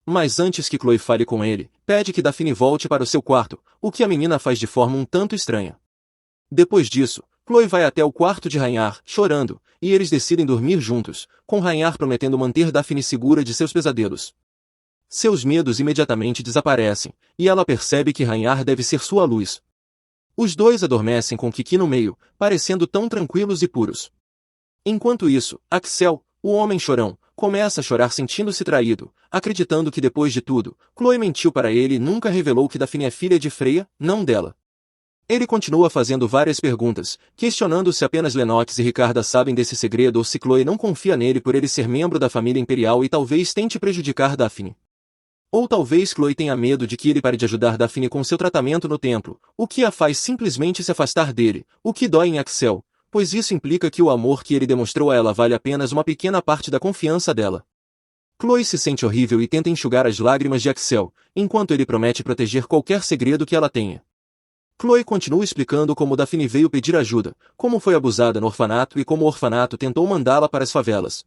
Mas antes que Chloe fale com ele, pede que Daphne volte para o seu quarto, o que a menina faz de forma um tanto estranha. Depois disso, Chloe vai até o quarto de Rhaenyra, chorando, e eles decidem dormir juntos, com Rhaenyra prometendo manter Daphne segura de seus pesadelos. Seus medos imediatamente desaparecem, e ela percebe que Rhaenyra deve ser sua luz. Os dois adormecem com Kiki no meio, parecendo tão tranquilos e puros. Enquanto isso, Axel, o homem chorão, começa a chorar sentindo-se traído, acreditando que depois de tudo, Chloe mentiu para ele e nunca revelou que Daphne é filha de Freya, não dela. Ele continua fazendo várias perguntas, questionando se apenas Lennox e Ricarda sabem desse segredo ou se Chloe não confia nele por ele ser membro da família imperial e talvez tente prejudicar Daphne. Ou talvez Chloe tenha medo de que ele pare de ajudar Daphne com seu tratamento no templo, o que a faz simplesmente se afastar dele, o que dói em Axel, pois isso implica que o amor que ele demonstrou a ela vale apenas uma pequena parte da confiança dela. Chloe se sente horrível e tenta enxugar as lágrimas de Axel, enquanto ele promete proteger qualquer segredo que ela tenha. Chloe continua explicando como Daphne veio pedir ajuda, como foi abusada no orfanato e como o orfanato tentou mandá-la para as favelas.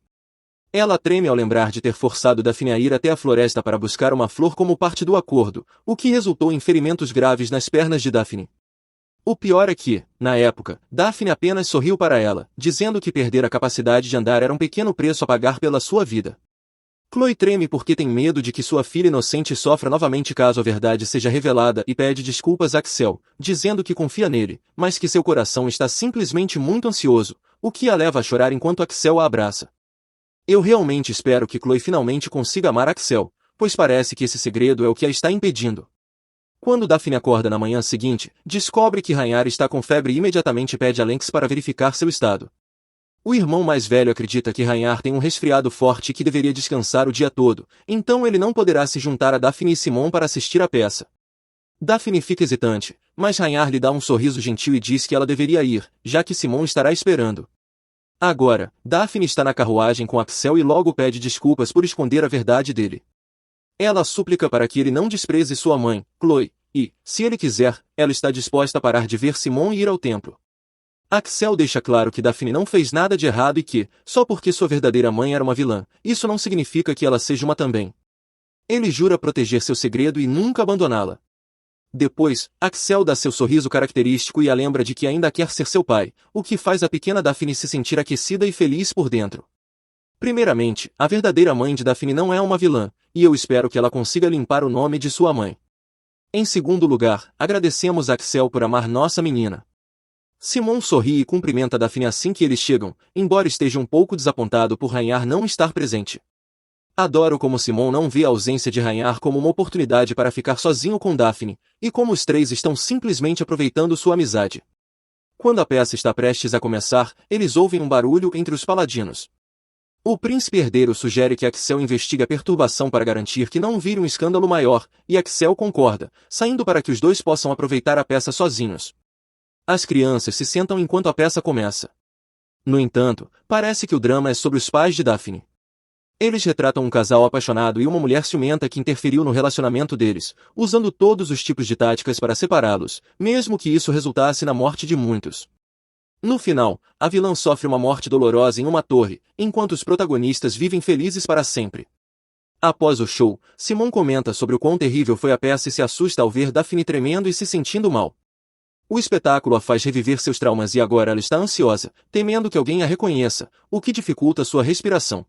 Ela treme ao lembrar de ter forçado Daphne a ir até a floresta para buscar uma flor como parte do acordo, o que resultou em ferimentos graves nas pernas de Daphne. O pior é que, na época, Daphne apenas sorriu para ela, dizendo que perder a capacidade de andar era um pequeno preço a pagar pela sua vida. Chloe treme porque tem medo de que sua filha inocente sofra novamente caso a verdade seja revelada e pede desculpas a Axel, dizendo que confia nele, mas que seu coração está simplesmente muito ansioso, o que a leva a chorar enquanto Axel a abraça. Eu realmente espero que Chloe finalmente consiga amar Axel, pois parece que esse segredo é o que a está impedindo. Quando Daphne acorda na manhã seguinte, descobre que Rhaenyra está com febre e imediatamente pede a Lenx para verificar seu estado. O irmão mais velho acredita que Rhaenyra tem um resfriado forte e que deveria descansar o dia todo, então ele não poderá se juntar a Daphne e Simon para assistir à peça. Daphne fica hesitante, mas Rhaenyra lhe dá um sorriso gentil e diz que ela deveria ir, já que Simon estará esperando. Agora, Daphne está na carruagem com Axel e logo pede desculpas por esconder a verdade dele. Ela suplica para que ele não despreze sua mãe, Chloe, e, se ele quiser, ela está disposta a parar de ver Simon e ir ao templo. Axel deixa claro que Daphne não fez nada de errado e que, só porque sua verdadeira mãe era uma vilã, isso não significa que ela seja uma também. Ele jura proteger seu segredo e nunca abandoná-la. Depois, Axel dá seu sorriso característico e a lembra de que ainda quer ser seu pai, o que faz a pequena Daphne se sentir aquecida e feliz por dentro. Primeiramente, a verdadeira mãe de Daphne não é uma vilã, e eu espero que ela consiga limpar o nome de sua mãe. Em segundo lugar, agradecemos a Axel por amar nossa menina. Simon sorri e cumprimenta Daphne assim que eles chegam, embora esteja um pouco desapontado por Rhaenyra não estar presente. Adoro como Simon não vê a ausência de Rhaenyra como uma oportunidade para ficar sozinho com Daphne, e como os três estão simplesmente aproveitando sua amizade. Quando a peça está prestes a começar, eles ouvem um barulho entre os paladinos. O príncipe herdeiro sugere que Axel investigue a perturbação para garantir que não vire um escândalo maior, e Axel concorda, saindo para que os dois possam aproveitar a peça sozinhos. As crianças se sentam enquanto a peça começa. No entanto, parece que o drama é sobre os pais de Daphne. Eles retratam um casal apaixonado e uma mulher ciumenta que interferiu no relacionamento deles, usando todos os tipos de táticas para separá-los, mesmo que isso resultasse na morte de muitos. No final, a vilã sofre uma morte dolorosa em uma torre, enquanto os protagonistas vivem felizes para sempre. Após o show, Simon comenta sobre o quão terrível foi a peça e se assusta ao ver Daphne tremendo e se sentindo mal. O espetáculo a faz reviver seus traumas e agora ela está ansiosa, temendo que alguém a reconheça, o que dificulta sua respiração.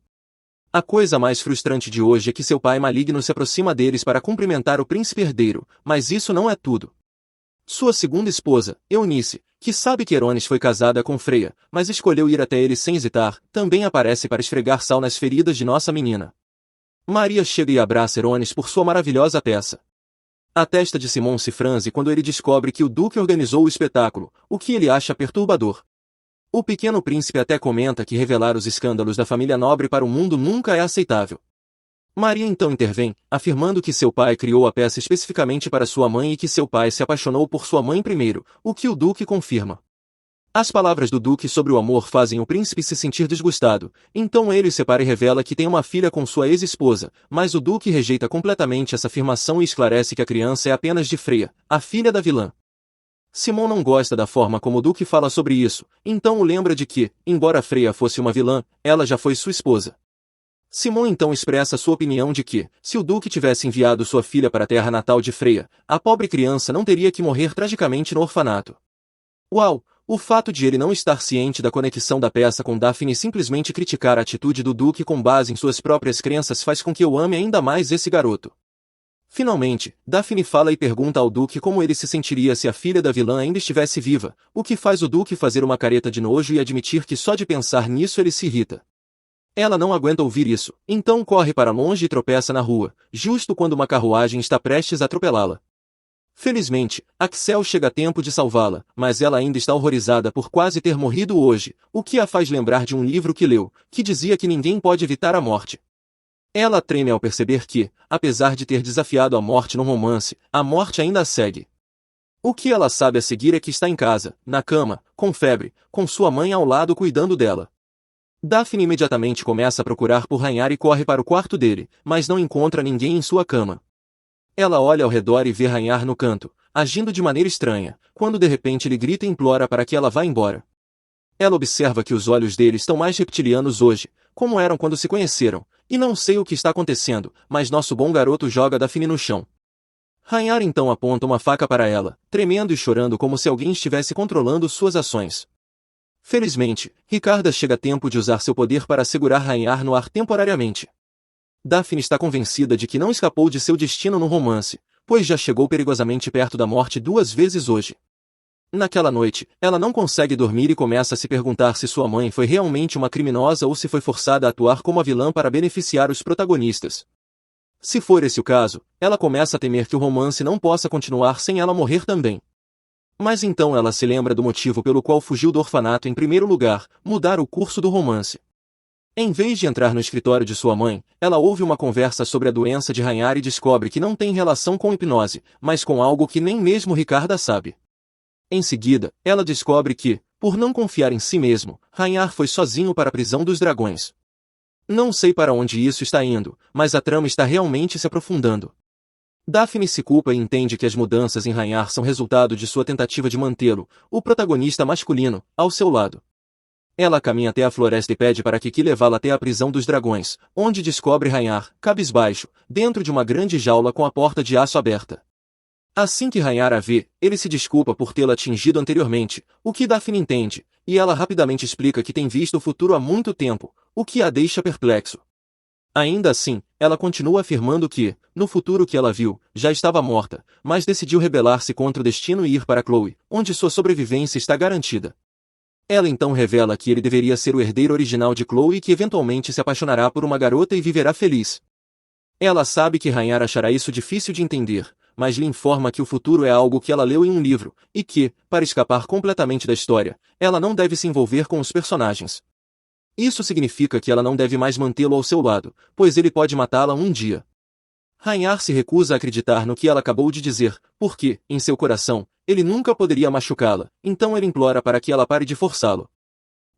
A coisa mais frustrante de hoje é que seu pai maligno se aproxima deles para cumprimentar o príncipe herdeiro, mas isso não é tudo. Sua segunda esposa, Eunice, que sabe que Herones foi casada com Freya, mas escolheu ir até ele sem hesitar, também aparece para esfregar sal nas feridas de nossa menina. Maria chega e abraça Herones por sua maravilhosa peça. A testa de Simon se franze quando ele descobre que o duque organizou o espetáculo, o que ele acha perturbador. O pequeno príncipe até comenta que revelar os escândalos da família nobre para o mundo nunca é aceitável. Maria então intervém, afirmando que seu pai criou a peça especificamente para sua mãe e que seu pai se apaixonou por sua mãe primeiro, o que o duque confirma. As palavras do duque sobre o amor fazem o príncipe se sentir desgostado, então ele separa e revela que tem uma filha com sua ex-esposa, mas o duque rejeita completamente essa afirmação e esclarece que a criança é apenas de Freya, a filha da vilã. Simon não gosta da forma como o duque fala sobre isso, então o lembra de que, embora Freya fosse uma vilã, ela já foi sua esposa. Simon então expressa sua opinião de que, se o duque tivesse enviado sua filha para a terra natal de Freya, a pobre criança não teria que morrer tragicamente no orfanato. Uau! O fato de ele não estar ciente da conexão da peça com Daphne e simplesmente criticar a atitude do duque com base em suas próprias crenças faz com que eu ame ainda mais esse garoto. Finalmente, Daphne fala e pergunta ao duque como ele se sentiria se a filha da vilã ainda estivesse viva, o que faz o duque fazer uma careta de nojo e admitir que só de pensar nisso ele se irrita. Ela não aguenta ouvir isso, então corre para longe e tropeça na rua, justo quando uma carruagem está prestes a atropelá-la. Felizmente, Axel chega a tempo de salvá-la, mas ela ainda está horrorizada por quase ter morrido hoje, o que a faz lembrar de um livro que leu, que dizia que ninguém pode evitar a morte. Ela treme ao perceber que, apesar de ter desafiado a morte no romance, a morte ainda a segue. O que ela sabe a seguir é que está em casa, na cama, com febre, com sua mãe ao lado cuidando dela. Daphne imediatamente começa a procurar por Rhaenyra e corre para o quarto dele, mas não encontra ninguém em sua cama. Ela olha ao redor e vê Rhaenyra no canto, agindo de maneira estranha, quando de repente ele grita e implora para que ela vá embora. Ela observa que os olhos dele estão mais reptilianos hoje, como eram quando se conheceram, e não sei o que está acontecendo, mas nosso bom garoto joga Daphne no chão. Rhaenyra então aponta uma faca para ela, tremendo e chorando como se alguém estivesse controlando suas ações. Felizmente, Ricarda chega a tempo de usar seu poder para segurar Rhaenyra no ar temporariamente. Daphne está convencida de que não escapou de seu destino no romance, pois já chegou perigosamente perto da morte 2 vezes hoje. Naquela noite, ela não consegue dormir e começa a se perguntar se sua mãe foi realmente uma criminosa ou se foi forçada a atuar como a vilã para beneficiar os protagonistas. Se for esse o caso, ela começa a temer que o romance não possa continuar sem ela morrer também. Mas então ela se lembra do motivo pelo qual fugiu do orfanato em primeiro lugar, mudar o curso do romance. Em vez de entrar no escritório de sua mãe, ela ouve uma conversa sobre a doença de Rhaenyra e descobre que não tem relação com hipnose, mas com algo que nem mesmo Ricarda sabe. Em seguida, ela descobre que, por não confiar em si mesmo, Rhaenyra foi sozinho para a prisão dos dragões. Não sei para onde isso está indo, mas a trama está realmente se aprofundando. Daphne se culpa e entende que as mudanças em Rhaenyra são resultado de sua tentativa de mantê-lo, o protagonista masculino, ao seu lado. Ela caminha até a floresta e pede para Kiki levá-la até a prisão dos dragões, onde descobre Rhaenyra, cabisbaixo, dentro de uma grande jaula com a porta de aço aberta. Assim que Rhaenyra a vê, ele se desculpa por tê-la atingido anteriormente, o que Daphne entende, e ela rapidamente explica que tem visto o futuro há muito tempo, o que a deixa perplexo. Ainda assim, ela continua afirmando que, no futuro que ela viu, já estava morta, mas decidiu rebelar-se contra o destino e ir para Chloe, onde sua sobrevivência está garantida. Ela então revela que ele deveria ser o herdeiro original de Chloe e que eventualmente se apaixonará por uma garota e viverá feliz. Ela sabe que Rhaenyra achará isso difícil de entender, mas lhe informa que o futuro é algo que ela leu em um livro, e que, para escapar completamente da história, ela não deve se envolver com os personagens. Isso significa que ela não deve mais mantê-lo ao seu lado, pois ele pode matá-la um dia. Rhaenyra se recusa a acreditar no que ela acabou de dizer, porque, em seu coração, ele nunca poderia machucá-la, então ele implora para que ela pare de forçá-lo.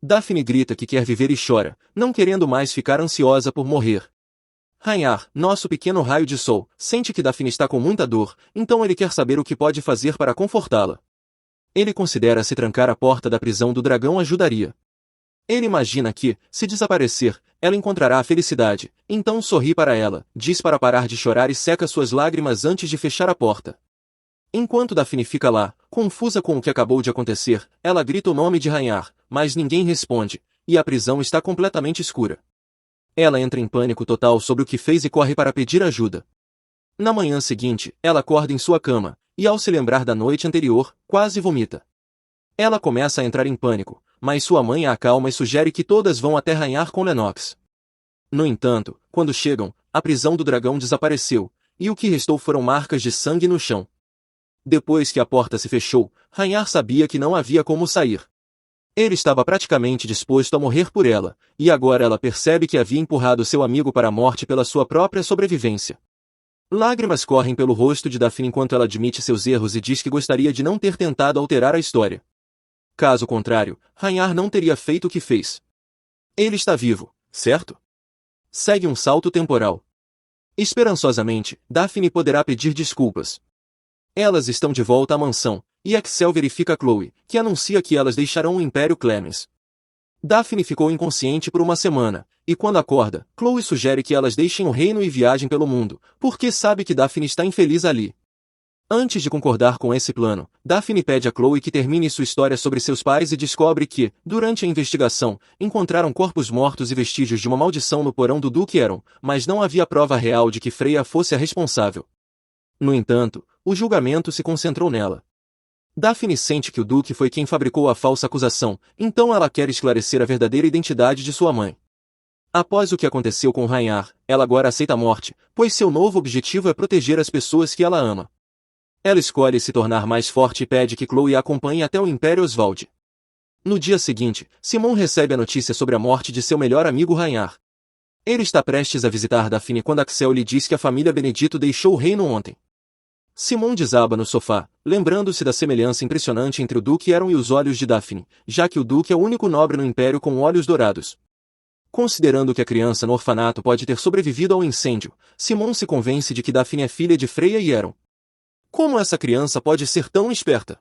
Daphne grita que quer viver e chora, não querendo mais ficar ansiosa por morrer. Rhaenyra, nosso pequeno raio de sol, sente que Daphne está com muita dor, então ele quer saber o que pode fazer para confortá-la. Ele considera se trancar a porta da prisão do dragão ajudaria. Ele imagina que, se desaparecer, ela encontrará a felicidade, então sorri para ela, diz para parar de chorar e seca suas lágrimas antes de fechar a porta. Enquanto Daphne fica lá, confusa com o que acabou de acontecer, ela grita o nome de Rhaenyra, mas ninguém responde, e a prisão está completamente escura. Ela entra em pânico total sobre o que fez e corre para pedir ajuda. Na manhã seguinte, ela acorda em sua cama, e ao se lembrar da noite anterior, quase vomita. Ela começa a entrar em pânico, mas sua mãe a acalma e sugere que todas vão até Rhaenyra com Lennox. No entanto, quando chegam, a prisão do dragão desapareceu, e o que restou foram marcas de sangue no chão. Depois que a porta se fechou, Rhaenyra sabia que não havia como sair. Ele estava praticamente disposto a morrer por ela, e agora ela percebe que havia empurrado seu amigo para a morte pela sua própria sobrevivência. Lágrimas correm pelo rosto de Daphne enquanto ela admite seus erros e diz que gostaria de não ter tentado alterar a história. Caso contrário, Rhaenyra não teria feito o que fez. Ele está vivo, certo? Segue um salto temporal. Esperançosamente, Daphne poderá pedir desculpas. Elas estão de volta à mansão, e Axel verifica Chloe, que anuncia que elas deixarão o Império Clemens. Daphne ficou inconsciente por uma semana, e quando acorda, Chloe sugere que elas deixem o reino e viajem pelo mundo, porque sabe que Daphne está infeliz ali. Antes de concordar com esse plano, Daphne pede a Chloe que termine sua história sobre seus pais e descobre que, durante a investigação, encontraram corpos mortos e vestígios de uma maldição no porão do Duque Aeron, mas não havia prova real de que Freya fosse a responsável. No entanto, o julgamento se concentrou nela. Daphne sente que o Duque foi quem fabricou a falsa acusação, então ela quer esclarecer a verdadeira identidade de sua mãe. Após o que aconteceu com Rhaenyra, ela agora aceita a morte, pois seu novo objetivo é proteger as pessoas que ela ama. Ela escolhe se tornar mais forte e pede que Chloe a acompanhe até o Império Oswald. No dia seguinte, Simon recebe a notícia sobre a morte de seu melhor amigo Rhaenyra. Ele está prestes a visitar Daphne quando Axel lhe diz que a família Benedito deixou o reino ontem. Simon desaba no sofá, lembrando-se da semelhança impressionante entre o Duque Aeron e os olhos de Daphne, já que o Duque é o único nobre no Império com olhos dourados. Considerando que a criança no orfanato pode ter sobrevivido ao incêndio, Simon se convence de que Daphne é filha de Freya e Aeron. Como essa criança pode ser tão esperta?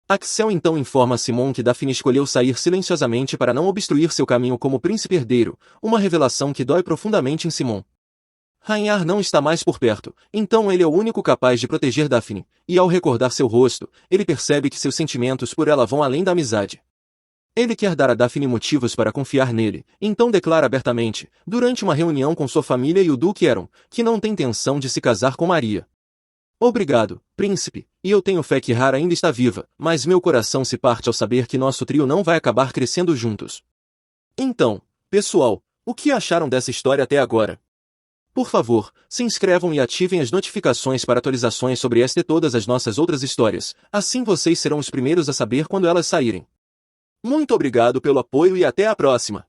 Axel então informa Simon que Daphne escolheu sair silenciosamente para não obstruir seu caminho como príncipe herdeiro, uma revelação que dói profundamente em Simon. Rhaenyra não está mais por perto, então ele é o único capaz de proteger Daphne, e ao recordar seu rosto, ele percebe que seus sentimentos por ela vão além da amizade. Ele quer dar a Daphne motivos para confiar nele, então declara abertamente, durante uma reunião com sua família e o Duque Aeron, que não tem intenção de se casar com Maria. Obrigado, príncipe, e eu tenho fé que Rara ainda está viva, mas meu coração se parte ao saber que nosso trio não vai acabar crescendo juntos. Então, pessoal, o que acharam dessa história até agora? Por favor, se inscrevam e ativem as notificações para atualizações sobre esta e todas as nossas outras histórias, assim vocês serão os primeiros a saber quando elas saírem. Muito obrigado pelo apoio e até a próxima!